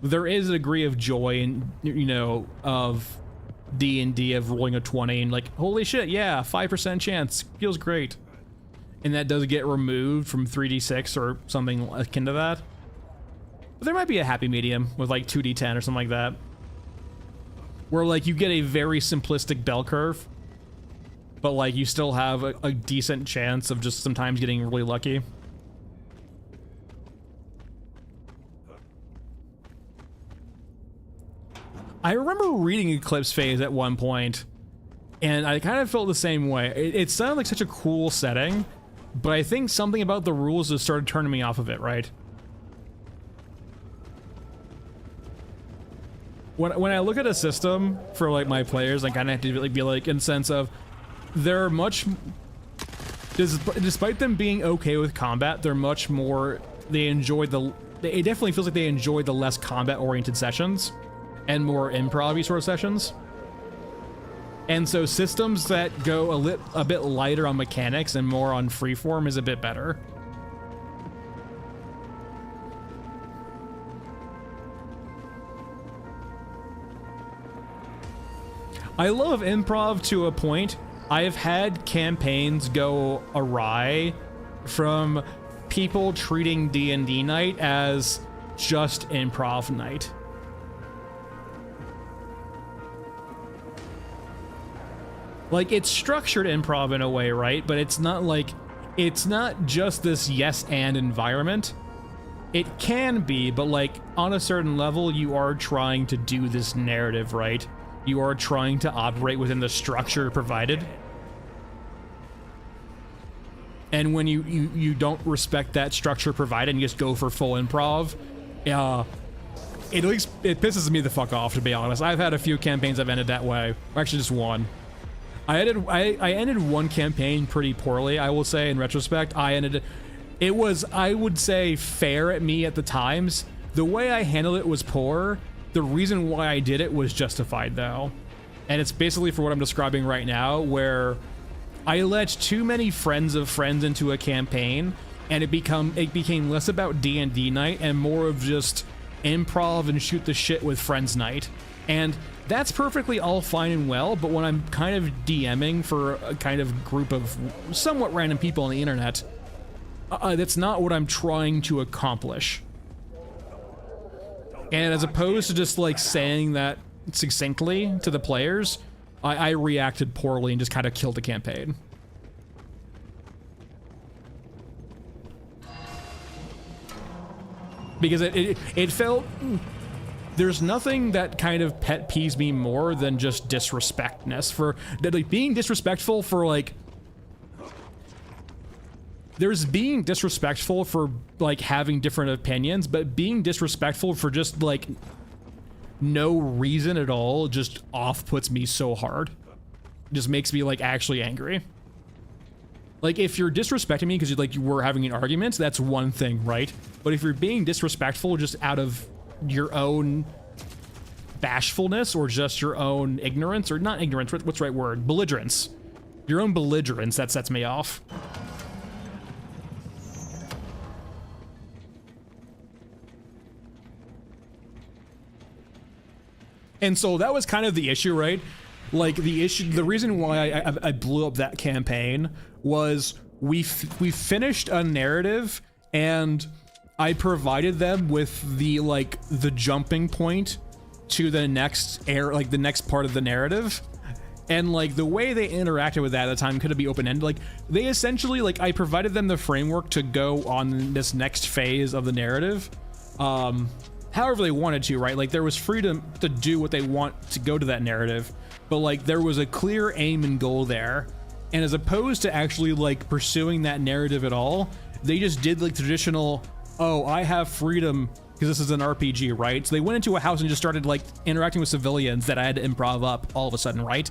there is a degree of joy and you know of D&D of rolling a 20 and like holy shit, yeah, 5% chance feels great, and that does get removed from 3d6 or something akin to that. But there might be a happy medium with like 2d10 or something like that, where like you get a very simplistic bell curve, but like you still have a decent chance of just sometimes getting really lucky. I remember reading Eclipse Phase at one point, and I kind of felt the same way. It sounded like such a cool setting, but I think something about the rules just started turning me off of it, right? When I look at a system for like my players, I kind of have to really be like in the sense of they're much, despite them being okay with combat, they're much more, they enjoy the, it definitely feels like they enjoy the less combat oriented sessions and more improv-y sort of sessions. And so systems that go a bit lighter on mechanics and more on freeform is a bit better. I love improv to a point. I've had campaigns go awry from people treating D&D night as just improv night. Like, it's structured improv in a way, right? But it's not like, it's not just this yes and environment. It can be, but like on a certain level, you are trying to do this narrative, right? You are trying to operate within the structure provided. And when you don't respect that structure provided and you just go for full improv, it pisses me the fuck off, to be honest. I've had a few campaigns I've ended that way. Or actually just one. I ended one campaign pretty poorly, I will say, in retrospect. It was, I would say, fair at me at the times. The way I handled it was poor. The reason why I did it was justified, though. And it's basically for what I'm describing right now, where I let too many friends of friends into a campaign, and it became less about D&D night and more of just improv and shoot the shit with friends night. And that's perfectly all fine and well, but when I'm kind of DMing for a kind of group of somewhat random people on the internet, that's not what I'm trying to accomplish. And as opposed to just like saying that succinctly to the players, I reacted poorly and just kind of killed the campaign. Because it felt, there's nothing that kind of pet peeves me more than just disrespectness for, like, being disrespectful for like, there's being disrespectful for like having different opinions, but being disrespectful for just like no reason at all just puts me so hard. It just makes me like actually angry. Like, if you're disrespecting me because you were having an argument, that's one thing, right? But if you're being disrespectful just out of your own bashfulness or just your own ignorance, or not ignorance, what's the right word? Belligerence. Your own belligerence, that sets me off. And so that was kind of the issue, right? Like, the reason why I blew up that campaign was we finished a narrative and I provided them with the jumping point to the next the next part of the narrative. And like the way they interacted with that at the time could be open-ended. Like, they essentially, like, I provided them the framework to go on this next phase of the narrative. However they wanted to, right? Like, there was freedom to do what they want to go to that narrative, but like there was a clear aim and goal there. And as opposed to actually like pursuing that narrative at all, they just did like traditional, oh, I have freedom because this is an RPG, right? So they went into a house and just started like interacting with civilians that I had to improv up all of a sudden, right?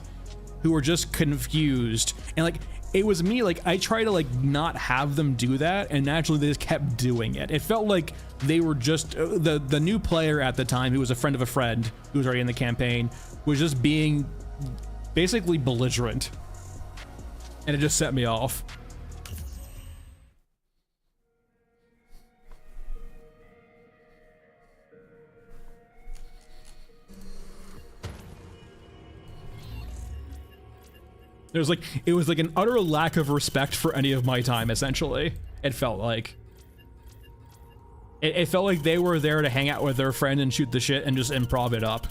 Who were just confused. And like, it was me, like, I try to like not have them do that, and naturally they just kept doing it. It felt like they were just, the new player at the time, who was a friend of a friend who was already in the campaign, was just being basically belligerent. And it just set me off. It was like an utter lack of respect for any of my time, essentially. It felt like. It felt like they were there to hang out with their friend and shoot the shit and just improv it up.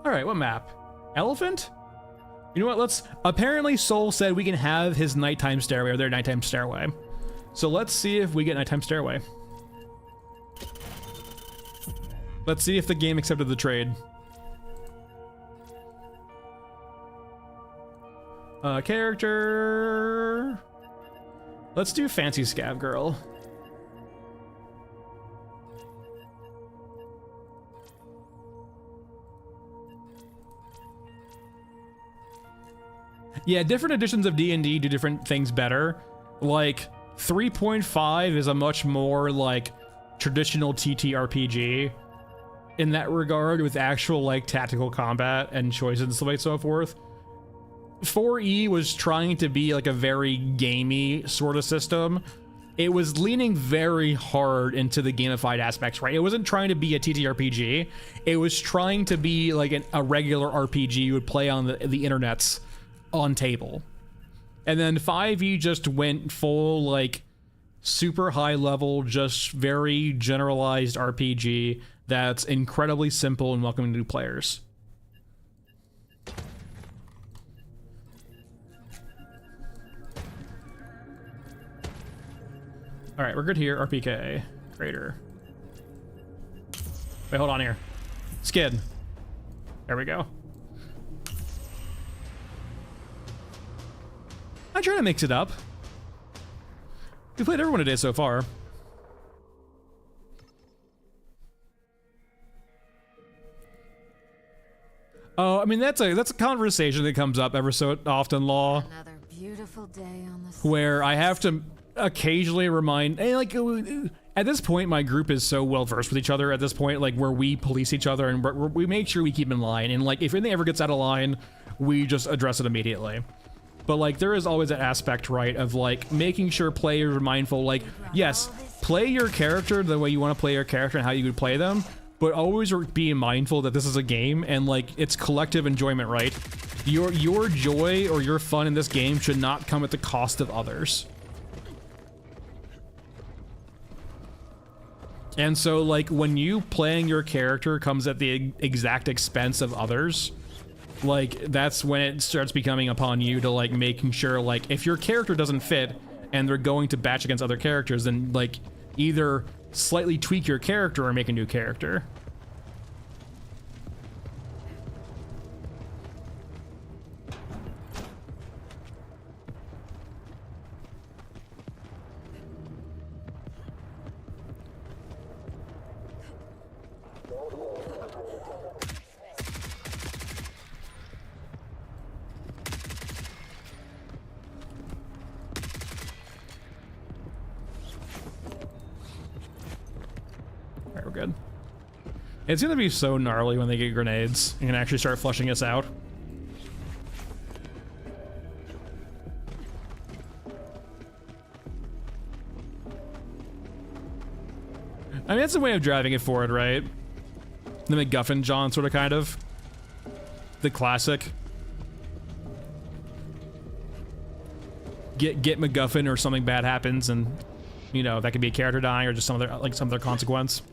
Alright, what map? Elephant? You know what, let's... Apparently Soul said we can have his nighttime stairway, or their nighttime stairway. So let's see if we get nighttime stairway. Let's see if the game accepted the trade. Character... Let's do Fancy Scav Girl. Yeah, different editions of D&D do different things better. Like, 3.5 is a much more, like, traditional TTRPG in that regard, with actual, like, tactical combat and choices and so on and so forth. 4E was trying to be, like, a very gamey sort of system. It was leaning very hard into the gamified aspects, right? It wasn't trying to be a TTRPG. It was trying to be, like, a regular RPG you would play on the internets on table. And then 5e just went full, like, super high level, just very generalized RPG that's incredibly simple and welcoming to new players. All right, we're good here. RPK, Crater. Wait, hold on here. Skid. There we go. I'm trying to mix it up. We played everyone today so far. Oh, I mean, that's a conversation that comes up ever so often, Law. Another beautiful day on the Where I have to occasionally remind, hey, like, at this point, my group is so well versed with each other at this point, like, where we police each other and we make sure we keep in line. And, like, if anything ever gets out of line, we just address it immediately. But, like, there is always that aspect, right, of, like, making sure players are mindful, like, yes, play your character the way you want to play your character and how you would play them, but always be mindful that this is a game and, like, it's collective enjoyment, right? Your joy or your fun in this game should not come at the cost of others. And so, like, when you playing your character comes at the exact expense of others, like, that's when it starts becoming upon you to, like, making sure, like, if your character doesn't fit and they're going to batch against other characters, then, like, either slightly tweak your character or make a new character. We're good. It's gonna be so gnarly when they get grenades and can actually start flushing us out. I mean, that's a way of driving it forward, right? The MacGuffin John sort of kind of. The classic. Get MacGuffin or something bad happens and, you know, that could be a character dying or just some other consequence.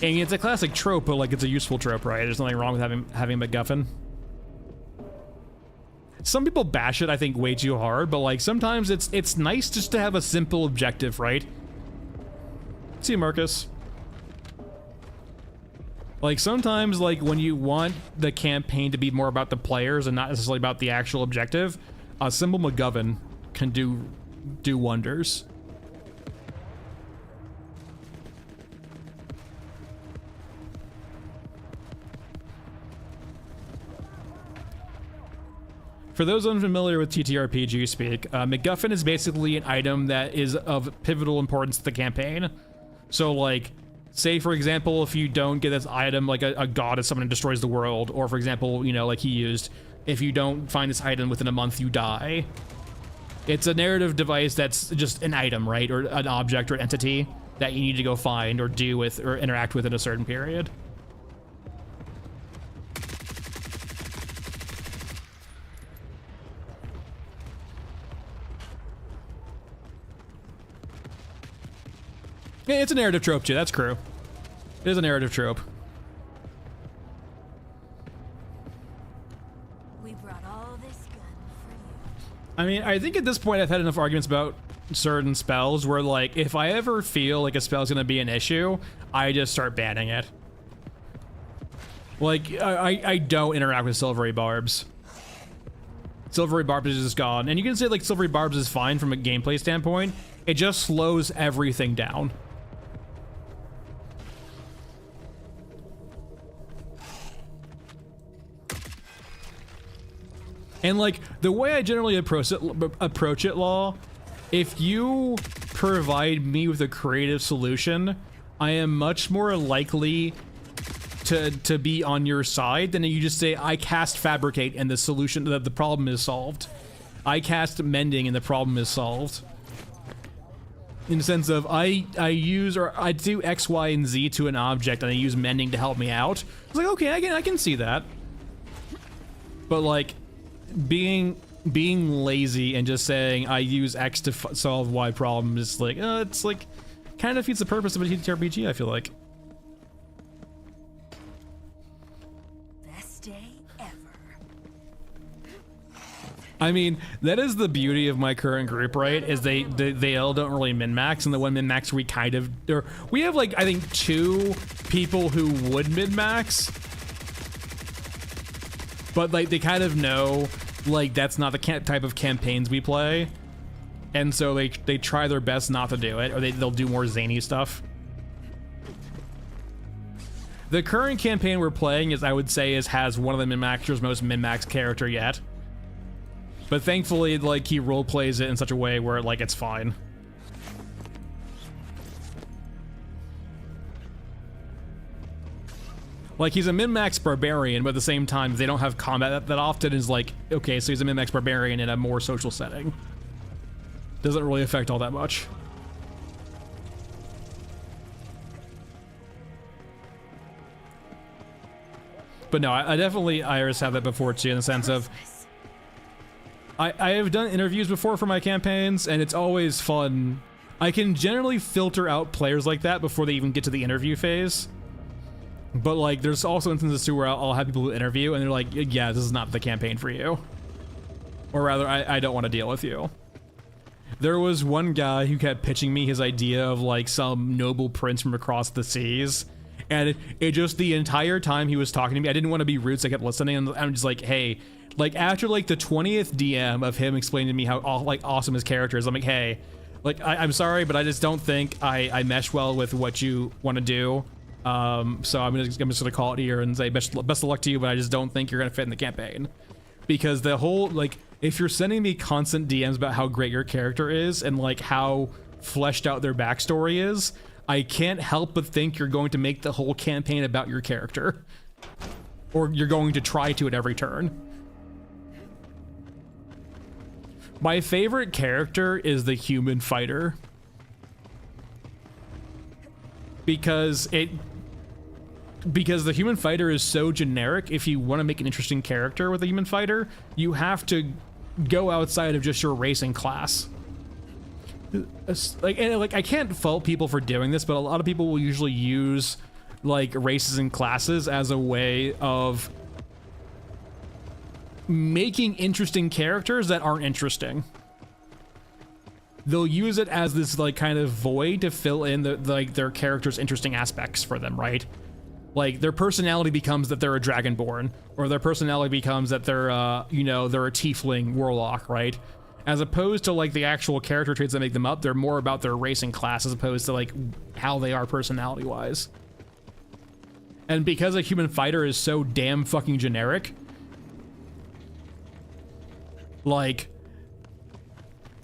And it's a classic trope, but, like, it's a useful trope, right? There's nothing wrong with having MacGuffin. Some people bash it, I think, way too hard, but, like, sometimes it's nice just to have a simple objective, right? See you, Marcus. Like, sometimes, like, when you want the campaign to be more about the players and not necessarily about the actual objective, a simple MacGuffin can do wonders. For those unfamiliar with TTRPG speak, MacGuffin is basically an item that is of pivotal importance to the campaign. So, like, say, for example, if you don't get this item, like a god is someone who destroys the world, or, for example, you know, like he used, if you don't find this item within a month, you die. It's a narrative device that's just an item, right? Or an object or entity that you need to go find or do with or interact with in a certain period. Yeah, it's a narrative trope too, that's true. It is a narrative trope. We brought all this gun for you. I mean, I think at this point I've had enough arguments about certain spells where, like, if I ever feel like a spell's gonna be an issue, I just start banning it. Like, I don't interact with Silvery Barbs. Silvery Barbs is just gone. And you can say, like, Silvery Barbs is fine from a gameplay standpoint. It just slows everything down. And, like, the way I generally approach it, Law, if you provide me with a creative solution, I am much more likely to be on your side than you just say, I cast Fabricate and the solution, the problem is solved. I cast Mending and the problem is solved. In the sense of, I do X, Y, and Z to an object and I use Mending to help me out. It's like, okay, I can see that. But, like, being lazy and just saying I use X to solve Y problem is like, it's like, kind of defeats the purpose of a TTRPG, I feel like. Best day ever. I mean, that is the beauty of my current group, right? Is they all don't really min-max, and the one min-max we kind of, or we have, like, I think 2 people who would min-max, but, like, they kind of know, like, that's not the type of campaigns we play, and so they try their best not to do it, or they'll do more zany stuff. The current campaign we're playing is, I would say, has one of the min-maxers' most min-max character yet. But thankfully, like, he role plays it in such a way where, like, it's fine. Like, he's a min-max barbarian, but at the same time, they don't have combat that often. Is like, okay, so he's a min-max barbarian in a more social setting. Doesn't really affect all that much. But no, I definitely, Iris, have that before too, in the sense of, I have done interviews before for my campaigns, and it's always fun. I can generally filter out players like that before they even get to the interview phase. But, like, there's also instances too where I'll have people who interview, and they're like, yeah, this is not the campaign for you. Or rather, I don't want to deal with you. There was one guy who kept pitching me his idea of, like, some noble prince from across the seas. And it just, the entire time he was talking to me, I didn't want to be rude, so I kept listening, and I'm just like, hey, like, after, like, the 20th DM of him explaining to me how, like, awesome his character is, I'm like, hey, like, I'm sorry, but I just don't think I mesh well with what you want to do. So I'm just gonna call it here and say best of luck to you, but I just don't think you're gonna fit in the campaign. Because the whole, like, if you're sending me constant DMs about how great your character is and, like, how fleshed out their backstory is, I can't help but think you're going to make the whole campaign about your character. Or you're going to try to at every turn. My favorite character is the human fighter. Because the human fighter is so generic. If you want to make an interesting character with a human fighter, you have to go outside of just your racing class. Like, and, like, I can't fault people for doing this, but a lot of people will usually use, like, races and classes as a way of making interesting characters that aren't interesting. They'll use it as this, like, kind of void to fill in like, their character's interesting aspects for them, right? Like, their personality becomes that they're a dragonborn, or their personality becomes that they're, you know, they're a tiefling warlock, right? As opposed to, like, the actual character traits that make them up, they're more about their race and class as opposed to, like, how they are personality-wise. And because a human fighter is so damn fucking generic, like,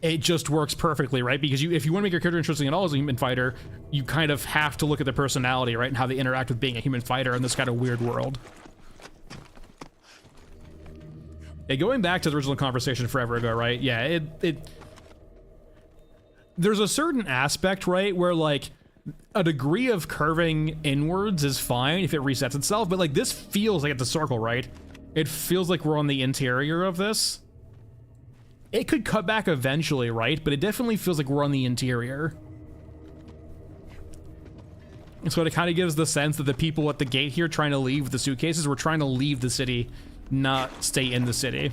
it just works perfectly, right? Because if you want to make your character interesting at all as a human fighter, you kind of have to look at the personality, right? And how they interact with being a human fighter in this kind of weird world. Yeah, going back to the original conversation forever ago, right? Yeah, there's a certain aspect, right, where, like, a degree of curving inwards is fine if it resets itself, but, like, this feels like it's a circle, right? It feels like we're on the interior of this. It could cut back eventually, right? But it definitely feels like we're on the interior. So it kind of gives the sense that the people at the gate here trying to leave with the suitcases were trying to leave the city, not stay in the city.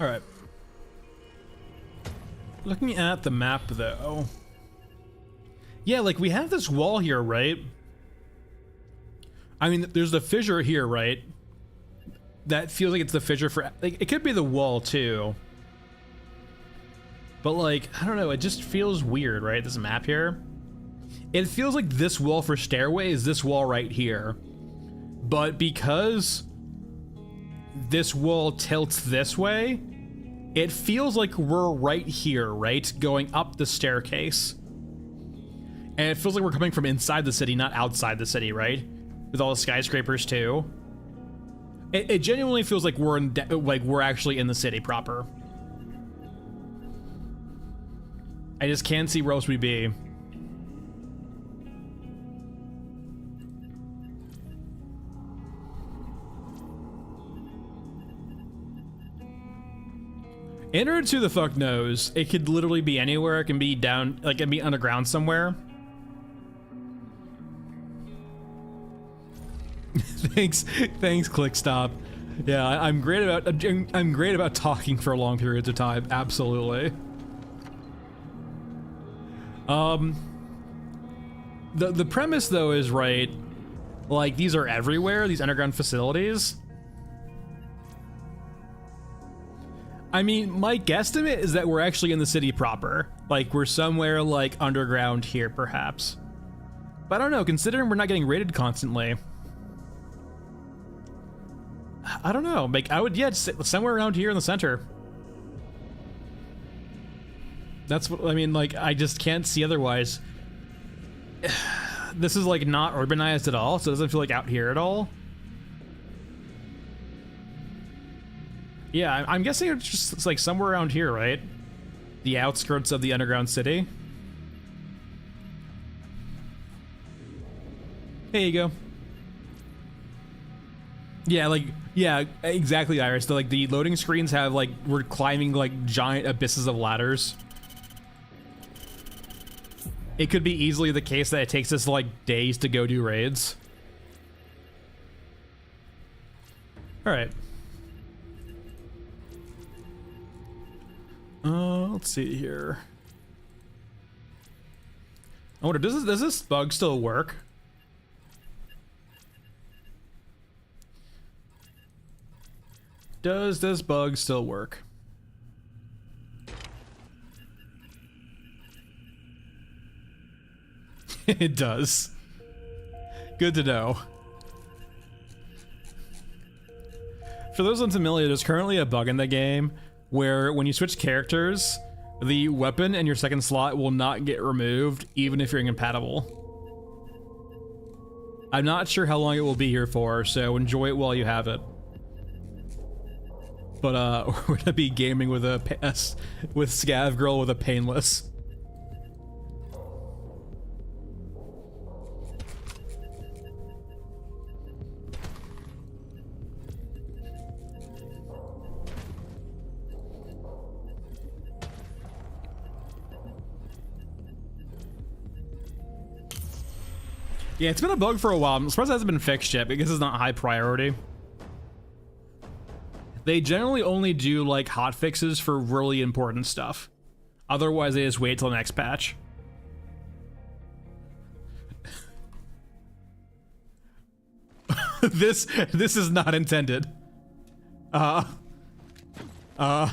All right. Looking at the map, though. Yeah, like, we have this wall here, right? I mean, there's the fissure here, right? That feels like it's the fissure for... Like, it could be the wall, too. But, like, I don't know. It just feels weird, right? This map here. It feels like this wall for stairway is this wall right here. But because this wall tilts this way, it feels like we're right here, right? Going up the staircase. And it feels like we're coming from inside the city, not outside the city, right? With all the skyscrapers too. It genuinely feels like we're actually in the city proper. I just can't see where else we'd be. Enter to the fuck knows. It could literally be anywhere. It can be down, like, it can be underground somewhere. thanks, ClickStop. Yeah, I'm great about talking for long periods of time. Absolutely. The premise though is right. Like, these are everywhere. These underground facilities. I mean, my guesstimate is that we're actually in the city proper. Like, we're somewhere, like, underground here, perhaps. But I don't know, considering we're not getting raided constantly. I don't know, like, I would, yeah, somewhere around here in the center. That's what, I mean, like, I just can't see otherwise. This is, like, not urbanized at all, so it doesn't feel like out here at all. Yeah, I'm guessing it's like somewhere around here, right? The outskirts of the underground city. There you go. Yeah, like, yeah, exactly, Iris. So, like, the loading screens have, like, we're climbing, like, giant abysses of ladders. It could be easily the case that it takes us, like, days to go do raids. Alright. Let's see here. I wonder, does this bug still work? Does this bug still work? It does. Good to know. For those unfamiliar, there's currently a bug in the game where when you switch characters, the weapon in your second slot will not get removed, even if you're incompatible. I'm not sure how long it will be here for, so enjoy it while you have it. But we're gonna be gaming with with Scav Girl with a painless. Yeah, it's been a bug for a while. I'm surprised it hasn't been fixed yet because it's not high priority. They generally only do, like, hot fixes for really important stuff. Otherwise, they just wait till the next patch. This is not intended. Uh-oh. I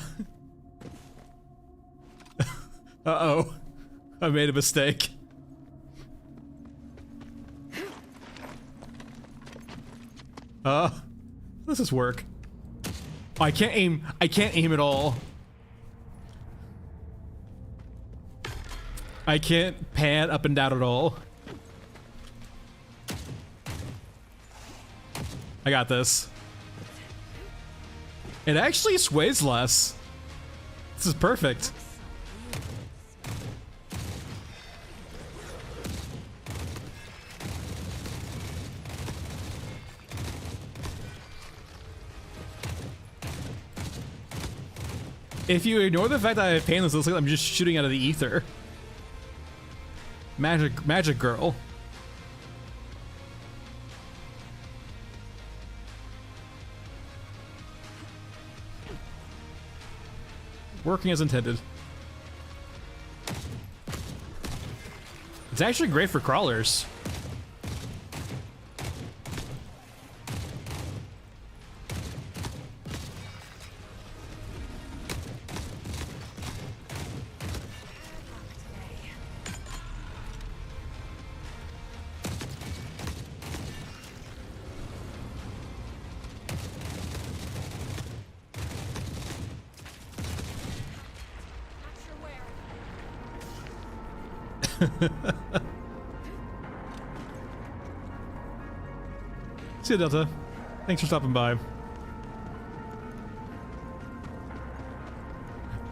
made a mistake. This is work. I can't aim at all. I can't pan up and down at all. I got this. It actually sways less. This is perfect. If you ignore the fact that I have painless, it looks like I'm just shooting out of the ether. Magic girl. Working as intended. It's actually great for crawlers. See you, Delta. Thanks for stopping by.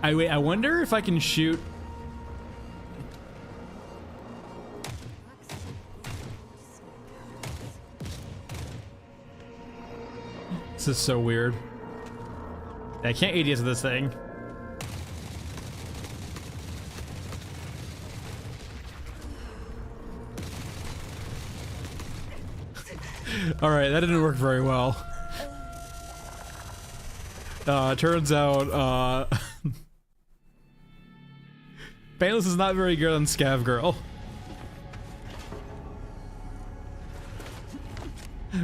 I wonder if I can shoot. This is so weird. I can't ADS this thing. Alright, that didn't work very well. Turns out, Painless is not very good on Scav Girl.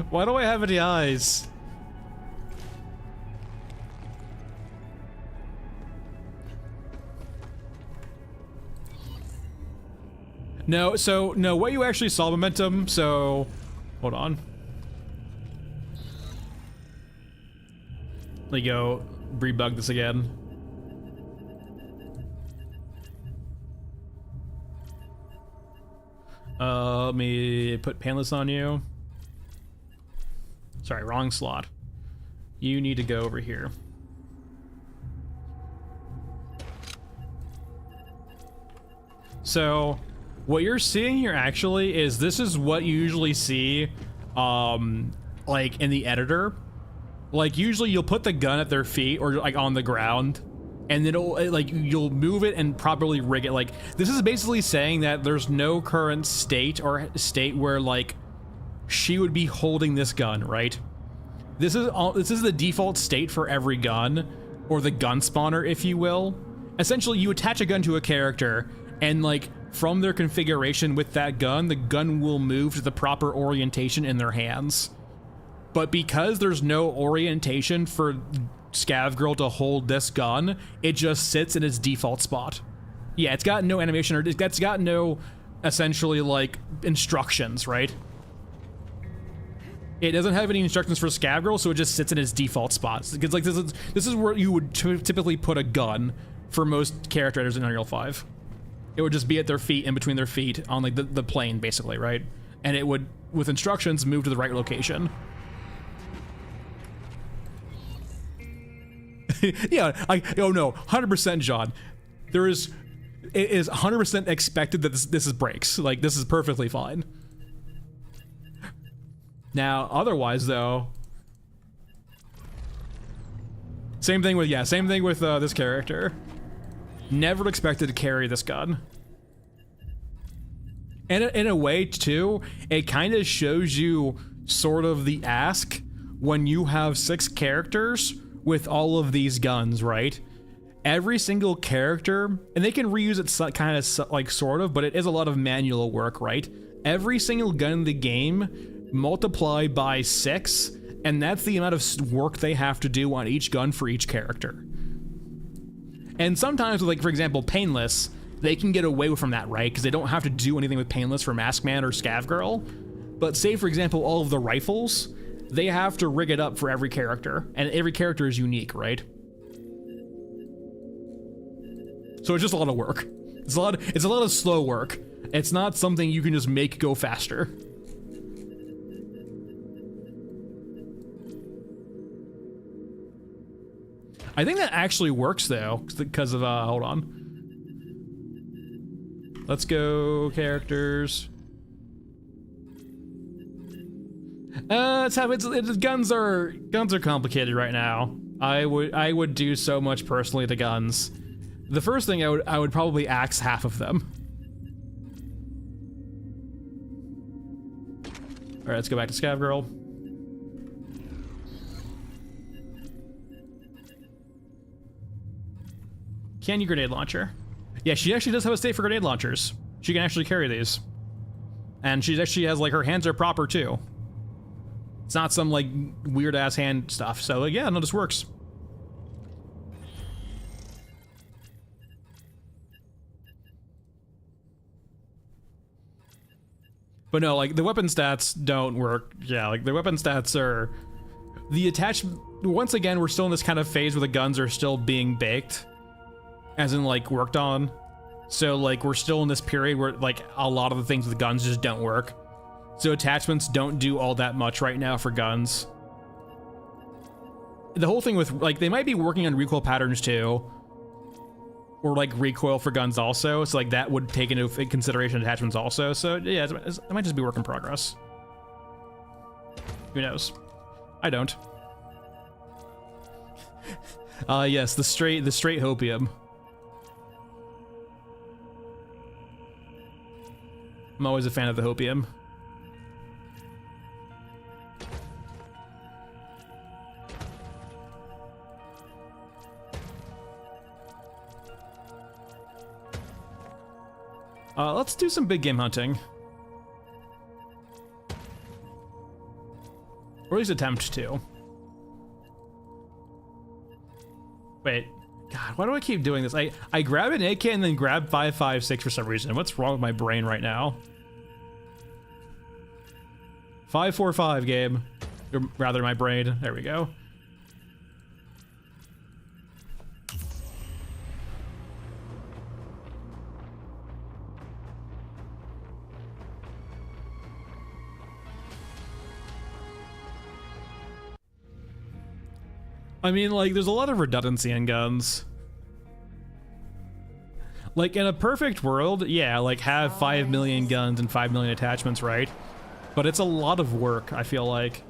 Why do I have any eyes? No, so, no, what you actually saw, Momentum, so, hold on. Let me go rebug this again. Let me put Painless on you. Sorry, wrong slot. You need to go over here. So, what you're seeing here actually is this is what you usually see, like in the editor. Like usually you'll put the gun at their feet or like on the ground, and then you'll move it and properly rig it. Like this is basically saying that there's no current state or state where like she would be holding this gun, right? This is the default state for every gun, or the gun spawner, if you will. Essentially, you attach a gun to a character, and like from their configuration with that gun, the gun will move to the proper orientation in their hands. But because there's no orientation for Scav Girl to hold this gun, it just sits in its default spot. Yeah, it's got no animation, or it's got no, essentially, like, instructions, right? It doesn't have any instructions for Scav Girl, so it just sits in its default spot. Because, like, this is where you would typically put a gun for most character editors in Unreal 5. It would just be at their feet, in between their feet, on, like, the plane, basically, right? And it would, with instructions, move to the right location. Yeah, oh no, 100% John. It is 100% expected that this is breaks. Like, this is perfectly fine. Now, otherwise though, same thing with this character. Never expected to carry this gun. And in a way too, it kind of shows you sort of the ask when you have 6 characters with all of these guns, right? Every single character, and they can reuse it kind of like sort of, but it is a lot of manual work, right? Every single gun in the game multiply by 6, and that's the amount of work they have to do on each gun for each character. And sometimes with, like, for example, Painless, they can get away from that, right? Because they don't have to do anything with Painless for Maskman or Scav Girl. But say, for example, all of the rifles, they have to rig it up for every character, and every character is unique, right? So it's just a lot of work. It's a lot of slow work. It's not something you can just make go faster. I think that actually works though, because of hold on. Let's go characters. Guns are complicated right now. I would do so much personally to guns. The first thing I would probably axe half of them. All right, let's go back to Scav Girl. Can you grenade launcher? Yeah, she actually does have a state for grenade launchers. She can actually carry these. And she actually has, like, her hands are proper too. It's not some, like, weird ass hand stuff. So, like, yeah, no, this works. But no, like, the weapon stats don't work. Yeah, like, the weapon stats are... The attachment... Once again, we're still in this kind of phase where the guns are still being baked. As in, like, worked on. So, like, we're still in this period where, like, a lot of the things with guns just don't work. So attachments don't do all that much right now for guns. The whole thing with, like, they might be working on recoil patterns too. Or, like, recoil for guns also. So, like, that would take into consideration attachments also. So, yeah, it might just be work in progress. Who knows? I don't. Yes, the straight hopium. I'm always a fan of the hopium. Let's do some big game hunting. Or at least attempt to. Wait. God, why do I keep doing this? I grab an AK and then grab 5.56 for some reason. What's wrong with my brain right now? 5.45 game. Or rather, my brain. There we go. I mean, like, there's a lot of redundancy in guns. Like, in a perfect world, yeah, like, have 5 million guns and 5 million attachments, right? But it's a lot of work, I feel like.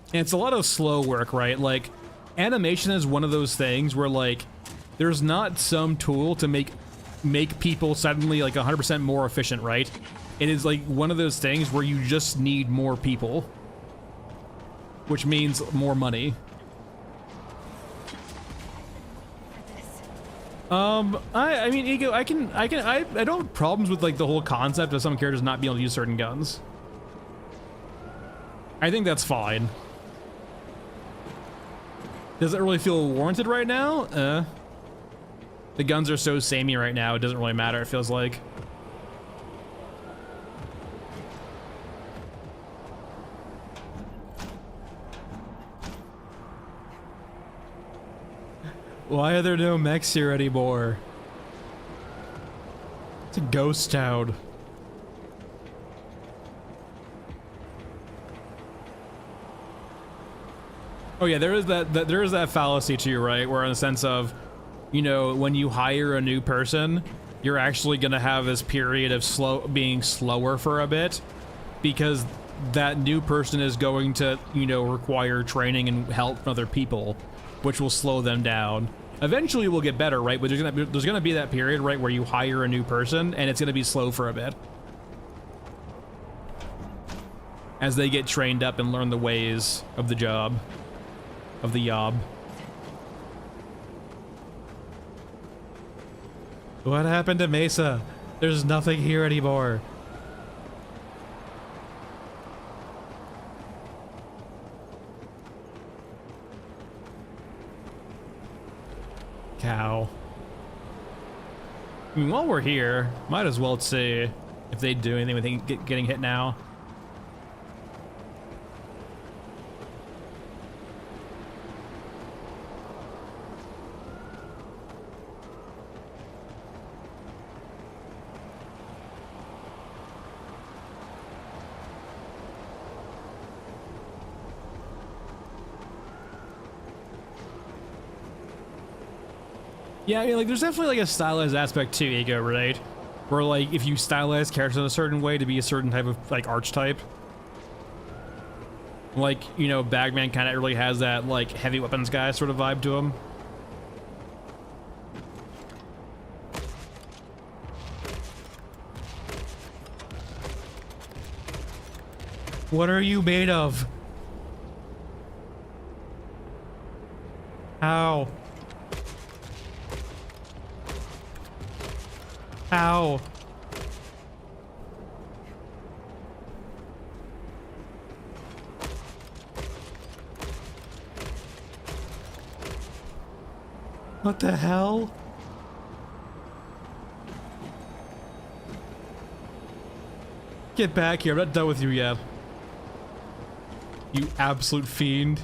And it's a lot of slow work, right? Like, animation is one of those things where, like, there's not some tool to make people suddenly, like, 100% more efficient, right? It is like one of those things where you just need more people, which means more money. I mean, Ego, I don't have problems with, like, the whole concept of some characters not being able to use certain guns. I think that's fine. Does it really feel warranted right now? The guns are so samey right now, it doesn't really matter, it feels like. Why are there no mechs here anymore? It's a ghost town. Oh yeah, there is that fallacy too, right? Where in the sense of, you know, when you hire a new person, you're actually gonna have this period of being slower for a bit, because that new person is going to, you know, require training and help from other people, which will slow them down. Eventually we'll get better, right? But there's gonna be that period, right, where you hire a new person and it's gonna be slow for a bit. As they get trained up and learn the ways of the job. Of the job. What happened to Mesa? There's nothing here anymore. Cow. I mean, while we're here, might as well see if they do anything with getting hit now. Yeah, I mean, like, there's definitely like a stylized aspect to Ego, right? Where like, if you stylize characters in a certain way to be a certain type of like archetype, like, you know, Bagman kind of really has that like heavy weapons guy sort of vibe to him. What are you made of? How? How? What the hell? Get back here, I'm not done with you yet. You absolute fiend.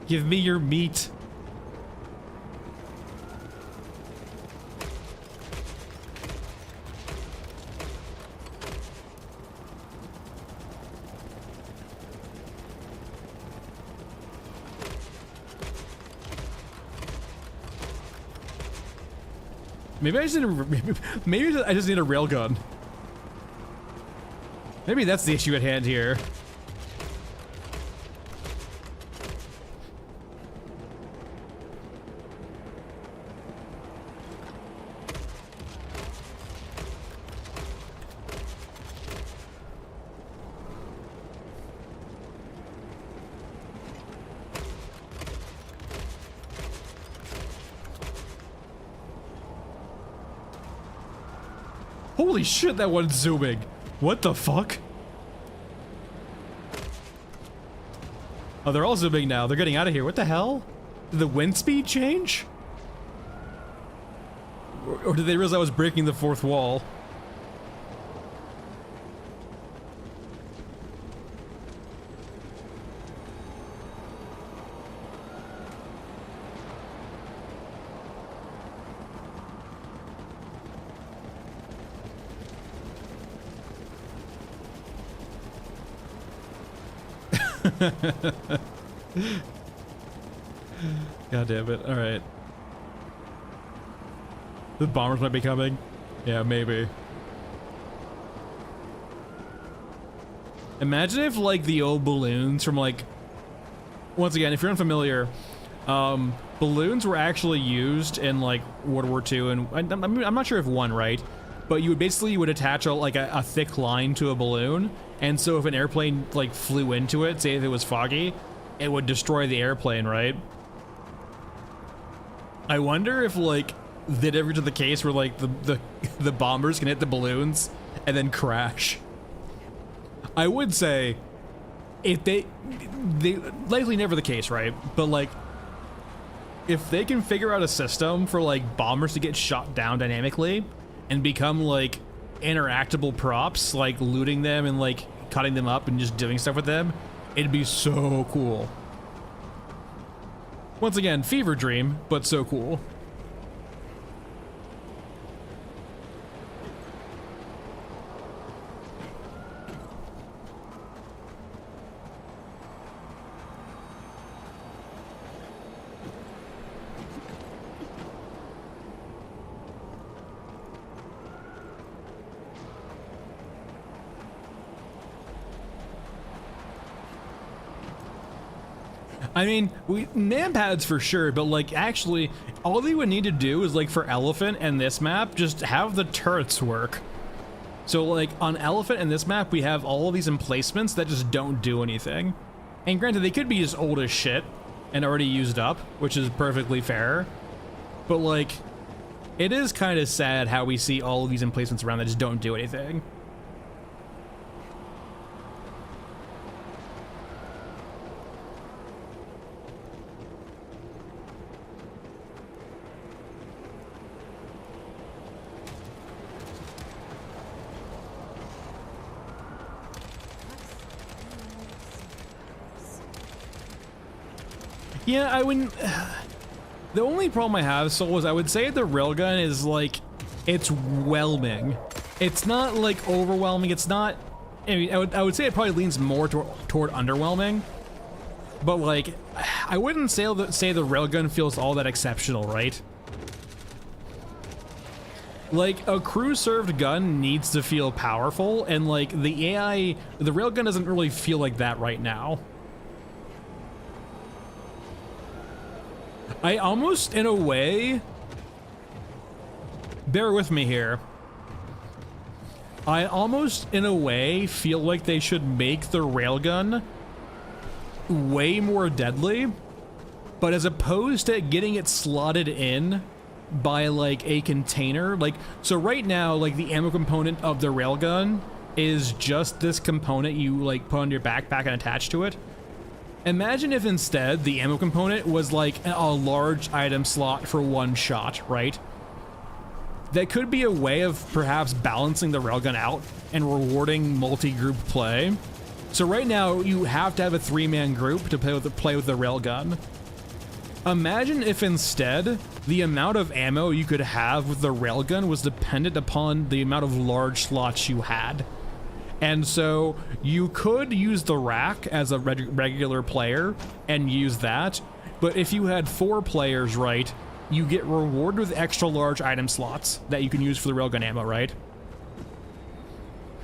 Give me your meat. Maybe I just need a, maybe I just need a railgun. Maybe that's the issue at hand here. Holy shit, that one's zooming. What the fuck? Oh, they're all zooming now. They're getting out of here. What the hell? Did the wind speed change? Or did they realize I was breaking the fourth wall? God damn it. Alright. The bombers might be coming. Yeah, maybe. Imagine if, like, the old balloons from, like... Once again, if you're unfamiliar, balloons were actually used in, like, World War II, and I'm not sure if one, right? But you would attach a thick line to a balloon, and so if an airplane like flew into it, say if it was foggy, it would destroy the airplane, right? I wonder if like that ever to the case where like the bombers can hit the balloons and then crash. I would say if they likely never the case, right? But like if they can figure out a system for like bombers to get shot down dynamically and become like interactable props, like looting them and like cutting them up and just doing stuff with them, it'd be so cool. Once again, fever dream, but so cool. I mean, man-pads for sure, but like actually, all they would need to do is like for Elephant and this map, just have the turrets work. So like on Elephant and this map, we have all of these emplacements that just don't do anything. And granted, they could be just old as shit and already used up, which is perfectly fair. But like, it is kind of sad how we see all of these emplacements around that just don't do anything. Yeah, I wouldn't... The only problem I have, Soul, is I would say the railgun is, like, it's whelming. It's not, like, overwhelming. It's not I mean, I would say it probably leans more toward underwhelming, but like, I wouldn't say the railgun feels all that exceptional, right? Like, a crew-served gun needs to feel powerful, and like, the AI, the railgun doesn't really feel like that right now. I almost, in a way, bear with me here. I almost, in a way, feel like they should make the railgun way more deadly, but as opposed to getting it slotted in by like a container, like, so right now, like the ammo component of the railgun is just this component you like put on your backpack and attach to it. Imagine if instead the ammo component was like a large item slot for one shot, right? That could be a way of perhaps balancing the railgun out and rewarding multi-group play. So right now you have to have a 3-man group to play with the railgun. Imagine if instead the amount of ammo you could have with the railgun was dependent upon the amount of large slots you had. And so you could use the rack as a regular player and use that, but if you had 4 players, right, you get rewarded with extra large item slots that you can use for the railgun ammo, right?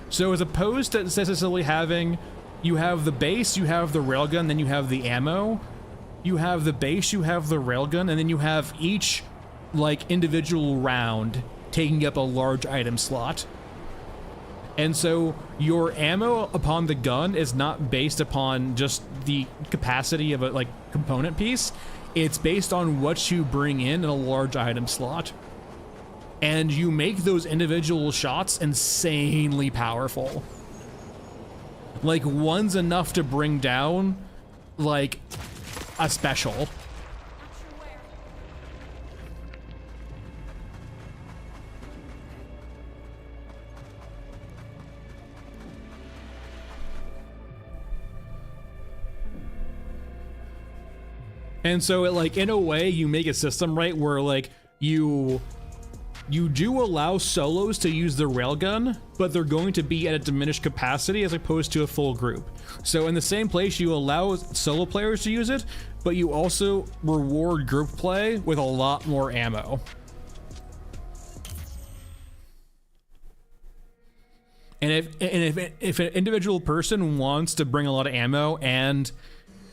So as opposed to necessarily having, you have the base, you have the railgun, then you have the ammo, you have the base, you have the railgun, and then you have each like individual round taking up a large item slot. And so your ammo upon the gun is not based upon just the capacity of a like component piece. It's based on what you bring in a large item slot. And you make those individual shots insanely powerful. Like, one's enough to bring down like a special. And so it, like, in a way you make a system, right, where like you do allow solos to use the railgun, but they're going to be at a diminished capacity as opposed to a full group. So in the same place you allow solo players to use it, but you also reward group play with a lot more ammo. And if an individual person wants to bring a lot of ammo and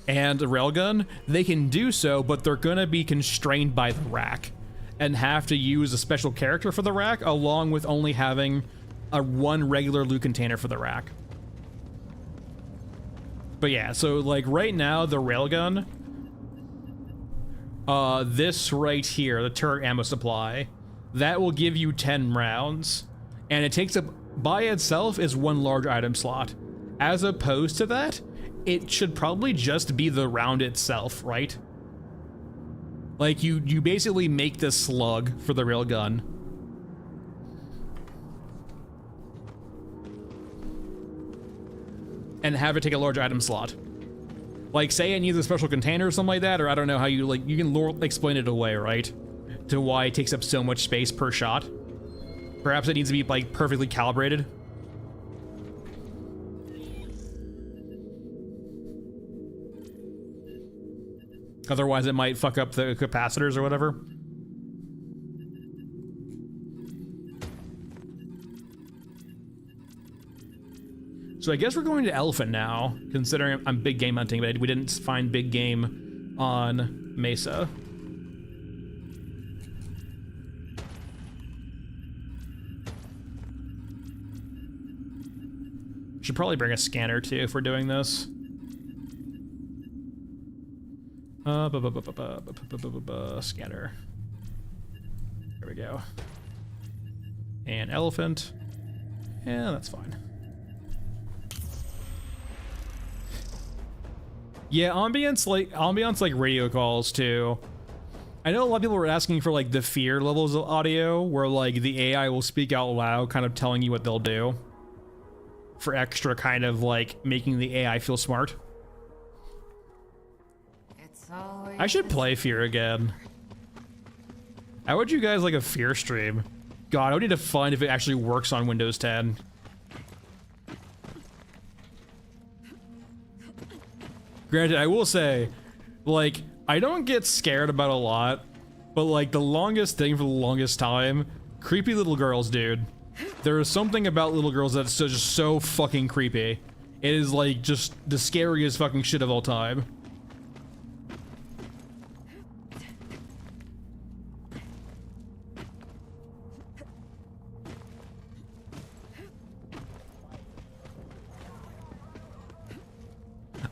a railgun, they can do so, but they're gonna be constrained by the rack and have to use a special character for the rack, along with only having one regular loot container for the rack. But yeah, so like right now, the railgun, this right here, the turret ammo supply, that will give you 10 rounds, and it takes up, by itself, is one large item slot. As opposed to that, it should probably just be the round itself, right? Like, you basically make this slug for the railgun. And have it take a large item slot. Like, say it needs a special container or something like that, or I don't know how you, like, you can explain it away, right? To why it takes up so much space per shot. Perhaps it needs to be, like, perfectly calibrated. Otherwise, it might fuck up the capacitors or whatever. So I guess we're going to Elephant now, considering I'm big game hunting, but we didn't find big game on Mesa. Should probably bring a scanner too if we're doing this. Scanner. There we go. And elephant. Yeah, that's fine. Yeah, ambience like radio calls too. I know a lot of people were asking for like the fear levels of audio, where like the AI will speak out loud, kind of telling you what they'll do. For extra kind of like making the AI feel smart. I should play Fear again. How would you guys like a Fear stream? God, I would need to find if it actually works on Windows 10. Granted, I will say, like, I don't get scared about a lot, but like the longest thing for the longest time, creepy little girls, dude. There is something about little girls that's just so fucking creepy. It is like just the scariest fucking shit of all time.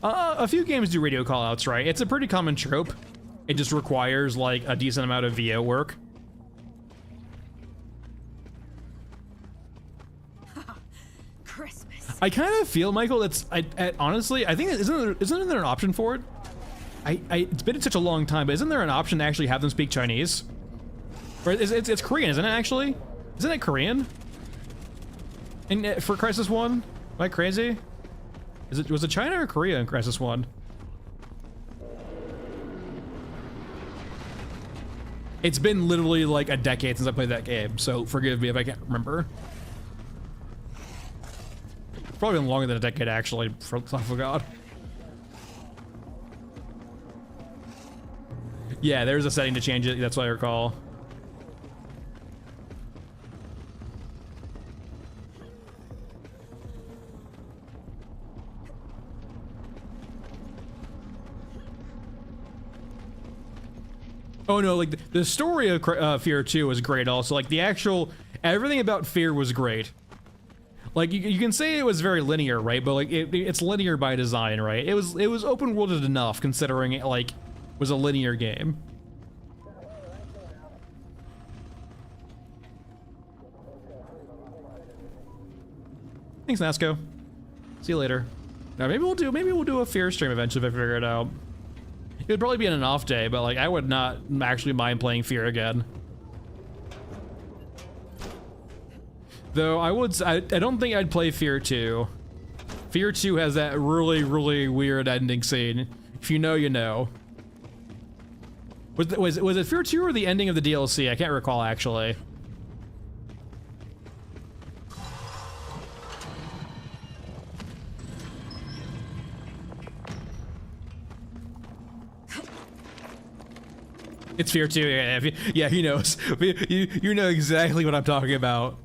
A few games do radio callouts, right? It's a pretty common trope. It just requires like a decent amount of VO work. Christmas. I kind of feel, Michael, that's honestly, I think isn't there an option for it? It's been such a long time, but isn't there an option to actually have them speak Chinese? Or it's Korean, isn't it? Actually, isn't it Korean? And for Crisis 1, am I crazy? Was it China or Korea in Crisis 1? It's been literally like a decade since I played that game, so forgive me if I can't remember. It's probably been longer than a decade, actually, for the love of God. Yeah, there's a setting to change it, that's what I recall. Oh no, like the story of Fear 2 was great also. Like the actual, everything about Fear was great. Like you can say it was very linear, right? But like it's linear by design, right? It was open worlded enough considering it like was a linear game. Thanks, Nasco. See you later. Now maybe we'll do a Fear stream eventually if I figure it out. It would probably be an off day, but like I would not actually mind playing Fear again. Though I don't think I'd play Fear 2. Fear 2 has that really, really weird ending scene. If you know, you know. Was it Fear 2 or the ending of the DLC? I can't recall actually. It's Fear 2, yeah, he knows. You know exactly what I'm talking about.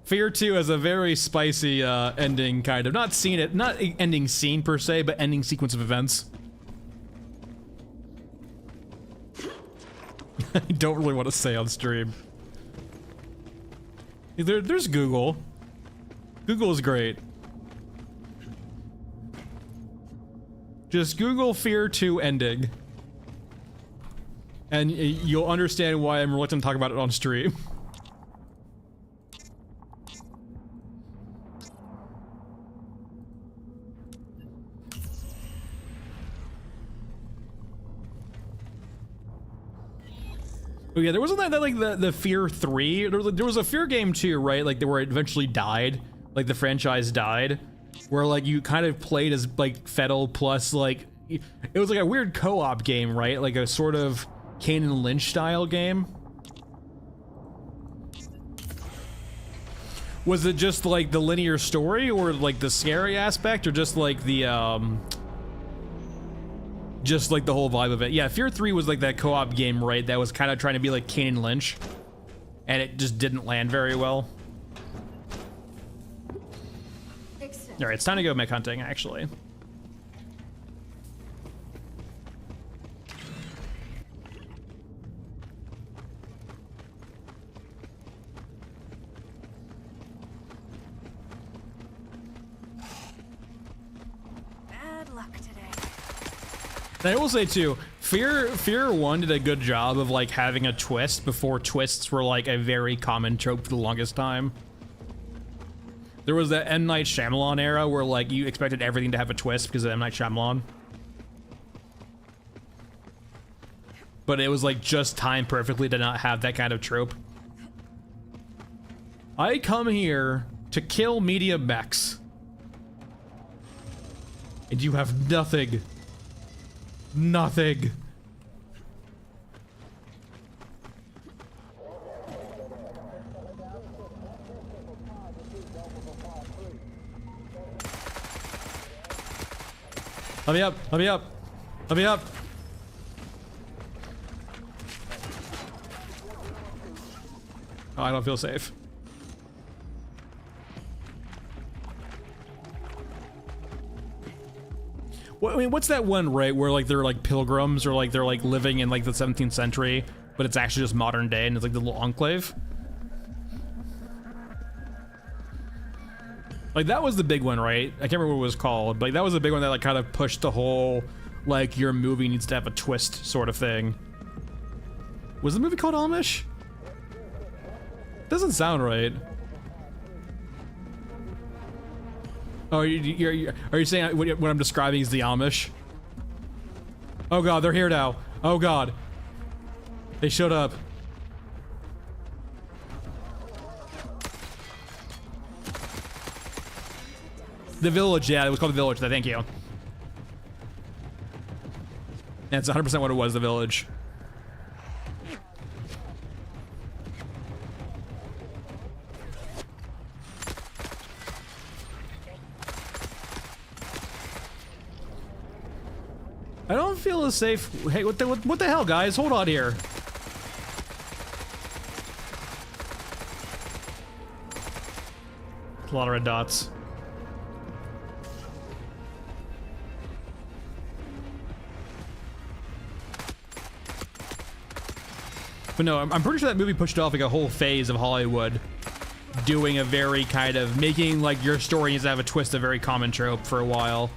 Fear 2 has a very spicy ending, kind of. Not ending scene per se, but ending sequence of events. I don't really want to say on stream. There's Google. Google is great. Just Google Fear 2 ending. And you'll understand why I'm reluctant to talk about it on stream. Oh yeah, there wasn't that like the Fear 3. There was a Fear game too, right? Like where it eventually died. Like the franchise died. Where like you kind of played as like Fettel plus like it was like a weird co-op game, right? Like a sort of Kane and Lynch style game. Was it just like the linear story or like the scary aspect or just like the whole vibe of it? Yeah, Fear 3 was like that co-op game, right? That was kind of trying to be like Kane and Lynch and it just didn't land very well. All right, it's time to go mech hunting, actually. Bad luck today. And I will say too, Fear 1 did a good job of like having a twist before twists were like a very common trope for the longest time. There was that M. Night Shyamalan era where like you expected everything to have a twist because of M. Night Shyamalan. But it was like just timed perfectly to not have that kind of trope. I come here to kill media mechs. And you have nothing. Nothing. Let me up. Let me up. Let me up. Oh, I don't feel safe. I mean, what's that one, right, where like they're like pilgrims or like they're like living in like the 17th century, but it's actually just modern day and it's like the little enclave? Like that was the big one, right? I can't remember what it was called, but like, that was the big one that like kind of pushed the whole like your movie needs to have a twist sort of thing. Was the movie called Amish? Doesn't sound right. Oh, are you saying what I'm describing is the Amish? Oh god, they're here now. Oh god. They showed up. The Village, yeah, it was called The Village, thank you. That's 100% what it was, The Village. I don't feel as safe. Hey, what the hell, guys? Hold on here. A lot of red dots. But no, I'm pretty sure that movie pushed off like a whole phase of Hollywood doing a very kind of making like your story needs to have a twist, a very common trope for a while.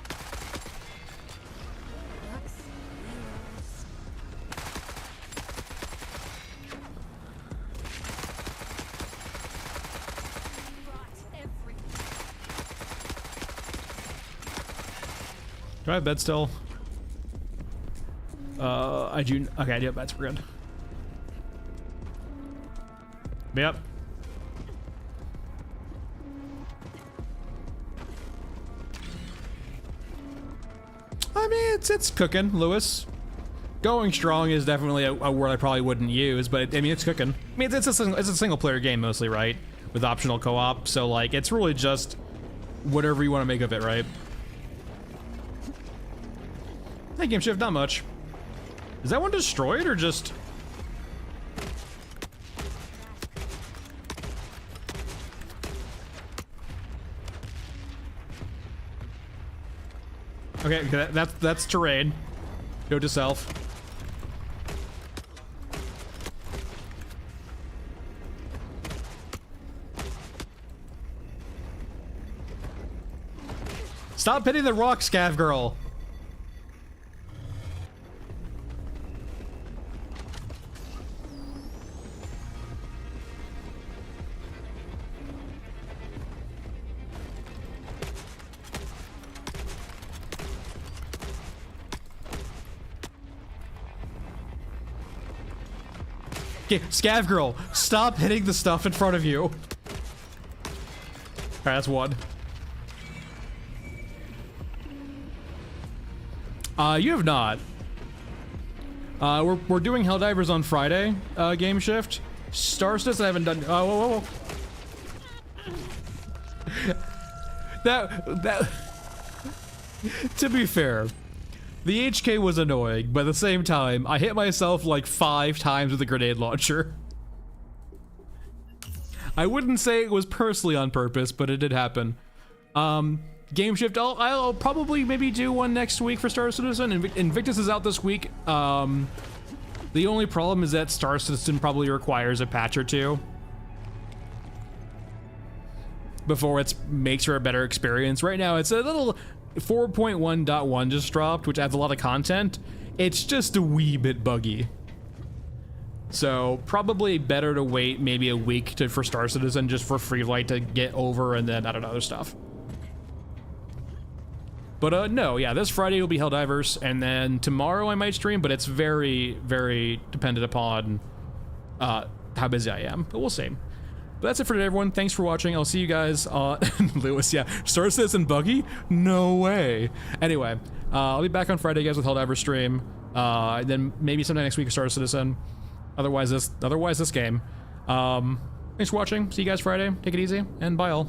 Do I have bed still? I do. Okay, I do have beds. We're good. Yep. I mean, it's cooking, Lewis. Going strong is definitely a word I probably wouldn't use, but I mean, it's cooking. I mean, it's a single player game mostly, right? With optional co-op, so like, it's really just whatever you want to make of it, right? Hey, Game Shift, not much. Is that one destroyed or just... Okay, that's terrain. Note to self. Stop hitting the rock, Scav girl. Okay, Scav girl, stop hitting the stuff in front of you. Alright, that's one. You have not. We're doing Helldivers on Friday, Game Shift. Star Citizen I haven't done. Oh, whoa, whoa. that. To be fair, the HK was annoying, but at the same time, I hit myself like 5 times with a grenade launcher. I wouldn't say it was personally on purpose, but it did happen. Game Shift, I'll probably maybe do one next week for Star Citizen. Invictus is out this week. The only problem is that Star Citizen probably requires a patch or two before it makes for a better experience. Right now, it's a little 4.1.1 just dropped, which adds a lot of content. It's just a wee bit buggy. So probably better to wait maybe a week for Star Citizen just for Freelight to get over, and then I don't know, other stuff. But no, yeah, this Friday will be Helldivers, and then tomorrow I might stream, but it's very, very dependent upon how busy I am, but we'll see. But that's it for today, everyone. Thanks for watching. I'll see you guys Lewis, yeah. Star Citizen buggy? No way. Anyway, I'll be back on Friday, guys, with Helldivers stream. Then maybe sometime next week with Star Citizen. Otherwise this game. Thanks for watching. See you guys Friday. Take it easy, and bye all.